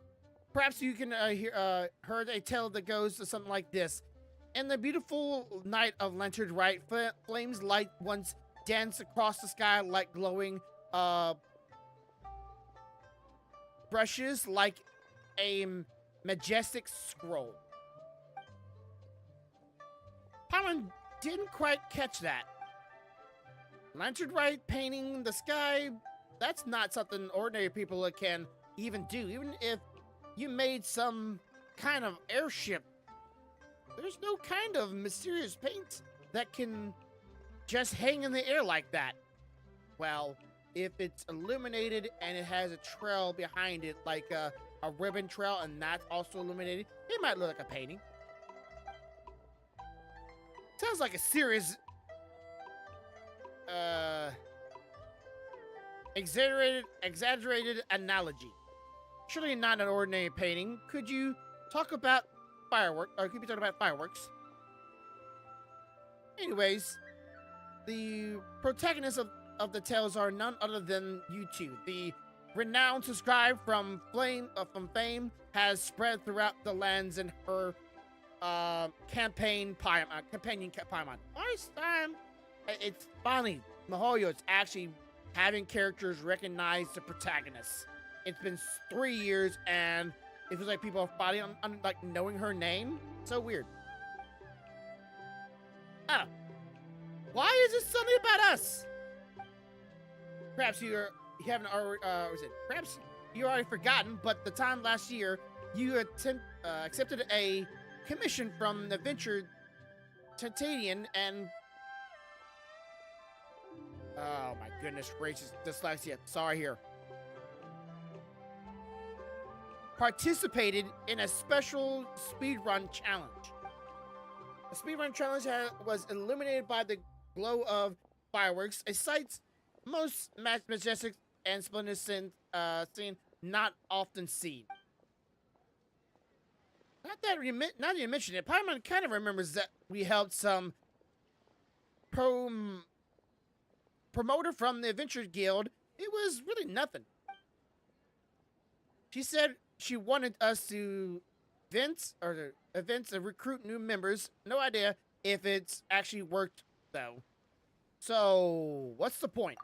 Perhaps you can hear a tale that goes to something like this. In the beautiful night of lantern right, flames light once dance across the sky like glowing brushes like a majestic scroll. Paimon didn't quite catch that. Lantern right painting the sky that's not something ordinary people can even do. Even if you made some kind of airship, there's no kind of mysterious paint that can just hang in the air like that. Well, if it's illuminated and it has a trail behind it, like a ribbon trail, and that's also illuminated, it might look like a painting. Sounds like a serious, exaggerated analogy. Surely not an ordinary painting. Could you talk about fireworks? Or could you talk about fireworks? Anyways, the protagonists of the tales are none other than you two. The renowned subscribe from fame has spread throughout the lands in her companion Paimon. Last time, it's finally Mihoyo. It's actually having characters recognize the protagonists. It's been 3 years, and it feels like people are finally like knowing her name. So weird. Oh, why is it suddenly about us? Perhaps you haven't already. Perhaps you already forgotten. But the time last year, you accepted a commission from the Venture Titanian, and oh my goodness gracious, dyslexia. Sorry here. Participated in a special speedrun challenge. The speedrun challenge was illuminated by the glow of fireworks, a sight most majestic and splendid seen not often seen. Now that you mention it, Paimon kind of remembers that we helped some promoter from the Adventure Guild. It was really nothing. She said she wanted us to events and recruit new members. No idea if it's actually worked though. So what's the point?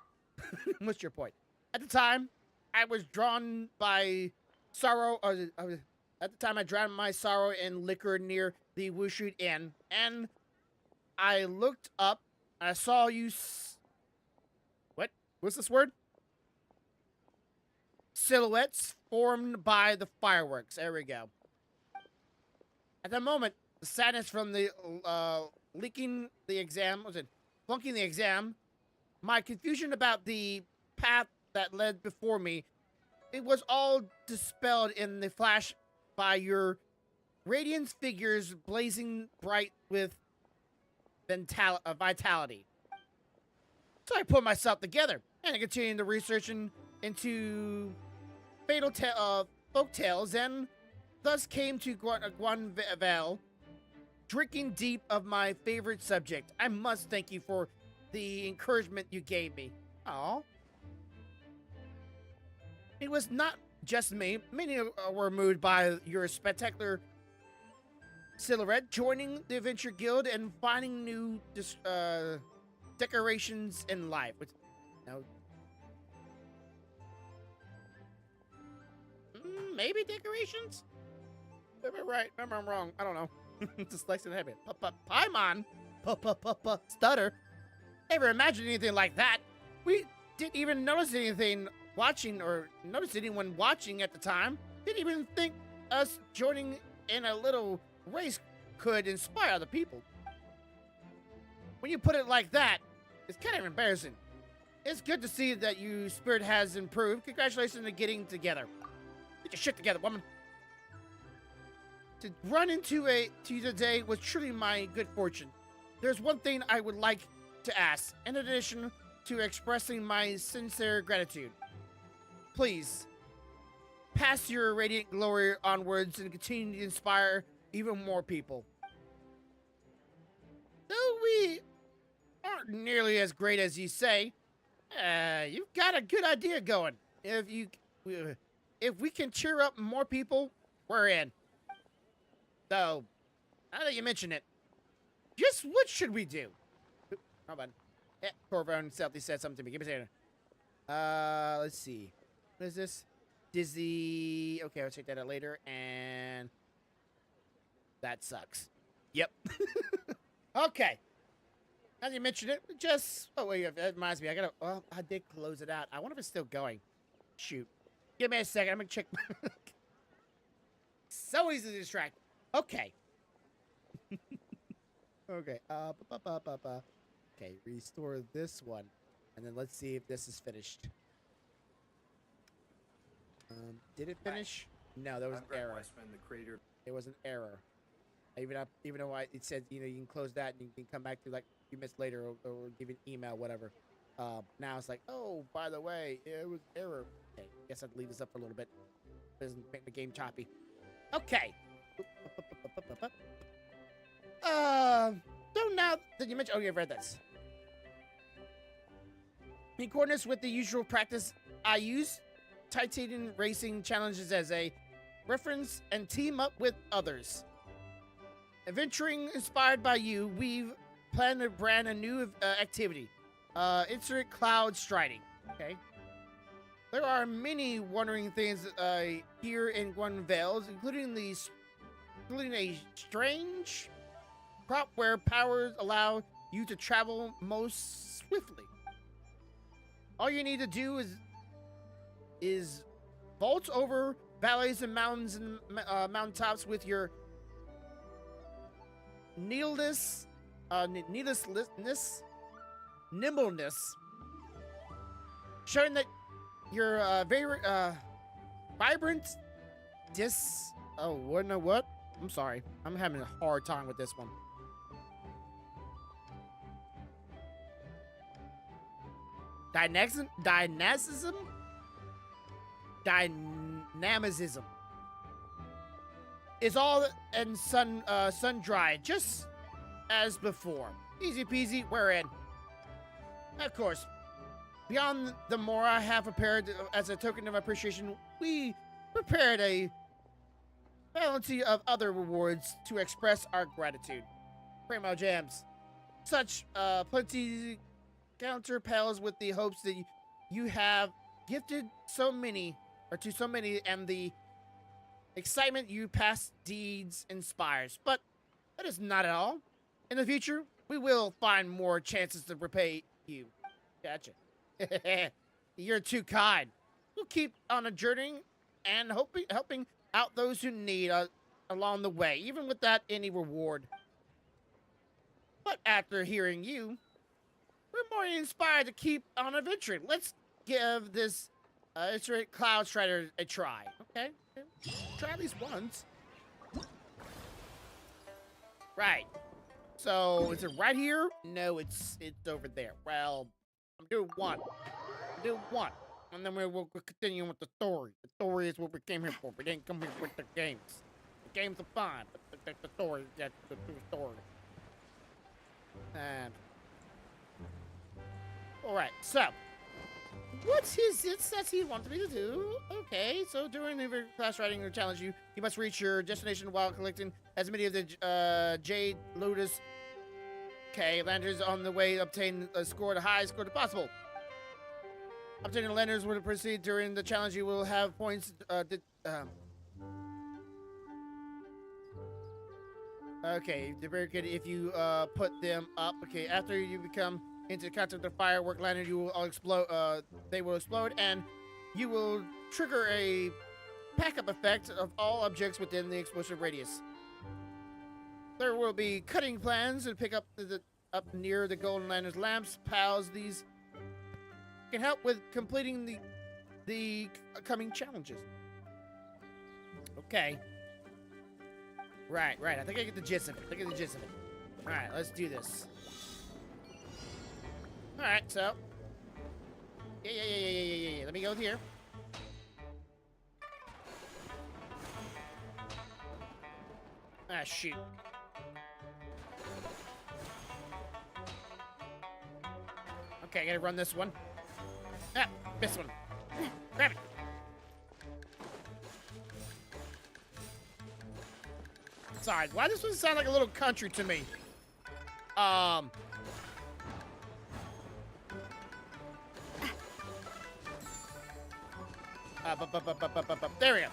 What's your point? At the time, I was drawn by sorrow. At the time, I drowned my sorrow in liquor near the Wushu Inn, and I looked up. And I saw you. What? What's this word? Silhouettes formed by the fireworks. There we go. At that moment, the sadness from the flunking the exam, my confusion about the path that led before me, it was all dispelled in the flash by your radiant figures blazing bright with vitality. So I put myself together and I continued the research into fatal folk tales, and thus came to Guanvale, drinking deep of my favorite subject. I must thank you for the encouragement you gave me. Aww. It was not just me. Many were moved by your spectacular silhouette, joining the Adventure Guild and finding new decorations in life. No. Maybe decorations? Maybe I'm right. Maybe I'm wrong. I don't know. Dyslexia habit. Paimon. Stutter. Never imagined anything like that. We didn't even notice anything watching or notice anyone watching at the time. Didn't even think us joining in a little race could inspire other people. When you put it like that, it's kind of embarrassing. It's good to see that your spirit has improved. Congratulations on getting together. Get your shit together, woman. To run into you today was truly my good fortune. There's one thing I would like to ask, in addition to expressing my sincere gratitude. Please, pass your radiant glory onwards and continue to inspire even more people. Though we aren't nearly as great as you say, you've got a good idea going. If we can cheer up more people, we're in. So, now that you mention it, just what should we do? Hold on. Corvone Stealthy said something to me. Give me a second. Let's see. What is this? Disney. Okay, I'll check that out later. And that sucks. Yep. Okay. As you mentioned it, just... Oh, wait, that reminds me. I gotta... Well, I did close it out. I wonder if it's still going. Shoot. Give me a second. I'm gonna check... So easy to distract. Okay. Okay. Okay, restore this one. And then let's see if this is finished. Did it finish? No, there was an error. There was an error. Even though it said, you know, you can close that and you can come back to like a few minutes later or give an email, whatever. Now it's like, oh, by the way, it was error. Okay, guess I'd leave this up for a little bit. Doesn't make the game choppy. Okay. So now that you mentioned, oh, you've read this. In accordance with the usual practice, I use Titan Racing challenges as a reference and team up with others. Adventuring inspired by you, we've planned to brand a new activity. Insert cloud striding. Okay. There are many wondering things here in Gwyn Vales, including a strange prop where powers allow you to travel most swiftly. All you need to do is vault over valleys and mountains and mountaintops with your nimbleness, showing that you're very vibrant. Oh, what? I'm sorry. I'm having a hard time with this one. Dynamism? Dynamism is all and sun-dried, just as before. Easy peasy, we're in. Of course, beyond the more I have prepared as a token of appreciation, we prepared a variety of other rewards to express our gratitude. Primo Jams. Such plenty counter pals with the hopes that you have gifted so many, and the excitement you past deeds inspires. But that is not at all. In the future, we will find more chances to repay you. Gotcha. You're too kind. We'll keep on a journey and helping out those who need along the way, even without any reward. But after hearing you, we're more inspired to keep on adventuring. Let's give this Cloud Strider a try. Okay? Try at least once. Right. So, is it right here? No, it's over there. Well, I'm doing one. And then we'll continue with the story. The story is what we came here for. We didn't come here with the games. The games are fine, but the story, that's the true story. And alright, so it says he wants me to do? Okay, so during the class riding challenge, you must reach your destination while collecting as many of the Jade Lotus landers on the way. Obtain the highest score possible. Obtaining the landers will proceed during the challenge. You will have points. Okay, they're very good if you put them up. Okay, after you become into contact with the firework lantern, you will all explode. They will explode, and you will trigger a pack-up effect of all objects within the explosive radius. There will be cutting plans and pick up up near the golden lantern's lamps. Pals, these can help with completing the coming challenges. Okay. Right. I think I get the gist of it. All right, let's do this. All right, so. Yeah. Let me go here. Ah, shoot. Okay, I gotta run this one. Ah, this one. Grab it. Sorry, why does this one sound like a little country to me? There we go.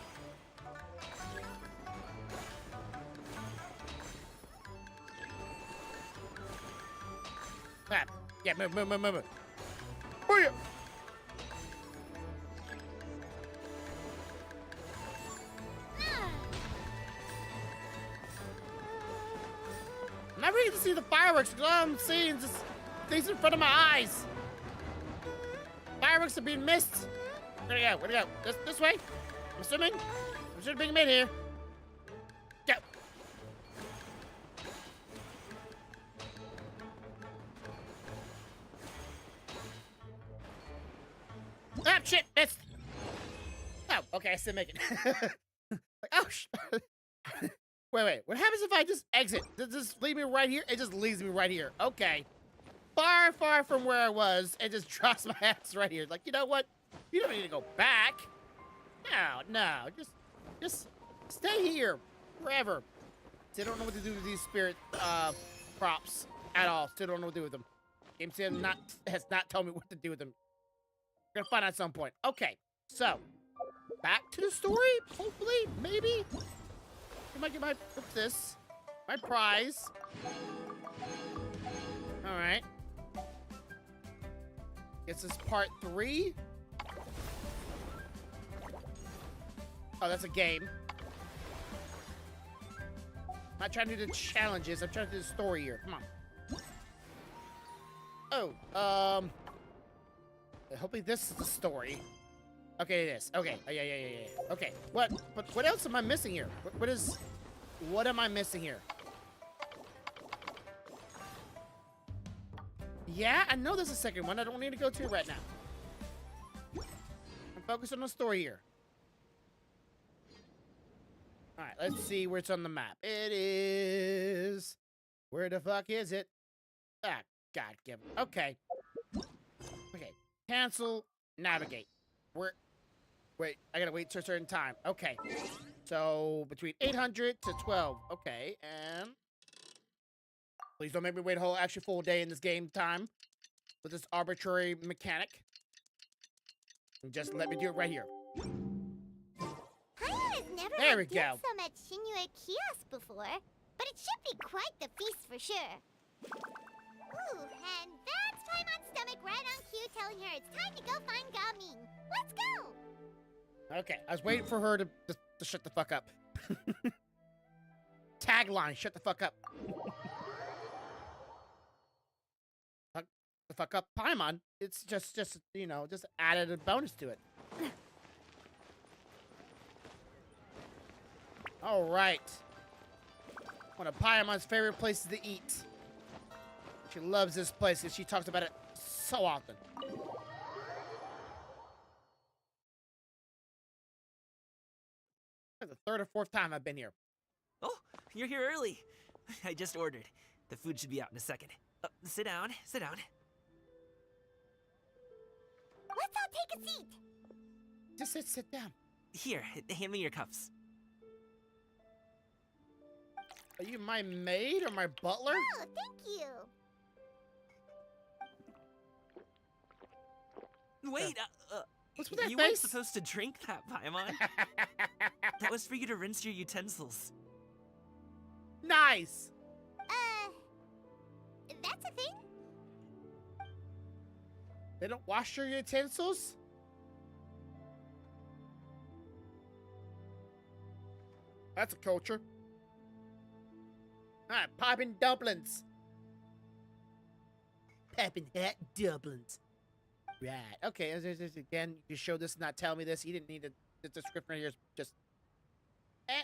Ah, yeah, move. Booyah! I'm not ready to see the fireworks because all I'm seeing is just things in front of my eyes. Fireworks are being missed. Where'd it go? Where'd it go? This way? I'm assuming? I'm sure being made here. Go. Ah, shit, missed. Oh, okay, I still make it. Like, oh, wait. What happens if I just exit? Does this leave me right here? It just leaves me right here. Okay. Far from where I was, and just drops my ass right here. Like, you know what? You don't need to go back. No. Just stay here. Forever. Still don't know what to do with these spirit props at all. Still don't know what to do with them. Game has not told me what to do with them. We're gonna find out at some point. Okay, so back to the story. Hopefully, maybe. I might get what's this? My prize. All right. Guess this is part 3. Oh, that's a game. I'm not trying to do the challenges. I'm trying to do the story here. Come on. Oh, hopefully this is the story. Okay, it is. Okay. Oh, yeah. Okay. What else am I missing here? What am I missing here? Yeah, I know there's a second one. I don't need to go to it right now. I'm focused on the story here. All right, let's see where it's on the map. It is... Where the fuck is it? Ah, God give it. Okay. Okay. Cancel. Navigate. Wait, I gotta wait till a certain time. Okay. So, between 800 to 12. Okay, and... Please don't make me wait a whole actually full day in this game time with this arbitrary mechanic. And just let me do it right here. Has never There we had go. so much Shinue kiosk before, but it should be quite the feast for sure. Ooh, and that's Paimon's stomach right on cue telling her it's time to go find Gaming. Let's go! Okay, I was waiting for her to shut the fuck up. Tagline, shut the fuck up. The fuck up Paimon. It's just you know, just added a bonus to it. All right. One of Paimon's favorite places to eat. She loves this place because she talks about it so often. That's the 3rd or 4th time I've been here. Oh, you're here early. I just ordered. The food should be out in a second. Sit down. Let's all take a seat. Just sit down. Here, hand me your cups. Are you my maid or my butler? Oh, thank you. Wait, what's with that you weren't face? supposed to drink that, Paimon. That was for you to rinse your utensils. Nice. That's a thing? They don't wash your utensils? That's a culture. Alright, popping dumplings. Popping hot dumplings. Right. Okay, again, you showed this, not tell me this. You didn't need the description right here. Is just...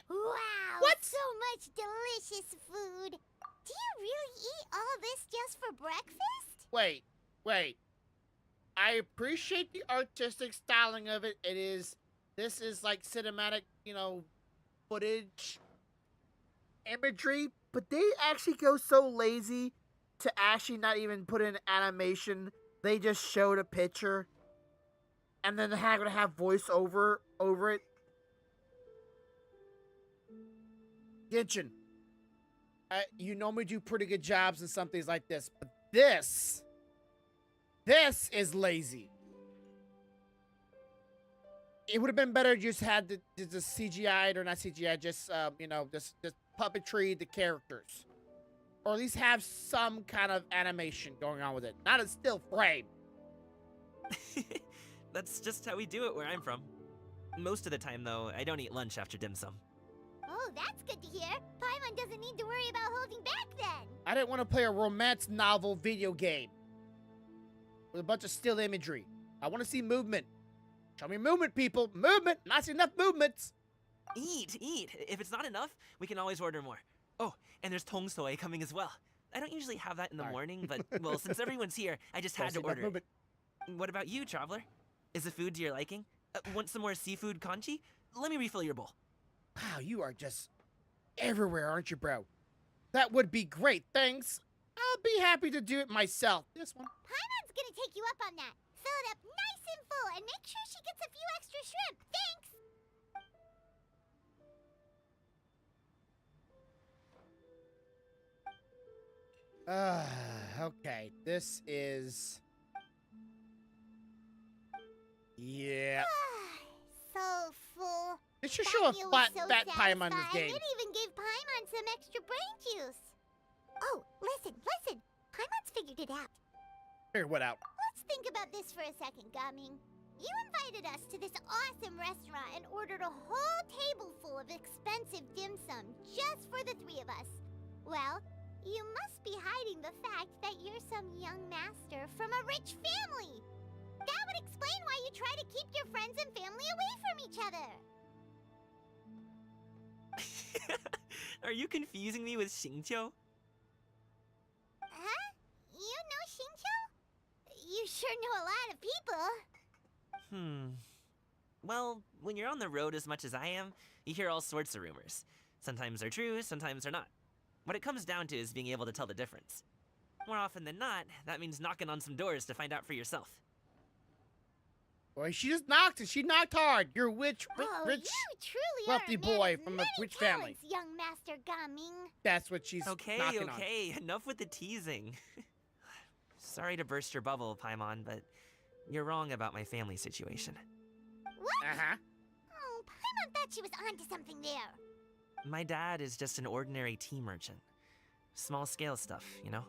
Wow! What? So much delicious food. Do you really eat all this just for breakfast? Wait. I appreciate the artistic styling of it. This is like cinematic, you know, footage, imagery, but they actually go so lazy to actually not even put in animation. They just showed a picture, and then they're gonna have voiceover over it. Genshin, you normally do pretty good jobs in some things like this, but this is lazy. It would have been better if you just had the CGI, or not CGI, just you know, just puppetry the characters. Or at least have some kind of animation going on with it. Not a still frame. That's just how we do it where I'm from. Most of the time, though, I don't eat lunch after dim sum. Oh, that's good to hear. Paimon doesn't need to worry about holding back then. I didn't want to play a romance novel video game with a bunch of still imagery. I want to see movement. Show me movement, people. Movement. Not see enough movements. Eat, eat. If it's not enough, we can always order more. Oh, and there's tong soy coming as well. I don't usually have that in the morning, but, well, since everyone's here, I just had to order it. What about you, traveler? Is the food to your liking? Want some more seafood kanchi? Let me refill your bowl. Wow, you are just everywhere, aren't you, bro? That would be great, thanks. I'll be happy to do it myself. This one. Paimon's gonna take you up on that. Fill it up nice and full, and make sure she gets a few extra shrimp. Thanks! Okay, this is... Yeah. So full. It should show a That meal fat, was so fat Paimon in this satisfying. game. It even gave Paimon some extra brain juice. Oh, listen. Paimon's figured it out. Figure what out? Let's think about this for a second, Gaming. You invited us to this awesome restaurant and ordered a whole table full of expensive dim sum just for the three of us. Well, you must be hiding the fact that you're some young master from a rich family. That would explain why you try to keep your friends and family away from each other. Are you confusing me with Xingqiu? Huh? You know Xingqiu? You sure know a lot of people. Well, when you're on the road as much as I am, you hear all sorts of rumors. Sometimes they're true, sometimes they're not. What it comes down to is being able to tell the difference. More often than not, that means knocking on some doors to find out for yourself. Boy, she just knocked and she knocked hard. You're a rich, You truly wealthy are a man boy of from a many rich family. talents, young Master Gaming. That's what she's Okay, knocking okay, enough with the teasing. Sorry to burst your bubble, Paimon, but you're wrong about my family situation. What? Uh-huh. Oh, Paimon thought she was onto something there. My dad is just an ordinary tea merchant. Small scale stuff, you know?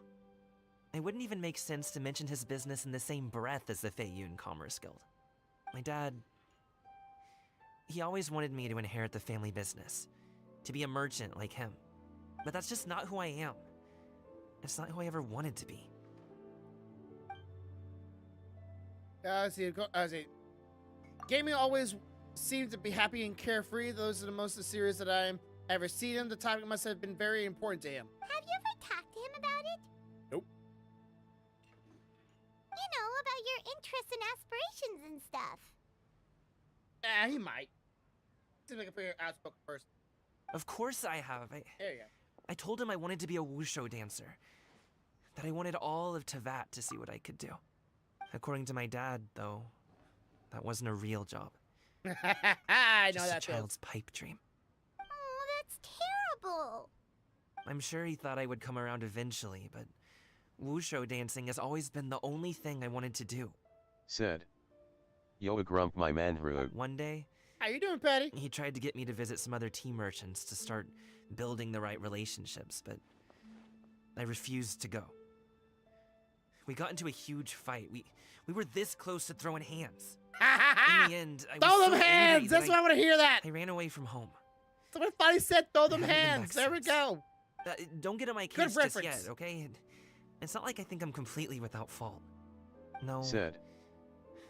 It wouldn't even make sense to mention his business in the same breath as the Feiyun Commerce Guild. My dad... he always wanted me to inherit the family business. To be a merchant like him. But that's just not who I am. It's not who I ever wanted to be. See. Gaming always seems to be happy and carefree. Those are the most serious that I've ever seen him. The topic must have been very important to him. Have you ever talked to him about it? Nope. You know, about your interests and aspirations and stuff. He might. Seems like a pretty outspoken person. Of course I have. There you go. I told him I wanted to be a wushu dancer. That I wanted all of Tevat to see what I could do. According to my dad, though, that wasn't a real job. I know Just that a child's pipe dream. Oh, that's terrible. I'm sure he thought I would come around eventually, but wushu dancing has always been the only thing I wanted to do. Said. Yo, a grump, my man, Ru. One day, how you doing, Patty? He tried to get me to visit some other tea merchants to start building the right relationships, but I refused to go. We got into a huge fight. We were this close to throwing hands. In the end, I throw was them so hands! angry That's that what I want to hear that! I ran away from home. Somebody finally said throw them I haven't been hands. back There we since. go. Don't get on my Good case just reference. yet, okay? And it's not like I think I'm completely without fault. No. Said.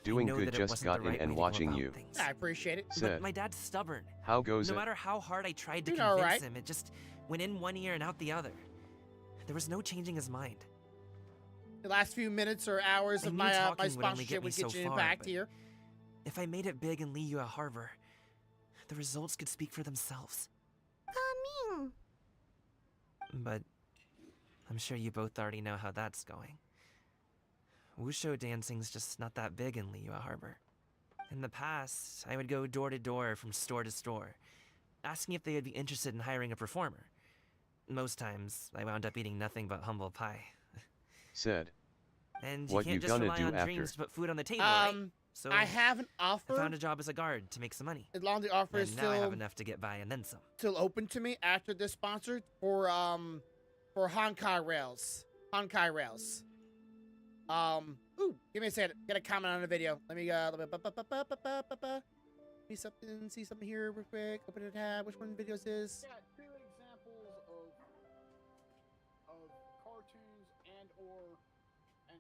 Doing know good, that it just wasn't got the in right and way to go watching about you. things. I appreciate it. But Said. my dad's stubborn. How goes No it? matter how hard I tried to Doing convince alright. him, it just went in one ear and out the other. There was no changing his mind. The last few minutes or hours I of knew my talking would only sponsorship get me would get so you far, back but here. If I made it big in Liyue Harbor, the results could speak for themselves. Gaming. But I'm sure you both already know how that's going. Wushu dancing's just not that big in Liyue Harbor. In the past, I would go door to door from store to store, asking if they would be interested in hiring a performer. Most times, I wound up eating nothing but humble pie. Said. And you What can't you just gonna rely do on after? dreams to put food on the table, right? So I have an offer. I found a job as a guard to make some money. As long as the offer is And now I have still enough to get by and then some. open to me after this sponsor for for Honkai Rails. Honkai Rails. Ooh, give me a second. Get a comment on the video. Let me see something here real quick. Open a tab. Which one of the videos is? Yeah, 2 examples of cartoons and or an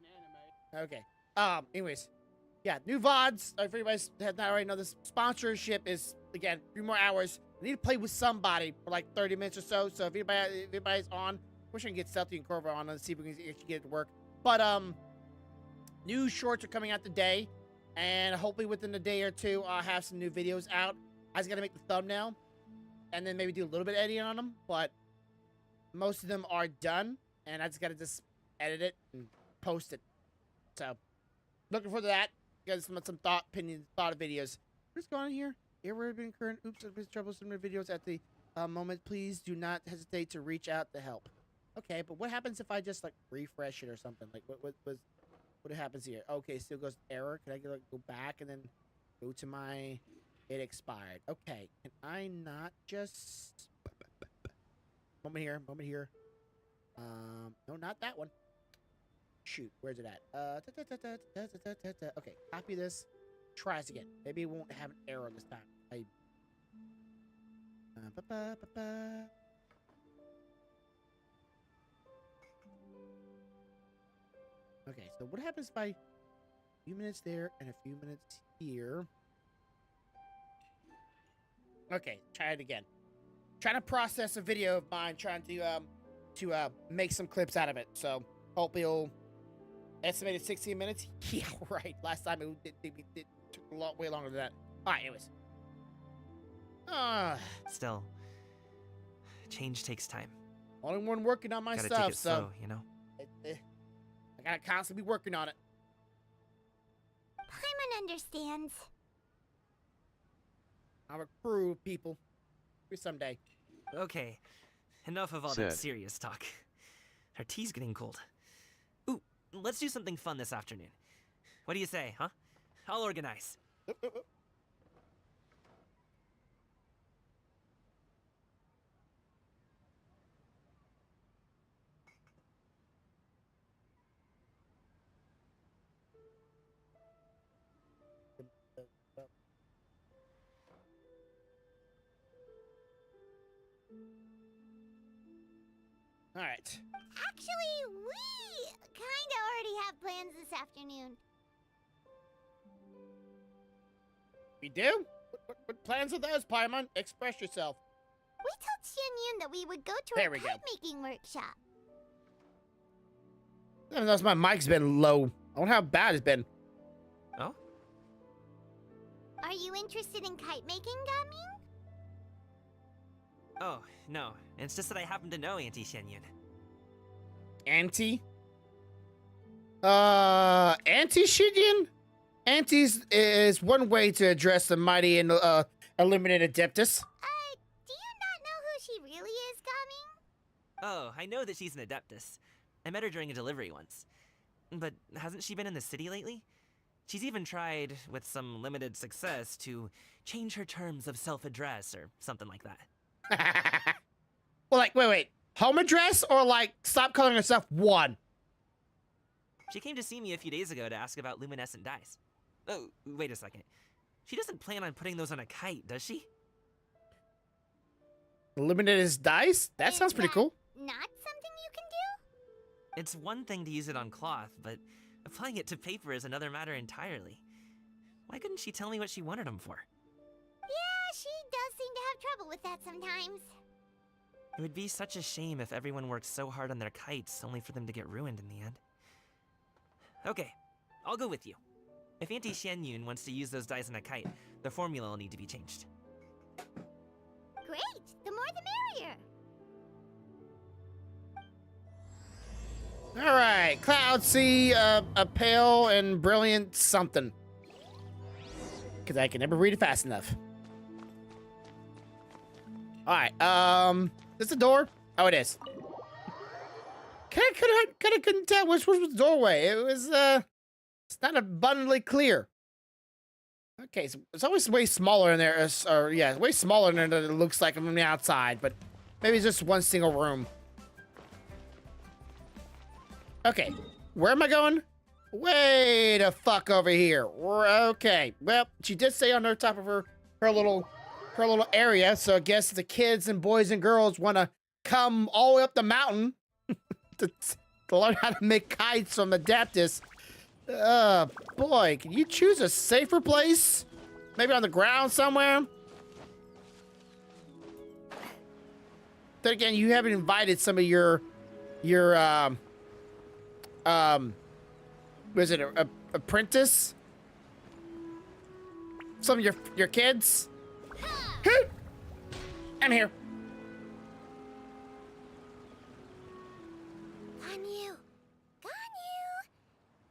anime. Okay. Anyways. Yeah, new VODs. If anybody has not already know, this sponsorship is, again, 3 more hours. I need to play with somebody for like 30 minutes or so. So if anybody's on, wish I can get Stealthy and Corvo on and see if we can actually get it to work. But, new shorts are coming out today. And hopefully within a day or two, I'll have some new videos out. I just got to make the thumbnail. And then maybe do a little bit of editing on them. But most of them are done. And I just got to just edit it and post it. So, looking forward to that. Got some thought of videos. What's going on here? Ever been current? Oops, I've been troublesome videos at the moment. Please do not hesitate to reach out to help. Okay, but what happens if I just like refresh it or something? Like what happens here? Okay, still goes error. Can I go back and then go to my? It expired. Okay, can I not just moment here? No, not that one. Shoot, where's it at? Okay, copy this. Try this again. Maybe it won't have an error this time. Okay, so what happens if I... A few minutes there and a few minutes here. Okay, try it again. Trying to process a video of mine, trying to make some clips out of it. So, hopefully it'll... Estimated 16 minutes? Yeah, right. Last time it took way longer than that. Alright, anyways. Still, change takes time. Only one working on my Gotta stuff, take it so... slow, you know? I gotta constantly be working on it. Paimon understands. I'm a crew of people. Maybe someday. Okay, enough of all that serious talk. Our tea's getting cold. Ooh, let's do something fun this afternoon. What do you say, huh? I'll organize. All right. Actually, we kind of already have plans this afternoon. We do? What plans are those, Paimon? Express yourself. We told Xianyun that we would go to There a we go. kite-making workshop. I noticed my mic's been low. I wonder how bad it's been. Oh? Are you interested in kite-making, Gaming? Oh, no. It's just that I happen to know Auntie Xianyun. Auntie? Auntie Xianyun? Aunties is one way to address the mighty and eliminated Adeptus. Do you not know who she really is, Gaming? Oh, I know that she's an Adeptus. I met her during a delivery once. But hasn't she been in the city lately? She's even tried, with some limited success, to change her terms of self-address or something like that. Well, like, wait. Home address or, like, stop calling herself one? She came to see me a few days ago to ask about luminescent dyes. Oh, wait a second. She doesn't plan on putting those on a kite, does she? Eliminated dice? That sounds pretty cool. Not something you can do? It's one thing to use it on cloth, but applying it to paper is another matter entirely. Why couldn't she tell me what she wanted them for? Yeah, she does seem to have trouble with that sometimes. It would be such a shame if everyone worked so hard on their kites only for them to get ruined in the end. Okay, I'll go with you. If Auntie Xianyun wants to use those dyes on a kite, the formula will need to be changed. Great! The more the merrier! Alright, Cloud Sea, a pale and brilliant something. Because I can never read it fast enough. Alright, is this a door? Oh, it is. Kinda couldn't tell which was the doorway. It was, it's not abundantly clear. Okay, so it's always way smaller in there, or yeah, way smaller than it looks like from the outside, but maybe it's just one single room. Okay, where am I going? Way the fuck over here. Okay, well, she did say on her top of her little area, so I guess the kids and boys and girls want to come all the way up the mountain to learn how to make kites from Adaptus. Boy, can you choose a safer place? Maybe on the ground somewhere? Then again, you haven't invited some of your was it a apprentice? Some of your kids? I'm here. Ganyu! Ganyu!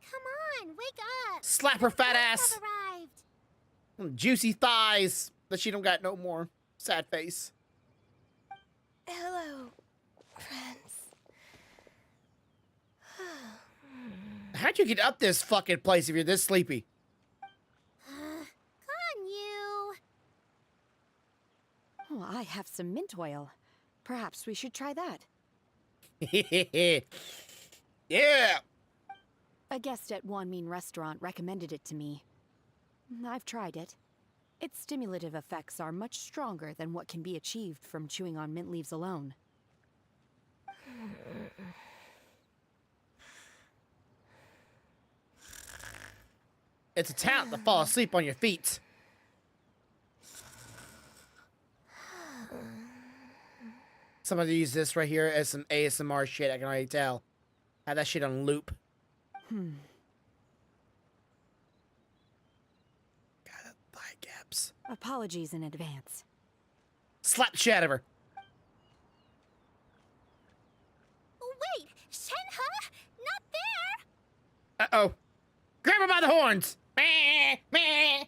Come on, wake up! Slap her fat ass! Have arrived. Juicy thighs that she don't got no more. Sad face. Hello, friends. How'd you get up this fucking place if you're this sleepy? Ganyu! Oh, I have some mint oil. Perhaps we should try that. Yeah! A guest at Wanmin Restaurant recommended it to me. I've tried it. Its stimulative effects are much stronger than what can be achieved from chewing on mint leaves alone. It's a talent to fall asleep on your feet. Somebody use this right here as some ASMR shit, I can already tell. Have that shit on loop. Got thigh gaps. Apologies in advance. Slap the shit out of her. Wait! Shenhe? Not there! Uh-oh. Grab her by the horns! Meh, meh.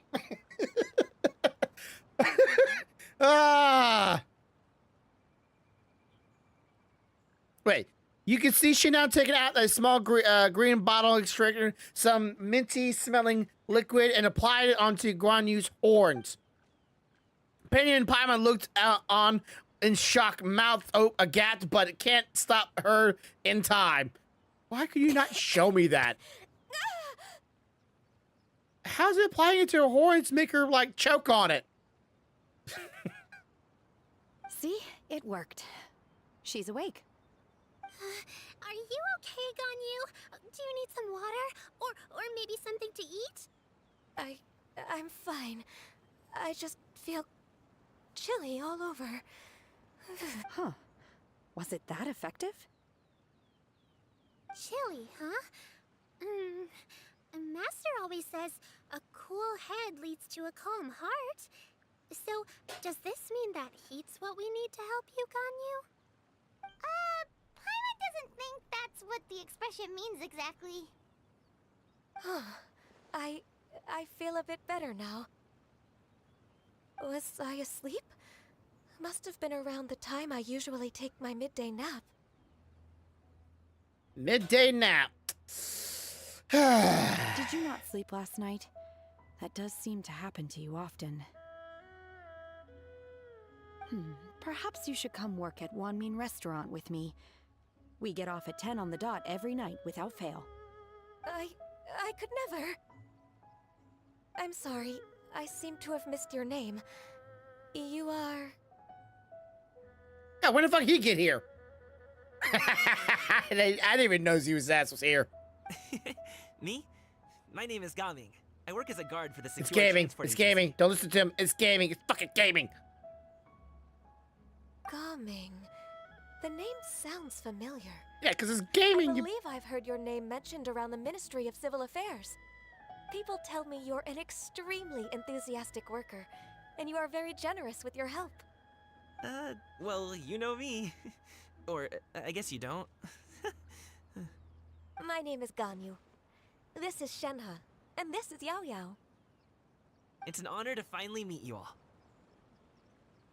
Ah! Wait, you can see she now taking out a small green bottle extractor, some minty smelling liquid, and applied it onto Guan Yu's horns. Penny and Paimon looked out on in shock, mouth agape, but it can't stop her in time. Why could you not show me that? How's it applying it to her horns make her, like, choke on it? See? It worked. She's awake. Are you okay, Ganyu? Do you need some water? Or maybe something to eat? I'm fine. I just feel chilly all over. Huh. Was it that effective? Chilly, huh? Master always says a cool head leads to a calm heart. So, does this mean that heat's what we need to help you, Ganyu? Paimon doesn't think that's what the expression means exactly. I feel a bit better now. Was I asleep? Must have been around the time I usually take my midday nap. Midday nap. Did you not sleep last night? That does seem to happen to you often. Perhaps you should come work at Wanmin Restaurant with me. We get off at 10 on the dot every night without fail. I could never. I'm sorry. I seem to have missed your name. You are... Yeah, when the fuck he get here? I didn't even know his ass was here. Me? My name is Gaming. I work as a guard for the secure It's gaming. transport It's agency. gaming. Don't listen to him. It's gaming. It's fucking gaming. Gaming. The name sounds familiar. Yeah, because it's gaming. I believe I've heard your name mentioned around the Ministry of Civil Affairs. People tell me you're an extremely enthusiastic worker, and you are very generous with your help. Well, you know me. Or, I guess you don't. My name is Ganyu. This is Shenhe, and this is Yao Yao. It's an honor to finally meet you all.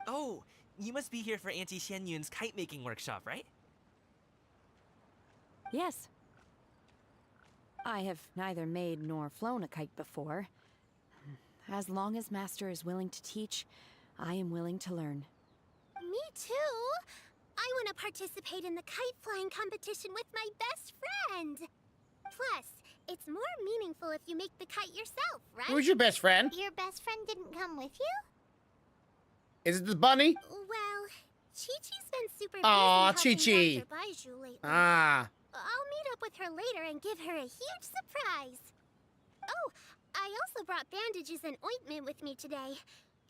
Oh, you must be here for Auntie Xianyun's kite-making workshop, right? Yes. I have neither made nor flown a kite before. As long as Master is willing to teach, I am willing to learn. Me too. I want to participate in the kite flying competition with my best friend. Plus, it's more meaningful if you make the kite yourself, right? Who's your best friend? Your best friend didn't come with you? Is it the bunny? Well, Chi-Chi's been super busy Aw, helping Chi-Chi. Dr. Baiju lately. Ah. I'll meet up with her later and give her a huge surprise. Oh, I also brought bandages and ointment with me today.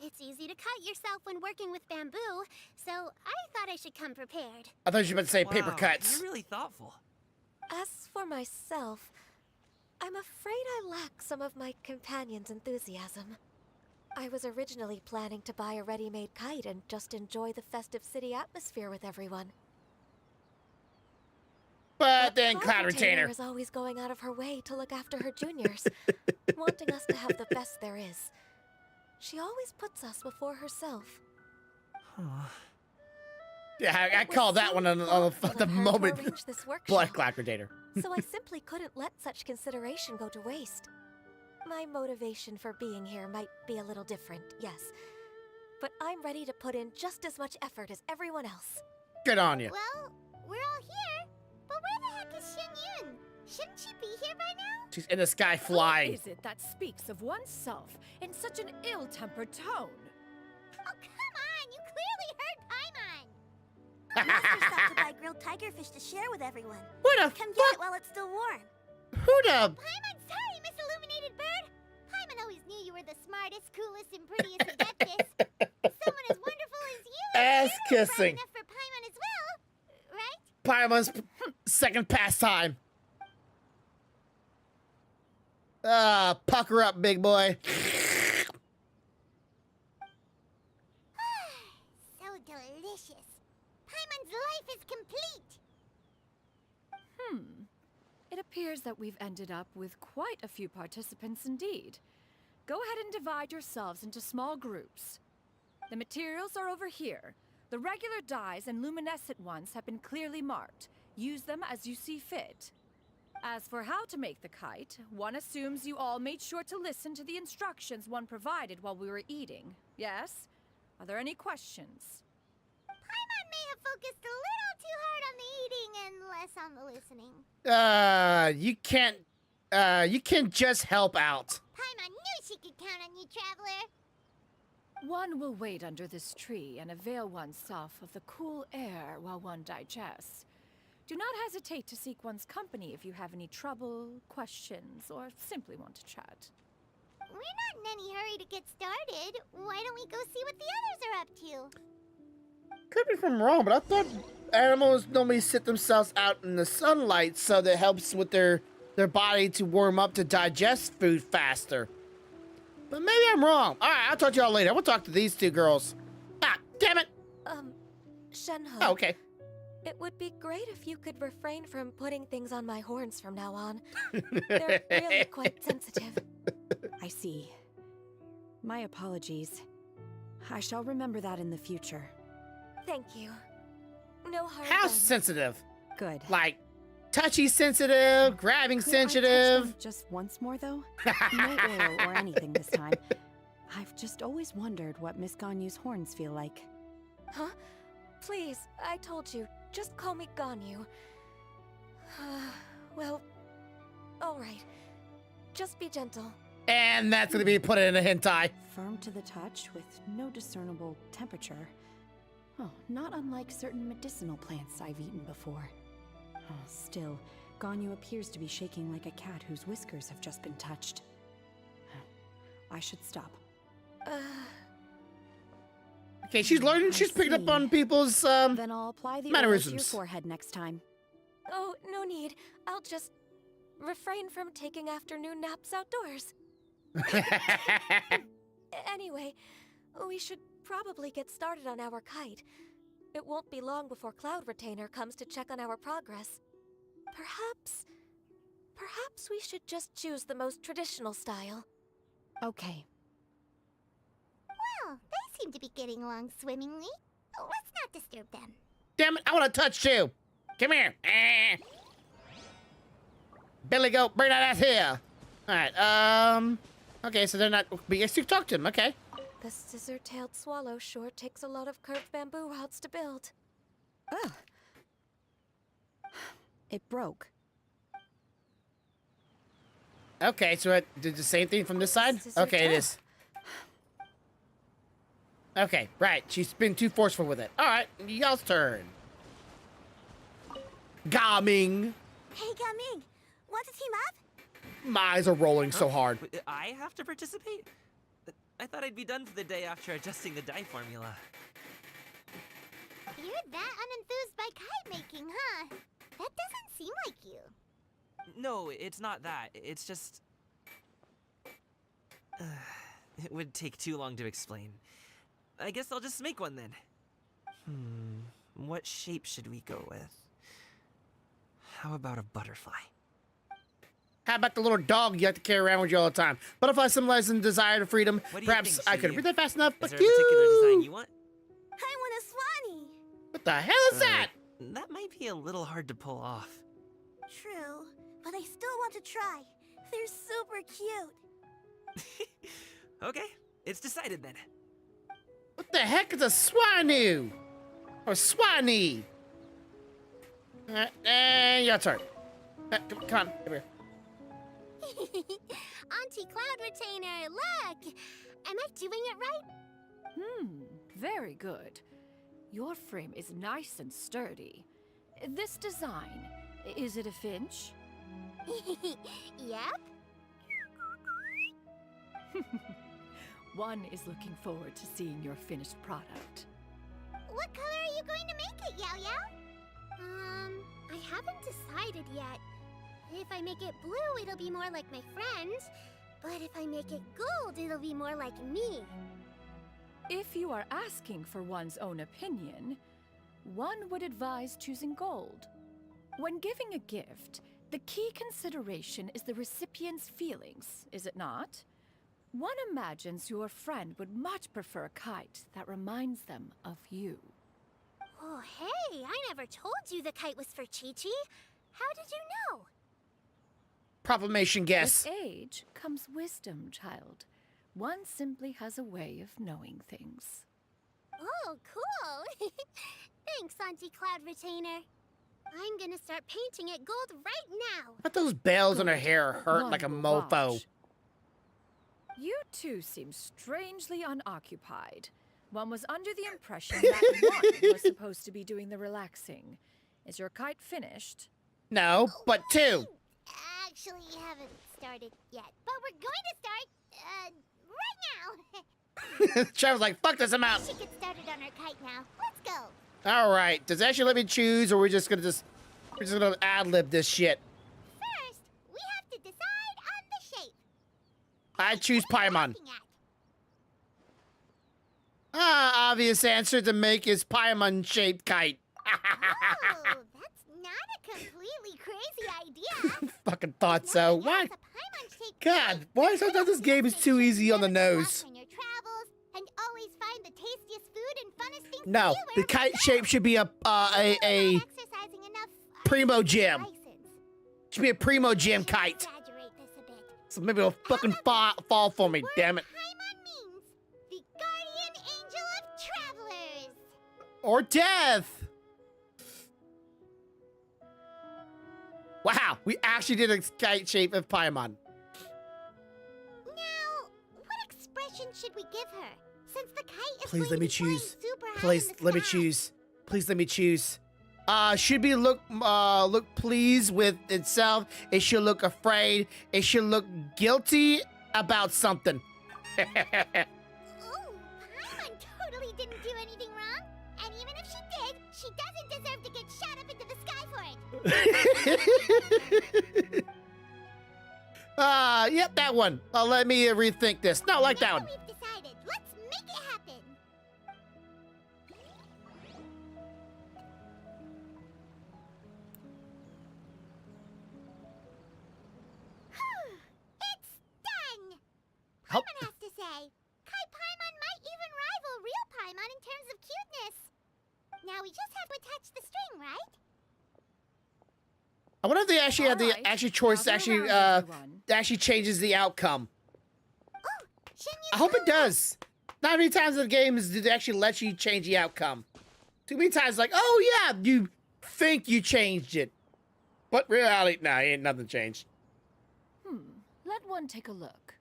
It's easy to cut yourself when working with bamboo, so I thought I should come prepared. I thought you were about to say paper Wow, cuts. You're really thoughtful. As for myself, I'm afraid I lack some of my companion's enthusiasm. I was originally planning to buy a ready-made kite and just enjoy the festive city atmosphere with everyone. But then Cloud Retainer Retainer is always going out of her way to look after her juniors, wanting us to have the best there is. She always puts us before herself. Yeah, I called that one on the moment. Blood Cloud Retainer. So I simply couldn't let such consideration go to waste. My motivation for being here might be a little different, yes. But I'm ready to put in just as much effort as everyone else. Good on you. Well, we're all here, but where the heck is Shen Yun? Shouldn't she be here by now? She's in the sky flying. Who is it that speaks of oneself in such an ill-tempered tone? Oh, come on! You clearly heard Paimon! Master stopped to buy grilled tigerfish to share with everyone. What the Come get it while it's still warm. Who the? Paimon, sorry, Miss Illuminated Bird. Paimon always knew you were the smartest, coolest, and prettiest to get this. Someone as wonderful as you Ass is bright kissing. enough for Paimon as well, right? Paimon's second pastime. Pucker up, big boy. So delicious. Paimon's life is complete. It appears that we've ended up with quite a few participants indeed. Go ahead and divide yourselves into small groups. The materials are over here. The regular dyes and luminescent ones have been clearly marked. Use them as you see fit. As for how to make the kite, one assumes you all made sure to listen to the instructions one provided while we were eating. Yes? Are there any questions? Paimon may have focused a little too hard on the eating and less on the listening. You can just help out. Paimon knew she could count on you, traveler. One will wait under this tree and avail oneself of the cool air while one digests. Do not hesitate to seek one's company if you have any trouble, questions, or simply want to chat. We're not in any hurry to get started. Why don't we go see what the others are up to? Could be from wrong, but I thought animals normally sit themselves out in the sunlight so that helps with their body to warm up to digest food faster. But maybe I'm wrong. All right, I'll talk to y'all later. I want to talk to these two girls. Ah, damn it. Shenhe. Oh, okay. It would be great if you could refrain from putting things on my horns from now on. They're really quite sensitive. I see. My apologies. I shall remember that in the future. Thank you. No harm How done. sensitive? Good. Like, touchy sensitive, grabbing Could I touch sensitive. them just once more, though? No oil or anything this time. I've just always wondered what Miss Ganyu's horns feel like. Huh? Please, I told you. Just call me Ganyu. Well, alright. Just be gentle. And that's gonna be put in a hentai. Firm to the touch with no discernible temperature. Oh, not unlike certain medicinal plants I've eaten before. Oh, still, Ganyu appears to be shaking like a cat whose whiskers have just been touched. I should stop. Okay, she's learning. She's picking up on people's Then I'll apply the oil to your mannerisms. forehead next time. Oh, no need. I'll just refrain from taking afternoon naps outdoors. Anyway, we should probably get started on our kite. It won't be long before Cloud Retainer comes to check on our progress. Perhaps we should just choose the most traditional style. Okay. Well, they seem to be getting along swimmingly. Let's not disturb them. Damn it, I want to touch you. Come here. Billy Goat, bring that ass here. All right, okay, so they're not, but yes, you talk to them, okay. The scissor-tailed swallow sure takes a lot of curved bamboo rods to build. Ugh. It broke. Okay, so it did the same thing from this side? Okay, it is. Okay, right. She's been too forceful with it. All right, y'all's turn. Gaming. Hey, Gaming, want to team up? My eyes are rolling so hard. I have to participate? I thought I'd be done for the day after adjusting the die formula. You're that unenthused by kite making, huh? That doesn't seem like you. No, it's not that. It's just... it would take too long to explain. I guess I'll just make one then. What shape should we go with? How about a butterfly? How about the little dog you have to carry around with you all the time? Butterfly symbolizing desire to freedom. What do you Perhaps think, I could Shiryu? read that fast enough, Is but there a particular design you want? I want a swanee. What the hell is that? That might be a little hard to pull off. True, but I still want to try. They're super cute. Okay, it's decided then. What the heck is a swanu? Or swanee? And your turn. Come on, come here. Auntie Cloud Retainer, look! Am I doing it right? Very good. Your frame is nice and sturdy. This design, is it a finch? Yep. One is looking forward to seeing your finished product. What color are you going to make it, Yao Yao? I haven't decided yet. If I make it blue, it'll be more like my friends. But if I make it gold, it'll be more like me. If you are asking for one's own opinion, one would advise choosing gold. When giving a gift, the key consideration is the recipient's feelings, is it not? One imagines your friend would much prefer a kite that reminds them of you. Oh, hey, I never told you the kite was for Chi-Chi. How did you know? Proclamation guess. With age comes wisdom, child. One simply has a way of knowing things. Oh, cool. Thanks, Auntie Cloud Retainer. I'm gonna start painting it gold right now. But those bells on her hair hurt One like a will mofo. watch. You two seem strangely unoccupied. One was under the impression that one was supposed to be doing the relaxing. Is your kite finished? No, but two. Actually, haven't started yet, but we're going to start, right now. Trevor's like, fuck this, I'm out. She get started on her kite now. Let's go. All right, does it actually let me choose, or we're just gonna ad-lib this shit? First, we have to decide on the shape. I choose Paimon. Obvious answer to make is Paimon-shaped kite. Oh, that's not a completely crazy idea. Fucking thought so. Why? God, why sometimes this game is too easy on the nose? On your travels and always find the tastiest food and funnest things No, to do the kite shape should be a exercising enough primo gym. license. Should be a primo gym kite. Exaggerate this a bit. So maybe it'll fucking fall for me. Damn it. Paimon means the guardian angel of travelers. Or death. Wow, we actually did a kite shape of Paimon. Now, what expression should we give her? Since the kite is Please going let to me be flying choose. super high Please in the let me sky. choose. Please let me choose. Should be look pleased with itself. It should look afraid. It should look guilty about something. Oh, Paimon totally didn't do anything wrong. And even if she did, she doesn't deserve to get shot up into the sky for it. Yep, that one. Let me rethink this. No, like that one. We've decided. Let's make it happen. It's done. Help. Paimon has to say, Kai Paimon might even rival real Paimon in terms of cuteness. Now we just have to attach the string, right? I wonder if they actually have the Alright, actually choice gather actually around, everyone. actually changes the outcome. Shin I hope it does. Not many times in the games do they actually let you change the outcome. Too many times, like, oh yeah, you think you changed it, but reality, nah, ain't nothing changed. Let one take a look.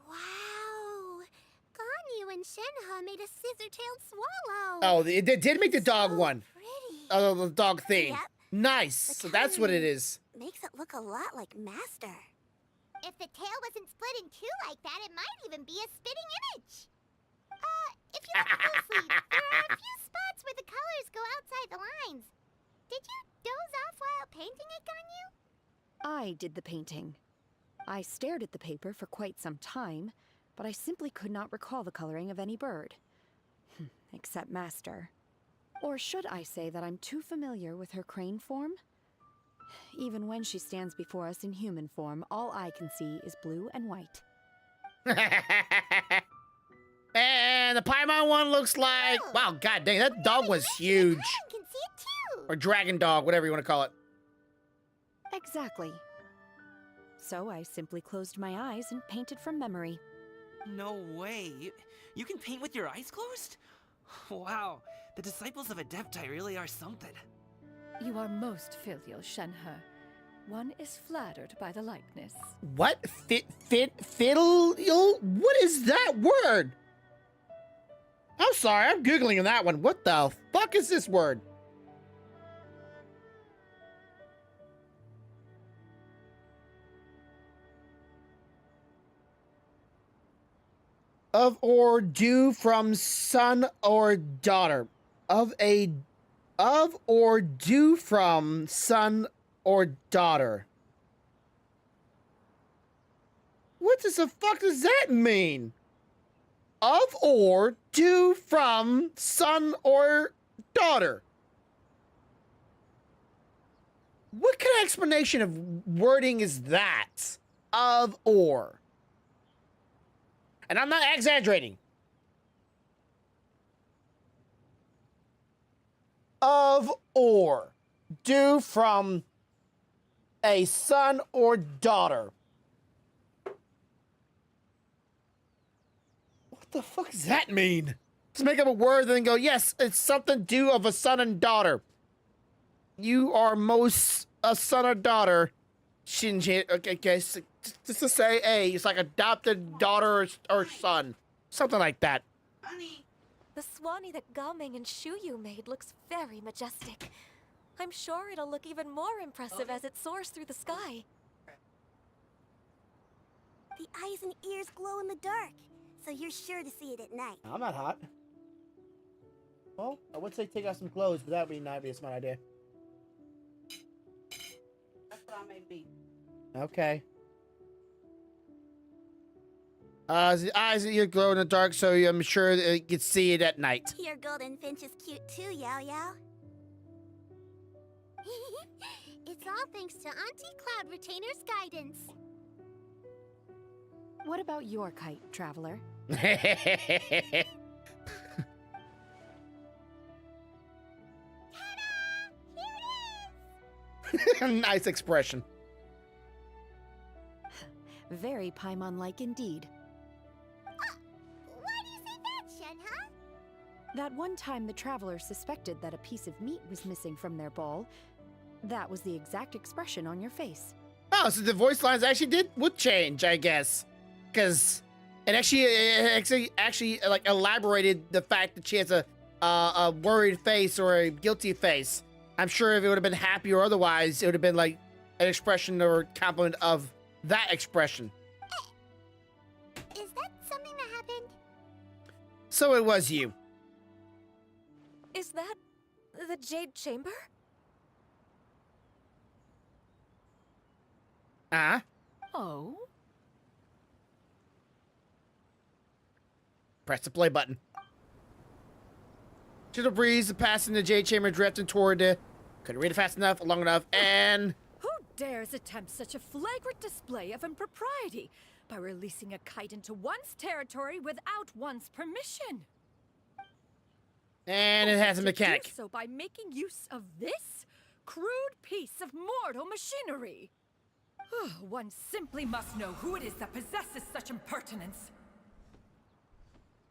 Wow! Ganyu and Shenhe made a scissor-tailed swallow. Oh, they did make the dog one. Pretty. Oh, the dog thing. Yep. Nice. So that's what it is. Makes it look a lot like Master. If the tail wasn't split in two like that, it might even be a spitting image. If you look closely, there are a few spots where the colors go outside the lines. Did you doze off while painting it, Ganyu? I did the painting. I stared at the paper for quite some time, but I simply could not recall the coloring of any bird. Except Master. Or should I say that I'm too familiar with her crane form? Even when she stands before us in human form, all I can see is blue and white. And the Paimon one looks like... Wow, god dang, that dog was huge. I can see it too. Or dragon dog, whatever you want to call it. Exactly. So I simply closed my eyes and painted from memory. No way. You can paint with your eyes closed? Wow, the disciples of Adepti really are something. You are most filial, Shenhe. One is flattered by the likeness. What? Fiddle? What is that word? I'm sorry, I'm Googling that one. What the fuck is this word? Of or due from son or daughter. Of or due from son or daughter. What the fuck does that mean? Of or due from son or daughter. What kind of explanation of wording is that? Of or. And I'm not exaggerating. Of or due from a son or daughter. What the fuck does that mean? Just make up a word and then go, yes, it's something due of a son and daughter. You are most a son or daughter. Shinji, okay, just to say, hey, it's like adopted daughter or son. Something like that. The Swanee that Gaming and Shuyu made looks very majestic. I'm sure it'll look even more impressive as it soars through the sky. The eyes and ears glow in the dark, so you're sure to see it at night. I'm not hot. Well, I would say take out some clothes, but that would not be a smart idea. That's what I may be. Okay. The eyes and ears glow in the dark, so I'm sure that you can see it at night. Your golden finch is cute too, Yao Yao. It's all thanks to Auntie Cloud Retainer's guidance. What about your kite, traveler? Nice expression. Very Paimon-like indeed. Why do you say that, Shenhe? That one time the traveler suspected that a piece of meat was missing from their bowl, that was the exact expression on your face. Oh, so the voice lines would change, I guess, because it actually like elaborated the fact that she has a worried face or a guilty face. I'm sure if it would have been happy or otherwise, it would have been like an expression or compliment of that expression. Is that something that happened? So it was you. Is that the Jade Chamber? Oh? Press the play button. Gentle breeze passing the Jade Chamber, drifting toward the... Couldn't read it fast enough, long enough, and... Who dares attempt such a flagrant display of impropriety by releasing a kite into one's territory without one's permission? And it has a To mechanic. do so by making use of this crude piece of mortal machinery. One simply must know who it is that possesses such impertinence.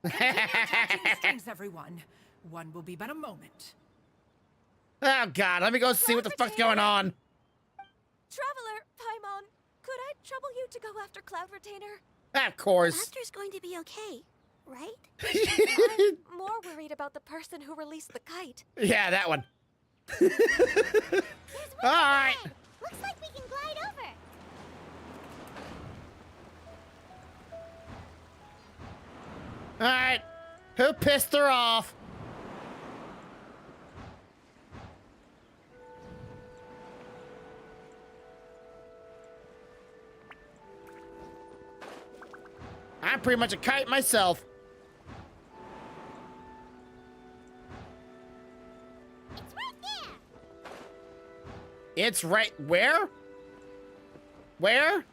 Continue attaching the strings, everyone. One will be but a moment. Oh God, let me go see what the fuck's going on. Traveler, Paimon, could I trouble you to go after Cloud Retainer? Of course. Master's going to be okay, right? I'm more worried about the person who released the kite. Yeah, that one. All right. Looks like we can glide over. All right. Who pissed her off? I'm pretty much a kite myself. It's right there. It's right where? Where?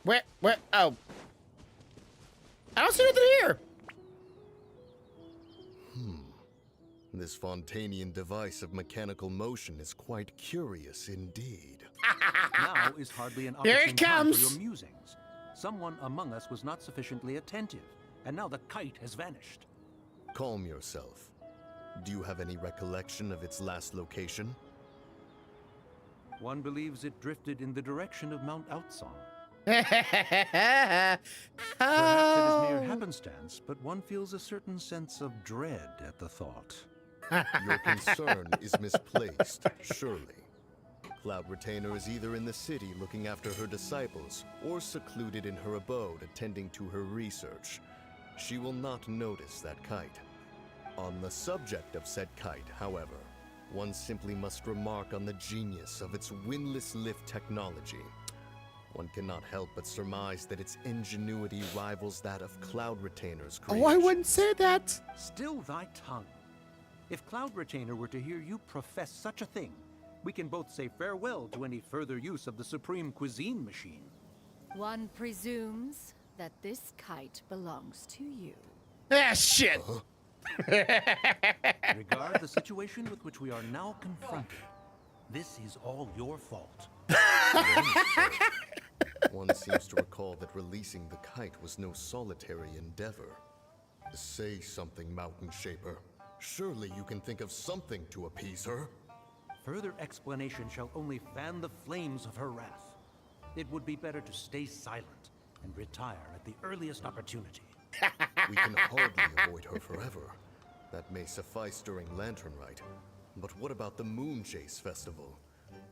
Where? Oh. I don't see nothing here. This Fontanian device of mechanical motion is quite curious indeed. Now is hardly an Here opportune it time for comes. your musings. Someone among us was not sufficiently attentive, and now the kite has vanished. Calm yourself. Do you have any recollection of its last location? One believes it drifted in the direction of Mount Outsong. Perhaps Perhaps it is mere happenstance, but one feels a certain sense of dread at the thought. Your concern is misplaced, surely. Cloud Retainer is either in the city looking after her disciples, or secluded in her abode attending to her research. She will not notice that kite. On the subject of said kite, however, one simply must remark on the genius of its windlass lift technology. One cannot help but surmise that its ingenuity rivals that of Cloud Retainer's creation. Oh, I wouldn't say that. Still thy tongue. If Cloud Retainer were to hear you profess such a thing, we can both say farewell to any further use of the Supreme Cuisine Machine. One presumes that this kite belongs to you. Ah, shit. Regard the situation with which we are now confronted. This is all your fault. One seems to recall that releasing the kite was no solitary endeavor. Say something, Mountain Shaper. Surely you can think of something to appease her. Further explanation shall only fan the flames of her wrath. It would be better to stay silent and retire at the earliest opportunity. We can hardly avoid her forever. That may suffice during Lantern Rite. But what about the Moon Chase Festival?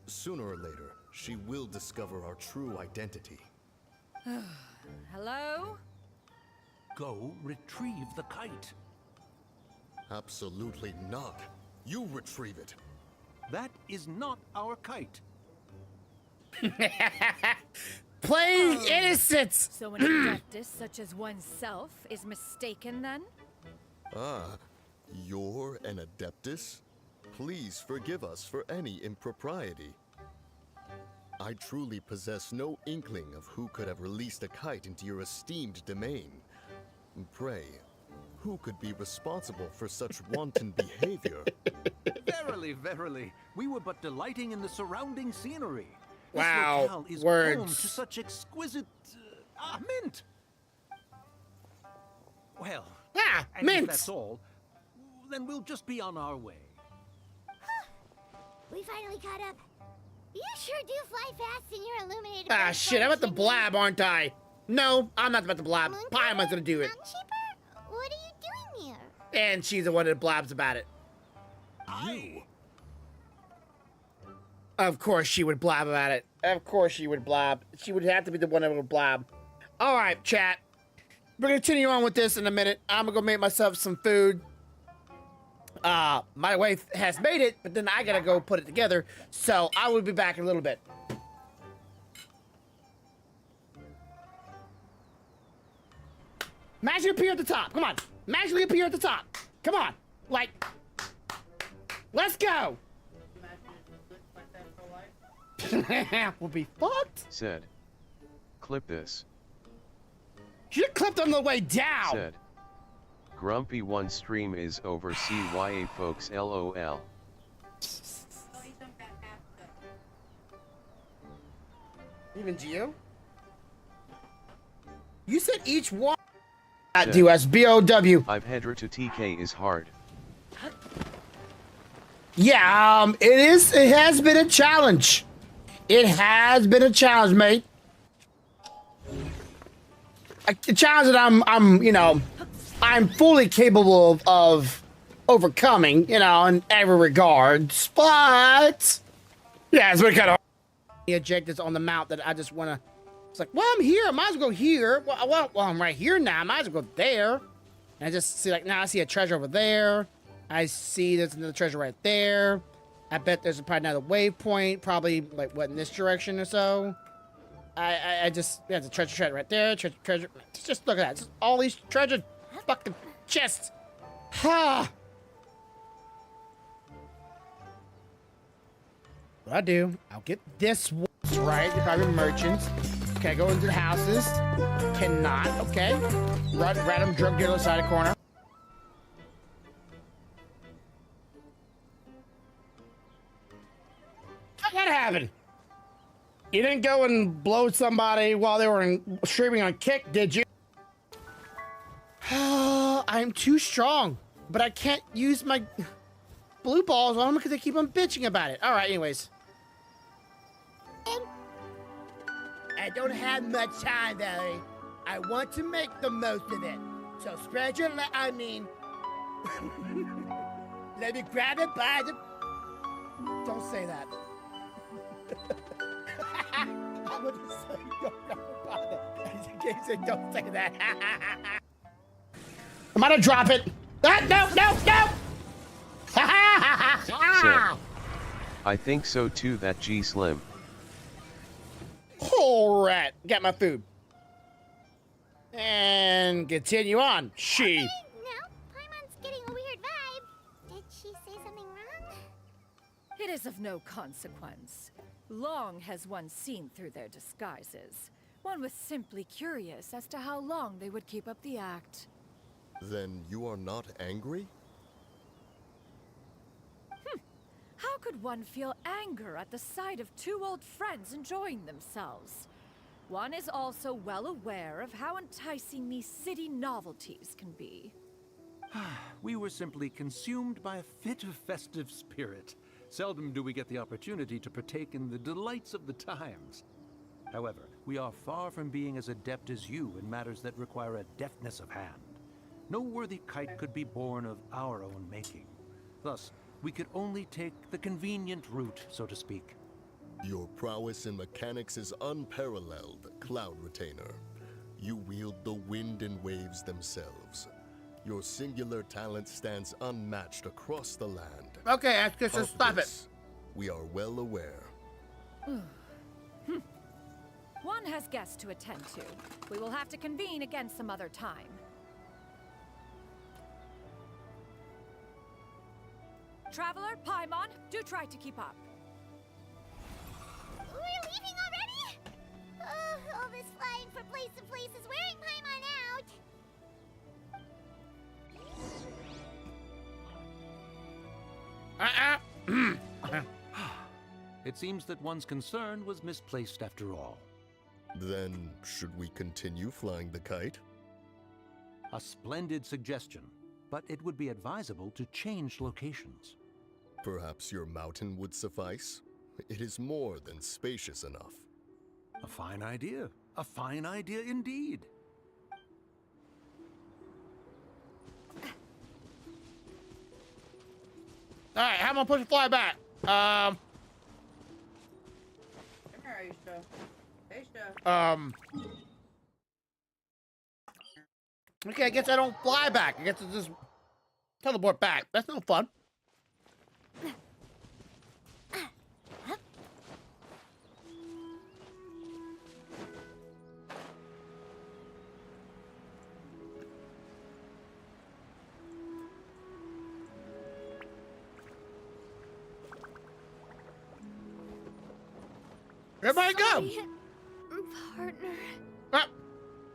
Sooner or later, she will discover our true identity. Hello? Go retrieve the kite. Absolutely not. You retrieve it. That is not our kite. Plain innocence. So an adeptus such as oneself is mistaken then? Ah, you're an Adeptus? Please forgive us for any impropriety. I truly possess no inkling of who could have released a kite into your esteemed domain. Pray, who could be responsible for such wanton behavior? Verily, verily, we were but delighting in the surrounding scenery. Wow, This locale is words. home to such exquisite mint. Well, and mint. if that's all, then we'll just be on our way. We finally caught up. You sure do fly fast in your illuminated. Ah, bird shit, I'm about to fortune. blab, aren't I? No, I'm not about to blab. Paimon's gonna do it. Sheeper, what are you doing here? And she's the one that blabs about it. You? Of course she would blab about it. Of course she would blab. She would have to be the one that would blab. All right, chat. We're gonna continue on with this in a minute. I'm gonna go make myself some food. My wife has made it, but then I gotta go put it together. So I will be back in a little bit. Magically appear at the top. Come on. Magically appear at the top. Come on. Like, let's go. We'll be fucked. Said. Clip this. You clipped on the way down. Said. Grumpy one stream is over CYA folks LOL. Even Geo? You said each one. Do as BOW. I've header to TK is hard. Yeah, it is. It has been a challenge. It has been a challenge, mate. A challenge that I'm fully capable of overcoming, in every regards. But yeah, it's been kind of the objectives on the mount that I just want to. It's like, well, I'm here. I might as well go here. Well, I'm right here now. I might as well go there. And I just see now I see a treasure over there. I see there's another treasure right there. I bet there's probably another waypoint, probably like in this direction or so. I just there's a treasure right there. Treasure. Just look at that. Just all these treasure fucking chests. Ha. What I do? I'll get this one right. Probably merchants. Okay, go into the houses. Cannot. Okay. Random drug dealer side of corner. How'd that happen? You didn't go and blow somebody while they were streaming on Kick, did you? I'm too strong, but I can't use my blue balls on them because they keep on bitching about it. All right, anyways. I don't have much time, Valerie. I want to make the most of it. So spread your let me grab it by the... Don't say that. I'm gonna say don't grab it by the... In case I don't say that. I'm gonna drop it. No! Sick. I think so too, that G Slim. Alright, got my food. And continue on. She. No, Paimon's getting a weird vibe. Did she say something wrong? It is of no consequence. Long has one seen through their disguises. One was simply curious as to how long they would keep up the act. Then you are not angry? How could one feel anger at the sight of two old friends enjoying themselves? One is also well aware of how enticing these city novelties can be. We were simply consumed by a fit of festive spirit. Seldom do we get the opportunity to partake in the delights of the times. However, we are far from being as adept as you in matters that require a deftness of hand. No worthy kite could be born of our own making. Thus, we could only take the convenient route, so to speak. Your prowess in mechanics is unparalleled, Cloud Retainer. You wield the wind and waves themselves. Your singular talent stands unmatched across the land. Okay, just stop it. We are well aware. One has guests to attend to. We will have to convene again some other time. Traveler, Paimon, do try to keep up. We're leaving already? All this flying from place to place is wearing Paimon out. It seems that one's concern was misplaced after all. Then, should we continue flying the kite? A splendid suggestion, but it would be advisable to change locations. Perhaps your mountain would suffice? It is more than spacious enough. A fine idea. A fine idea indeed. Alright, how am I supposed to fly back? Okay, I guess I don't fly back. I guess I just teleport back. That's no fun. Everybody go! Partner.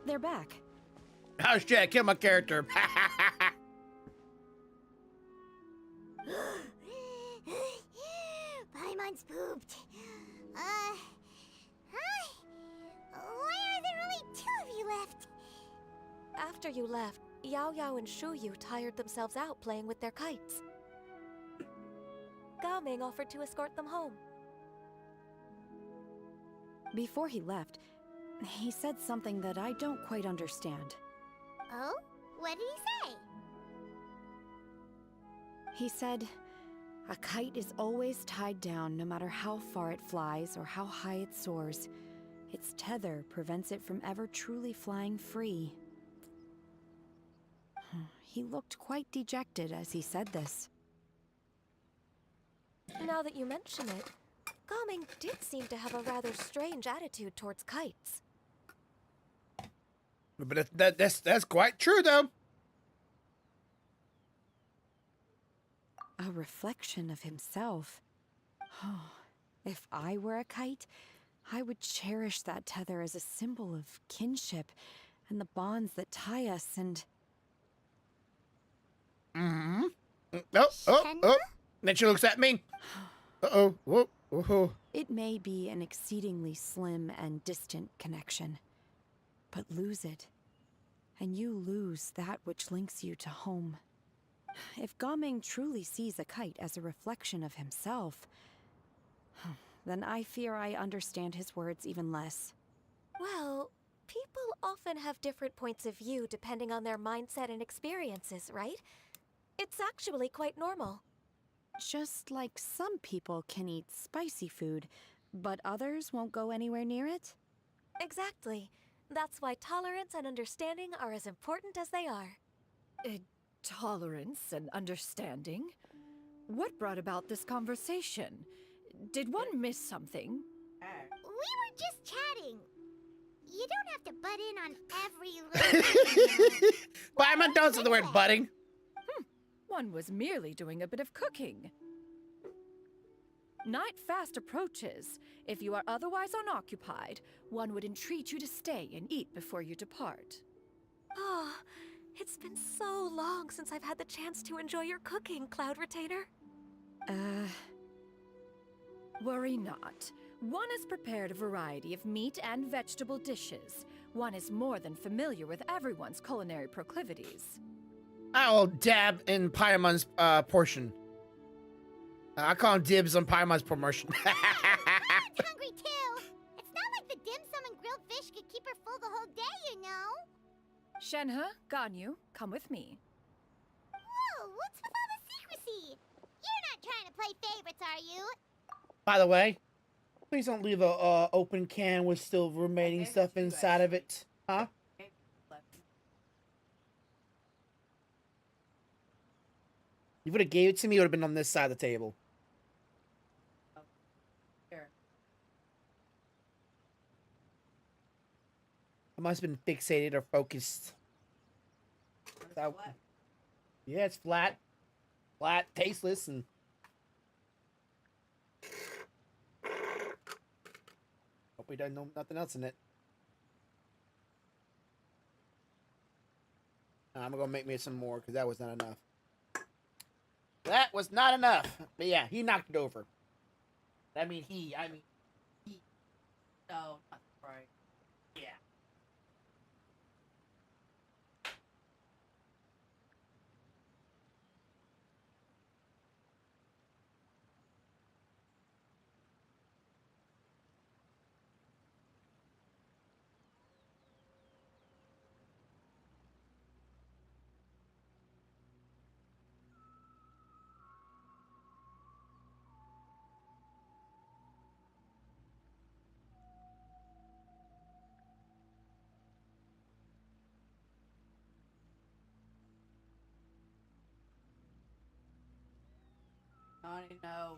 They're back. Oh shit, I killed my character. Paimon's pooped. Hi. Why are there only two of you left? After you left, Yao Yao and Shuyu tired themselves out playing with their kites. Gaming offered to escort them home. Before he left, he said something that I don't quite understand. Oh? What did he say? He said, a kite is always tied down no matter how far it flies or how high it soars. Its tether prevents it from ever truly flying free. He looked quite dejected as he said this. Now that you mention it, Gaming did seem to have a rather strange attitude towards kites. But that's quite true, though. A reflection of himself. Oh, if I were a kite, I would cherish that tether as a symbol of kinship and the bonds that tie us and... Mm-hmm. Oh. Then she looks at me. Uh-oh. Whoa. Whoa. It may be an exceedingly slim and distant connection, but lose it, and you lose that which links you to home. If Gaming truly sees a kite as a reflection of himself, then I fear I understand his words even less. Well, people often have different points of view depending on their mindset and experiences, right? It's actually quite normal. Just like some people can eat spicy food, but others won't go anywhere near it? Exactly. That's why tolerance and understanding are as important as they are. Tolerance and understanding? What brought about this conversation? Did one miss something? We were just chatting. You don't have to butt in on every little... Paimon, don't say the word butting. One was merely doing a bit of cooking. Night fast approaches. If you are otherwise unoccupied, one would entreat you to stay and eat before you depart. Oh, it's been so long since I've had the chance to enjoy your cooking, Cloud Retainer. Worry not. One has prepared a variety of meat and vegetable dishes. One is more than familiar with everyone's culinary proclivities. I'll dab in Paimon's portion. I call him dibs on Paimon's promotion. I'm hungry too. It's not like the dim sum and grilled fish could keep her full the whole day, you know. Shenhe, Ganyu, come with me. Whoa, what's with all the secrecy? You're not trying to play favorites, are you? By the way, please don't leave a open can with still remaining stuff inside of it. Huh? You would have gave it to me, it would have been on this side of the table. I must have been fixated or focused. Yeah, it's flat. Flat, tasteless, and... Hope we don't know nothing else in it. I'm gonna make me some more, because that was not enough. That was not enough. But yeah, he knocked it over. I mean he. No, not right. Yeah. I know.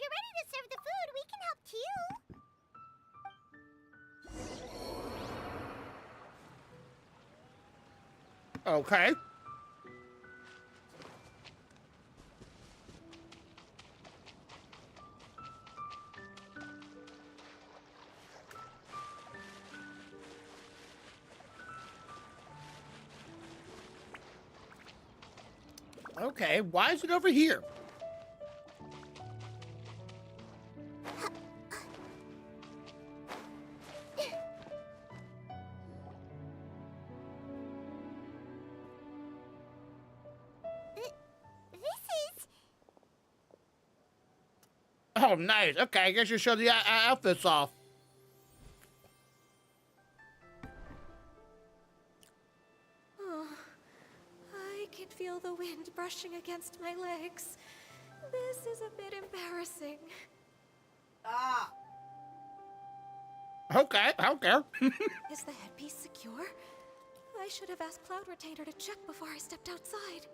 you're ready to serve the food, we can help too. Okay. Okay, why is it over here? This is... Oh, nice. Okay, I guess you show the outfits off. Oh, I can feel the wind brushing against my legs. This is a bit embarrassing. Ah. Okay, I don't care. Is the headpiece secure? I should have asked Cloud Retainer to check before I stepped outside.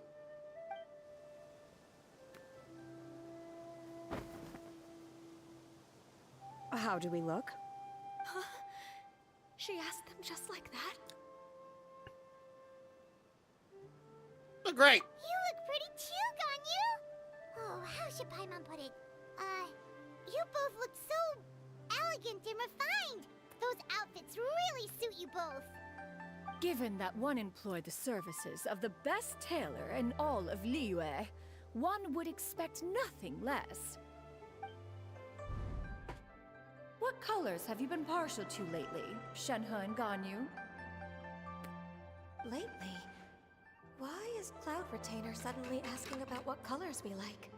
How do we look? Huh? She asked them just like that? Look great. You look pretty too, Ganyu. Oh, how should Paimon put it? You both look so elegant and refined. Those outfits really suit you both. Given that one employed the services of the best tailor in all of Liyue, one would expect nothing less. What colors have you been partial to lately, Shenhe and Ganyu? Lately? Why is Cloud Retainer suddenly asking about what colors we like?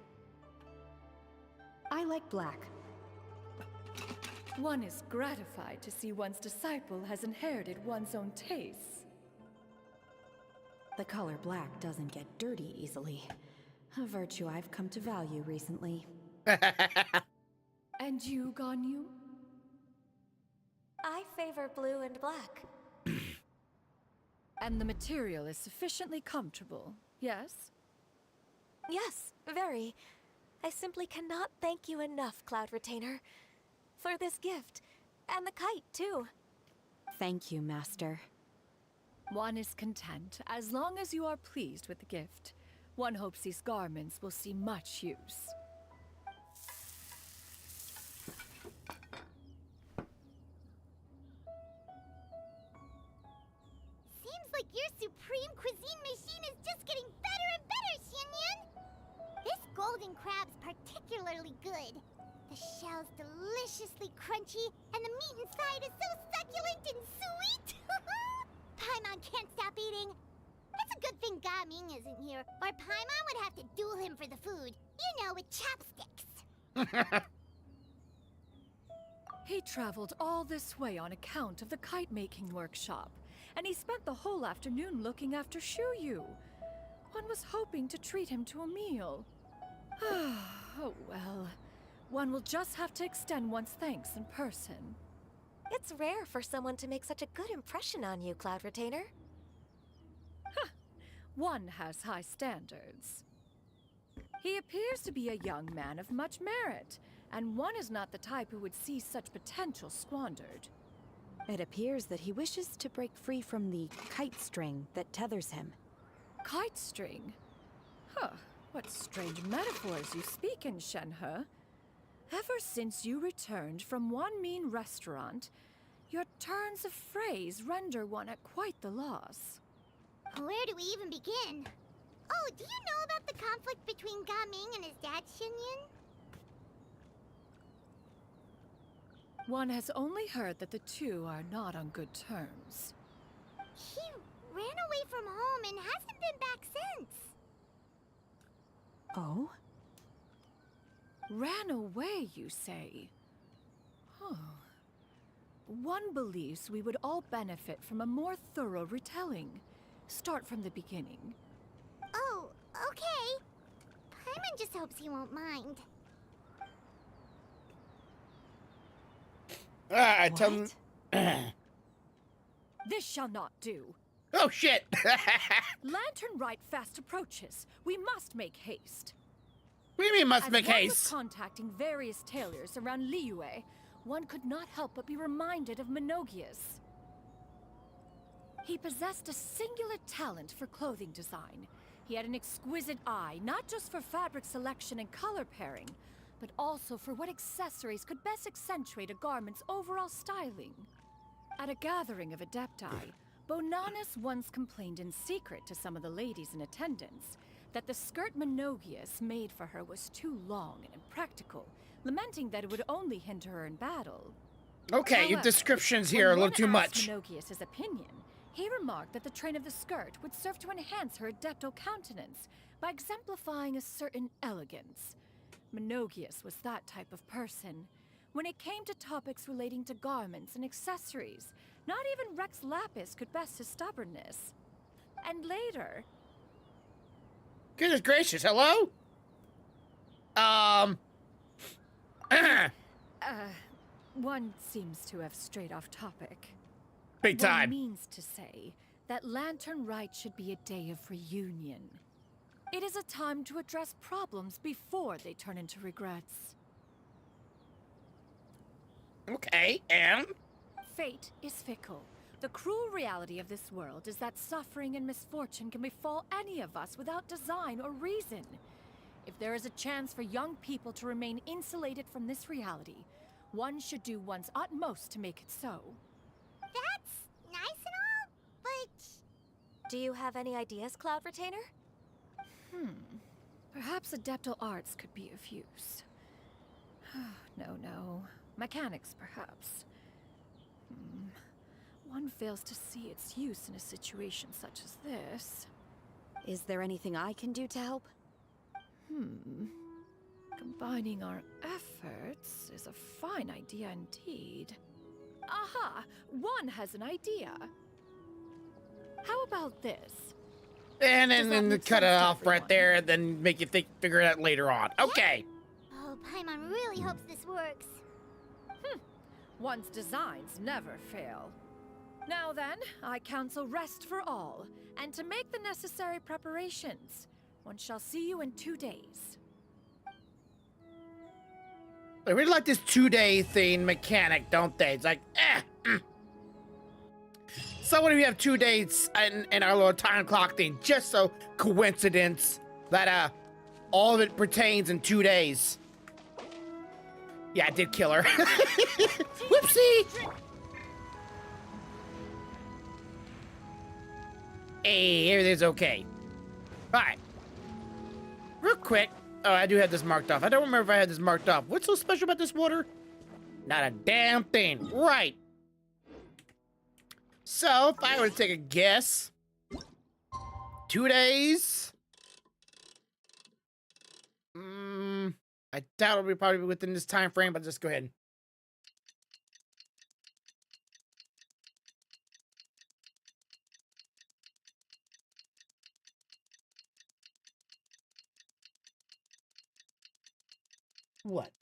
I like black. One is gratified to see one's disciple has inherited one's own tastes. The color black doesn't get dirty easily. A virtue I've come to value recently. And you, Ganyu? I favor blue and black. And the material is sufficiently comfortable, yes? Yes, very. I simply cannot thank you enough, Cloud Retainer. For this gift. And the kite, too. Thank you, Master. One is content, as long as you are pleased with the gift. One hopes these garments will see much use. Seems like your supreme cuisine machine is just getting better and better, Xianyun. This golden crab's particularly good. The shell's deliciously crunchy, and the meat inside is so succulent and sweet. Paimon can't stop eating. It's a good thing Gaming isn't here, or Paimon would have to duel him for the food. You know, with chopsticks. He traveled all this way on account of the kite-making workshop, and he spent the whole afternoon looking after Shuyu. One was hoping to treat him to a meal. Oh well. One will just have to extend one's thanks in person. It's rare for someone to make such a good impression on you, Cloud Retainer. One has high standards. He appears to be a young man of much merit, and one is not the type who would see such potential squandered. It appears that he wishes to break free from the kite string that tethers him. Kite string? Huh, what strange metaphors you speak in, Shenhe. Ever since you returned from one mean restaurant, your turns of phrase render one at quite the loss. Where do we even begin? Oh, do you know about the conflict between Gaming and his dad, Xianyun? One has only heard that the two are not on good terms. He ran away from home and hasn't been back since. Oh? Ran away, you say? Oh. One believes we would all benefit from a more thorough retelling. Start from the beginning. Oh, okay. Paimon just hopes he won't mind. I tell him. This shall not do. Oh, shit! Lantern Rite fast approaches. We must make haste. What do you mean must As make one was haste? contacting various tailors around Liyue, one could not help but be reminded of Menogius. He possessed a singular talent for clothing design. He had an exquisite eye, not just for fabric selection and color pairing, but also for what accessories could best accentuate a garment's overall styling. At a gathering of Adepti, Bonanus once complained in secret to some of the ladies in attendance that the skirt Menogius made for her was too long and impractical, lamenting that it would only hinder her in battle. Okay, However, your descriptions here are a little too when one asked much. Menogius' opinion, he remarked that the train of the skirt would serve to enhance her adeptal countenance by exemplifying a certain elegance. Menogius was that type of person. When it came to topics relating to garments and accessories, not even Rex Lapis could best his stubbornness. And later... Goodness gracious, hello? One seems to have strayed off topic. Big time. One means to say that Lantern Rite should be a day of reunion. It is a time to address problems before they turn into regrets. Okay, and? Fate is fickle. The cruel reality of this world is that suffering and misfortune can befall any of us without design or reason. If there is a chance for young people to remain insulated from this reality, one should do one's utmost to make it so. That's nice and all, but... Do you have any ideas, Cloud Retainer? Perhaps adeptal arts could be of use. No. Mechanics, perhaps. One fails to see its use in a situation such as this. Is there anything I can do to help? Combining our efforts is a fine idea indeed. Aha! One has an idea. How about this? And Does that then make cut it sense to off right there, and then make you figure it out later on. Okay. Oh, Paimon really hopes this works. One's designs never fail. Now then, I counsel rest for all, and to make the necessary preparations. One shall see you in 2 days. They really like this 2-day thing mechanic, don't they? It's like, So what if you have 2 days in our little time clock thing? Just so coincidence that all of it pertains in 2 days. Yeah, I did kill her. Whoopsie! Hey, everything's okay. Alright. Real quick. Oh, I do have this marked off. I don't remember if I had this marked off. What's so special about this water? Not a damn thing. Right. So, if I were to take a guess, 2 days. I doubt it'll be probably within this time frame, but just go ahead. What?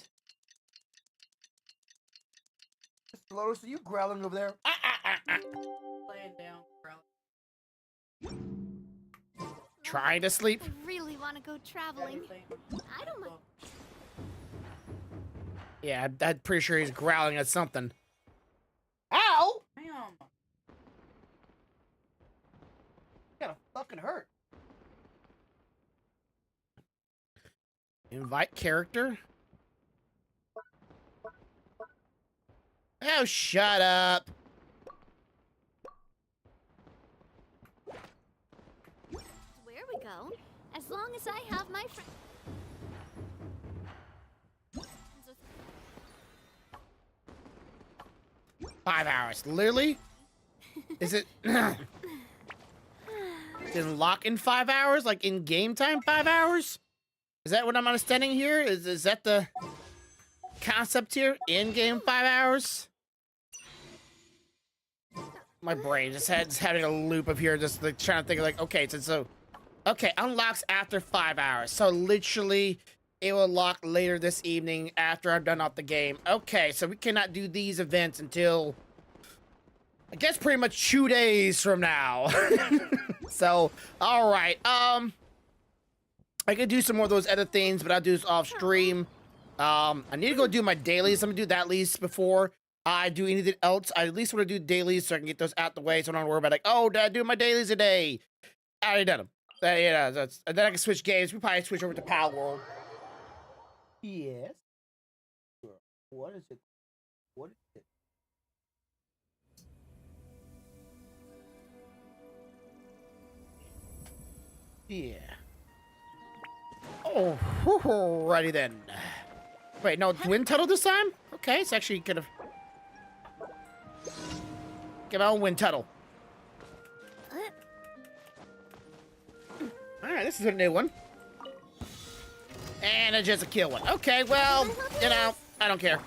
Mr. Lotus, are you growling over there? Laying down, growling. Trying to sleep? I really want to go traveling. I don't mind. Yeah, I'm pretty sure he's growling at something. Ow! Damn. Gotta fucking hurt. Invite character? Oh, shut up. Where we go, as long as I have my friend. 5 hours. Literally? Is it... Didn't lock in 5 hours? Like in game time 5 hours? Is that what I'm understanding here? Is that the concept here? In game 5 hours? My brain just having a loop of here, just like trying to think of like, okay, so okay, unlocks after 5 hours. So literally it will lock later this evening after I'm done off the game. Okay, so we cannot do these events until I guess pretty much 2 days from now. So, all right. I could do some more of those other things, but I'll do this off stream. I need to go do my dailies. I'm gonna do that at least before I do anything else. I at least want to do dailies so I can get those out the way, so I don't worry about like, oh, did I do my dailies today? I already done them. Yeah, and then I can switch games. We probably switch over to Pal World. Yes. What is it? What is it? Yeah. Oh, righty then. Wait, no, wind tunnel this time? Okay, it's actually kind of. Get my own wind tunnel. Alright, this is a new one. And it's just a kill one. Okay, well, you know, I don't care.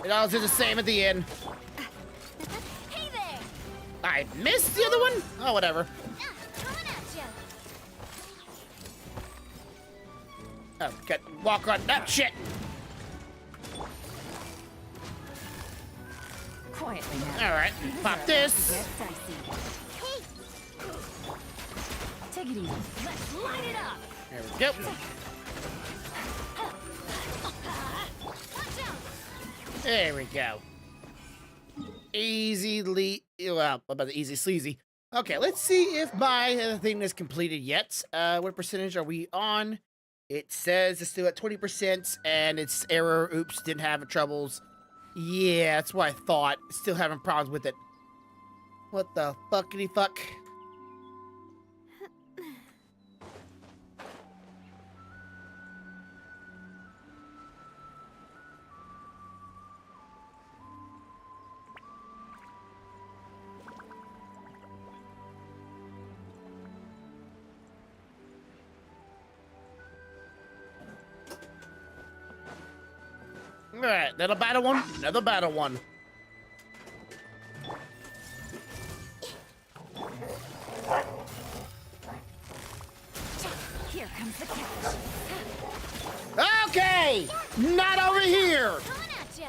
It all is the same at the end. Hey there! I missed the other one? Oh, whatever. Coming at ya. Oh, got walk on that shit. Quietly now. All right, pop this. Hey, Take it easy. Let's light it up! There we go. Watch out! There we go. Well, about the easy sleazy. Okay, let's see if my thing is completed yet. What percentage are we on? It says it's still at 20%, and it's error. Oops, didn't have troubles. Yeah, that's what I thought. Still having problems with it. What the fuckity fuck? Alright, another battle one. Another battle one. Here comes the catch. Okay! Not over here! coming at ya.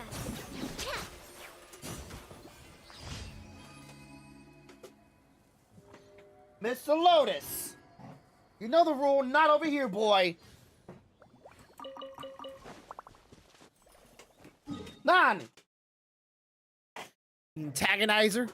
Mr. Lotus! You know the rule, not over here, boy. Nani! Antagonizer.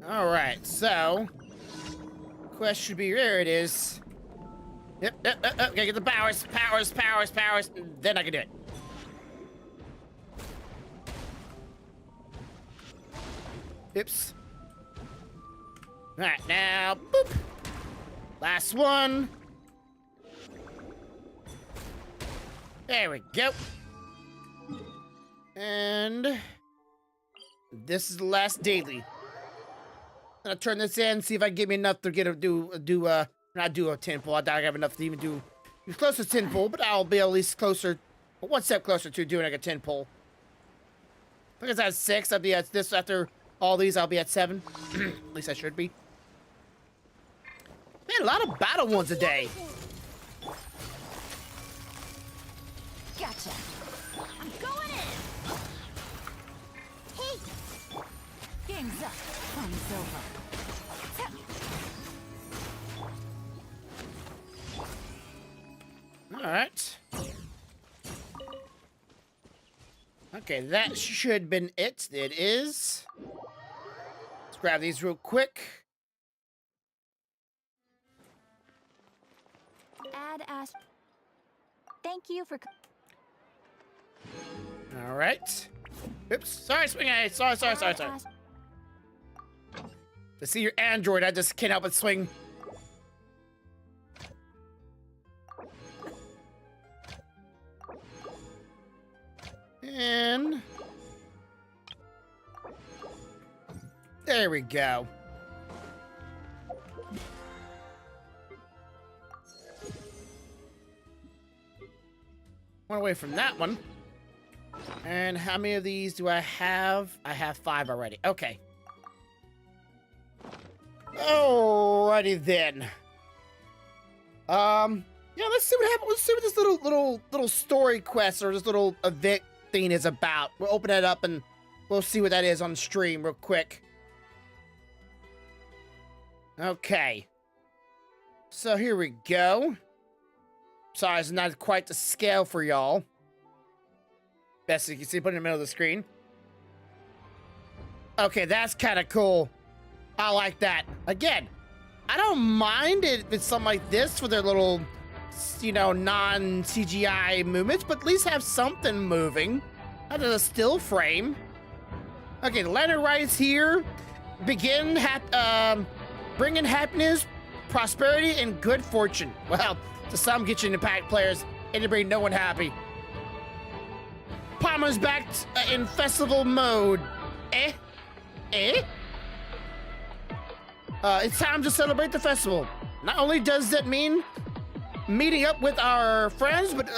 All right, so quest should be there. It is. Yep. Okay, get the powers. Then I can do it. Oops. All right, now, boop. Last one. There we go. And this is the last daily. I'm gonna turn this in, see if I can get me enough to get a not do a 10 pull. I doubt I have enough to even do close to 10 pull, but I'll be at least closer, one step closer to doing like a 10 pull. I think it's at 6. I'll be at this after all these. I'll be at 7. At least I should be. Man, a lot of battle ones a day. Gotcha. I'm going in! Hey, Game's up. Fun's over. All right. Okay, that should have been it. It is. Let's grab these real quick. Add as. Thank you for. All right. Oops. Sorry, swing. Sorry. To see your android, I just can't help but swing. And there we go. One away from that one. And how many of these do I have? I have 5 already. Okay. Alrighty then. Yeah, let's see what happens. Let's see what this little story quest or this little event thing is about. We'll open it up and we'll see what that is on stream real quick. Okay. So here we go. Sorry, it's not quite the scale for y'all. Best you can see, put it in the middle of the screen. Okay, that's kind of cool. I like that. Again, I don't mind it if it's something like this for their little, you know, non-CGI movements, but at least have something moving. Not a still frame. Okay, the lantern writes here. Begin bringing happiness, prosperity, and good fortune. Well, to some Genshin Impact players, it'll bring no one happy. Palmer's back in festival mode. Eh? It's time to celebrate the festival. Not only does that mean meeting up with our friends, but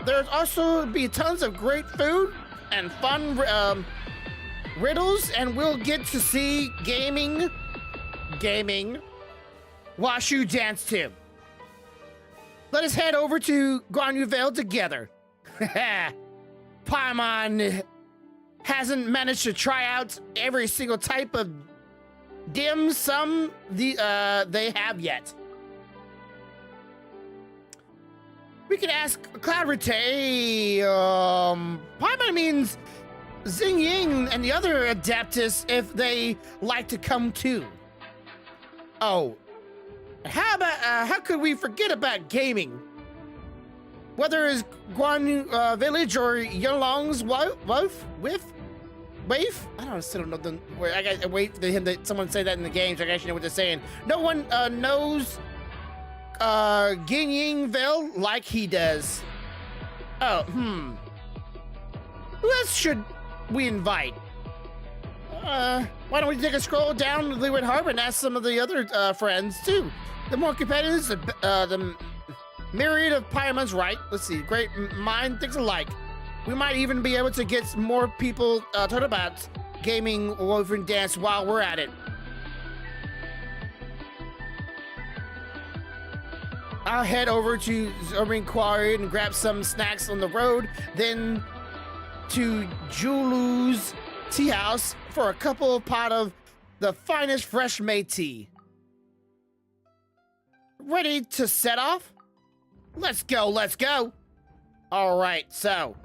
there's also be tons of great food and fun riddles, and we'll get to see gaming, Washu dance too. Let us head over to Guanyu Vale together. Paimon hasn't managed to try out every single type of dim sum they have yet. We can ask Clarite. Paimon means Xingying and the other Adeptus if they like to come too. Oh, how could we forget about gaming? Whether it's Guan Village or Yulong's Waif? I still don't know the word. I gotta wait for him to someone say that in the games. I actually know what they're saying. No one knows Ginyingville like he does. Oh, Who else should we invite? Why don't we take a scroll down to Leeward Harbor and ask some of the other friends too? The more competitors, the myriad of Paimon's right. Let's see, great mind thinks alike. We might even be able to get more people talking about gaming woven dance while we're at it. I'll head over to Zorbing Quarry and grab some snacks on the road, then to Julu's tea house for a couple of pot of the finest fresh made tea. Ready to set off? Let's go. All right, so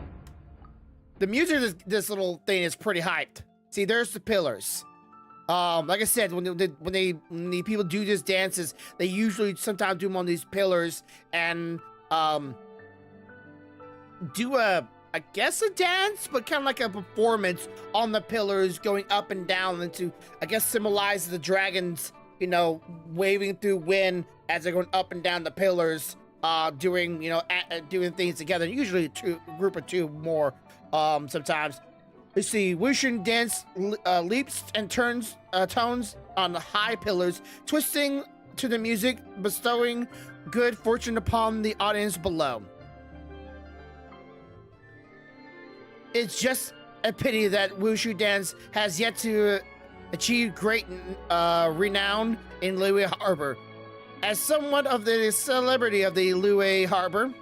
the music of this little thing is pretty hyped. See, there's the pillars. Like I said, when the people do these dances, they usually sometimes do them on these pillars and do I guess a dance, but kind of like a performance on the pillars going up and down and to, I guess, symbolize the dragons, you know, waving through wind as they're going up and down the pillars, doing, you know, doing things together. Usually a group of two more, sometimes. Let's see, Wushin dance leaps and turns tones on the high pillars, twisting to the music, bestowing good fortune upon the audience below. It's just a pity that Wushu dance has yet to achieve great renown in Liyue Harbor. As somewhat of the celebrity of the Liyue Harbor,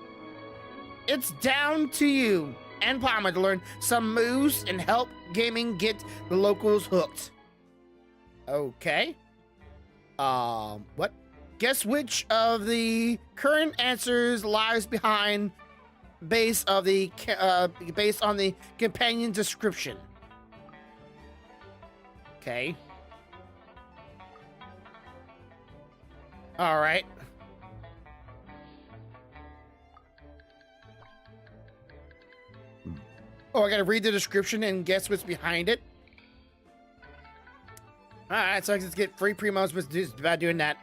it's down to you and Palmer to learn some moves and help gaming get the locals hooked. Okay. What? Guess which of the current answers lies behind based on the companion description. Okay. All right. Oh, I gotta read the description and guess what's behind it. All right, so I just get free premos by doing that.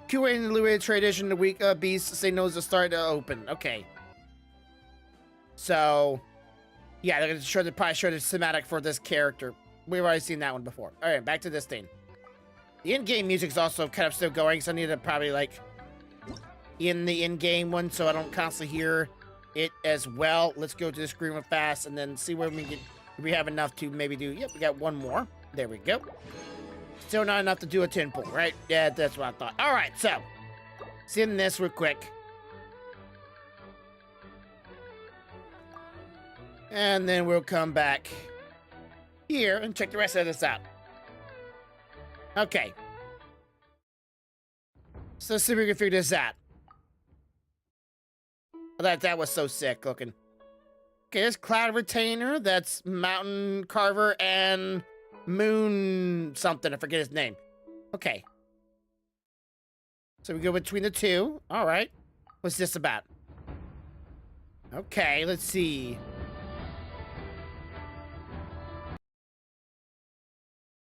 Q&A in the Liyue tradition, the week of beasts signals the start to open. Okay. So, yeah, they're gonna probably show the cinematic for this character. We've already seen that one before. All right, back to this thing. The in-game music's also kind of still going, so I need to probably like in the in-game one so I don't constantly hear it as well. Let's go to the screen real fast and then see where we get. If we have enough to maybe do. Yep, we got one more. There we go. Still not enough to do a 10 pull, right? Yeah, that's what I thought. All right, so send this real quick. And then we'll come back here and check the rest of this out. Okay. So let's see if we can figure this out. That was so sick looking. Okay, there's Cloud Retainer. That's Mountain Carver and Moon something. I forget his name. Okay. So we go between the two. All right. What's this about? Okay, let's see.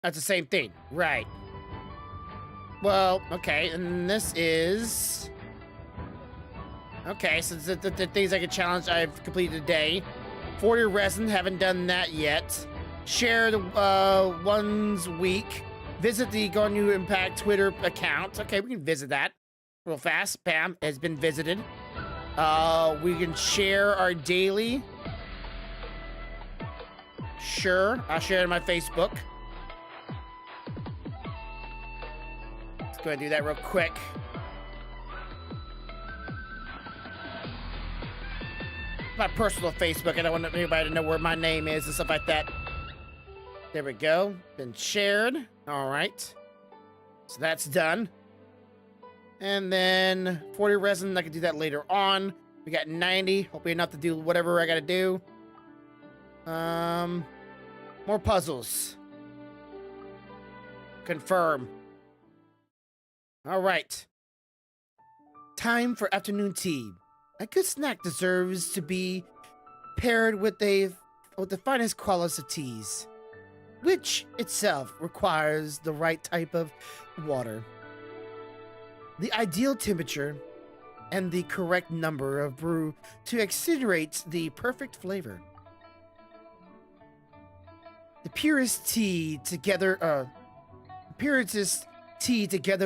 That's the same thing. Right. Well, okay, and this is... Okay, so the things like a challenge I've completed today. 40 resin, haven't done that yet. Share the one's week. Visit the Genshin Impact Twitter account. Okay, we can visit that real fast. Bam, has been visited. We can share our daily. Sure, I'll share it on my Facebook. Let's go ahead and do that real quick. My personal Facebook. I don't want anybody to know where my name is and stuff like that. There we go. Been shared. All right. So that's done. And then 40 resin. I can do that later on. We got 90. Hopefully enough to do whatever I got to do. More puzzles. Confirm. All right. Time for afternoon tea. A good snack deserves to be paired with the finest qualities of teas, which itself requires the right type of water, the ideal temperature, and the correct number of brew to accentuate the perfect flavor. The purest tea together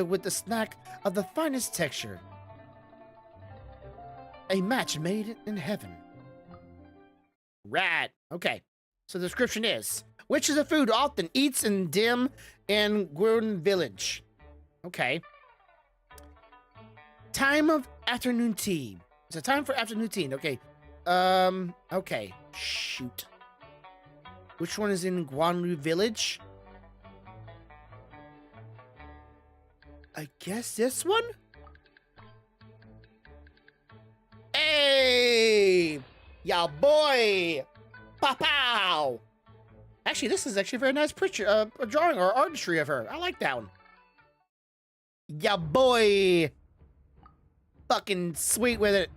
with the snack of the finest texture. A match made in heaven. Right. Okay. So the description is, which is a food often eats in dim and Gwyn village. Okay. Time of afternoon tea. It's a time for afternoon tea. Okay. Okay. Shoot. Which one is in Guanlu village? I guess this one? Hey! Ya boy! Pow! Actually, this is actually a very nice picture, a drawing or artistry of her. I like that one. Ya boy! Fucking sweet with it.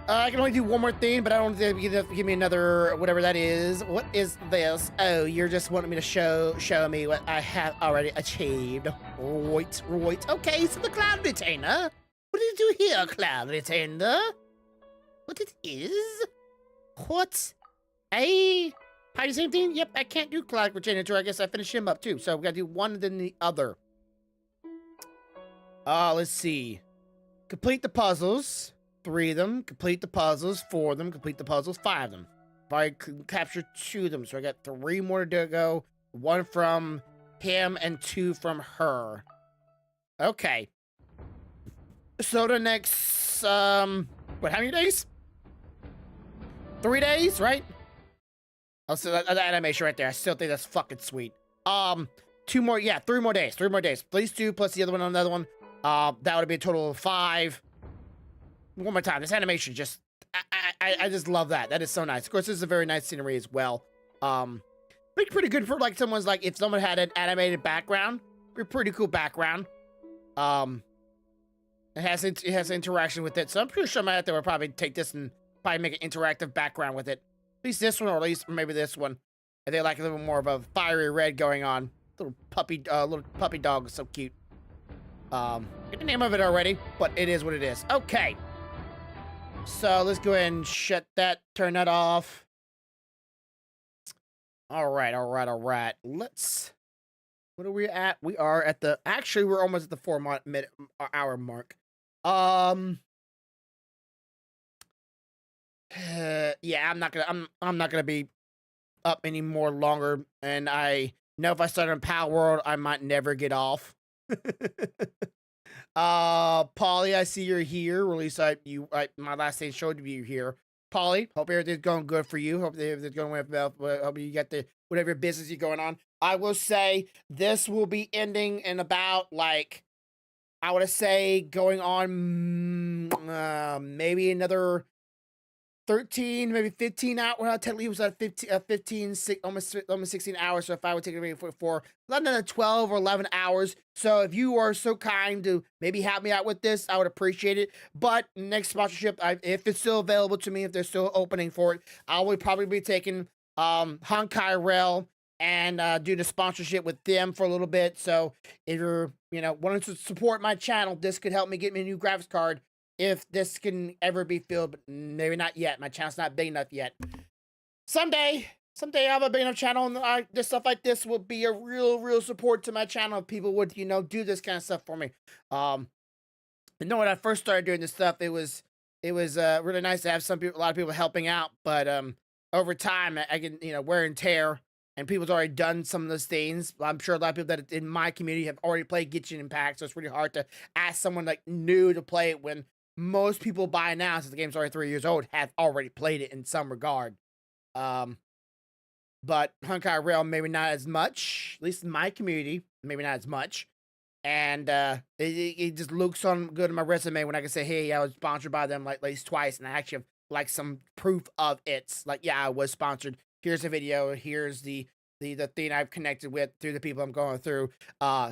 I can only do one more thing, but I don't think you have to give me another, whatever that is. What is this? Oh, you're just wanting me to show me what I have already achieved. Right. Okay, so the Cloud Retainer. What did you do here, Cloud Retainer? What it is? What? Hey? How the same thing? Yep, I can't do Cloud Retainer until I guess I finish him up too. So we gotta do one then the other. Let's see. Complete the puzzles. 3 of them, complete the puzzles. 4 of them, complete the puzzles. 5 of them. If I capture 2 of them, so I got 3 more to go. 1 from him and 2 from her. Okay. So the next, what, how many days? 3 days, right? Oh, so that animation right there. I still think that's fucking sweet. 2 more, yeah, 3 more days. 3 more days. These 2 plus the other one on another one. That would be a total of 5. One more time. This animation just, I just love that. That is so nice. Of course, this is a very nice scenery as well. Pretty good for like someone's like if someone had an animated background, pretty cool background. It has interaction with it, so I'm pretty sure my out there will probably take this and probably make an interactive background with it. At least this one, or at least maybe this one. And they like a little more of a fiery red going on. Little puppy dog, so cute. Get the name of it already, but it is what it is. Okay. So let's go ahead and shut that, turn that off. All right. Let's, what are we at? We are at the, actually, we're almost at the 4-minute hour mark. Yeah, I'm not gonna be up any more longer, and I know if I start on Power World, I might never get off. Polly, I see you're here. Or at least my last name showed you here. Polly, hope everything's going good for you. Hope everything's going well. Hope you get the whatever business you're going on. I will say this will be ending in about like, I would say going on maybe another 13, maybe 15 hours. Well, technically it was at 15, almost 16 hours. So if I would take it maybe for another 12 or 11 hours. So if you are so kind to maybe help me out with this, I would appreciate it. But next sponsorship, if it's still available to me, if they're still opening for it, I will probably be taking Honkai Rail and do the sponsorship with them for a little bit. So if you're, wanting to support my channel, this could help me get me a new graphics card. If this can ever be filled, but maybe not yet. My channel's not big enough yet. Someday I have a big enough channel, and this stuff like this will be a real support to my channel. If people would, do this kind of stuff for me. When I first started doing this stuff, it was really nice to have a lot of people helping out. But over time, I can, wear and tear, and people's already done some of those things. I'm sure a lot of people that in my community have already played Genshin Impact, so it's really hard to ask someone like new to play it when most people by now, since the game's already 3 years old, have already played it in some regard. But Honkai Rail, maybe not as much, at least in my community, maybe not as much. And it just looks on good in my resume when I can say, hey, I was sponsored by them like at least twice, and I actually have like some proof of it. Like, yeah, I was sponsored. Here's a video. Here's the thing I've connected with through the people I'm going through.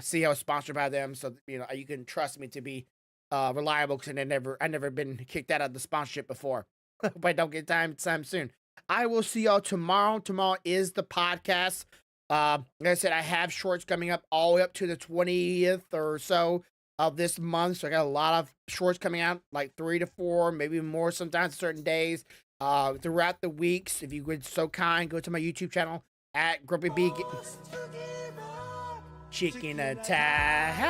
See, I was sponsored by them, so you can trust me to be reliable, because I never been kicked out of the sponsorship before. But I don't get time soon. I will see y'all tomorrow. Tomorrow is the podcast. Like I said, I have shorts coming up all the way up to the 20th or so of this month. So I got a lot of shorts coming out, like 3 to 4, maybe more sometimes certain days. Throughout the weeks, if you would so kind, go to my YouTube channel at Grumpy B. Chicken attack.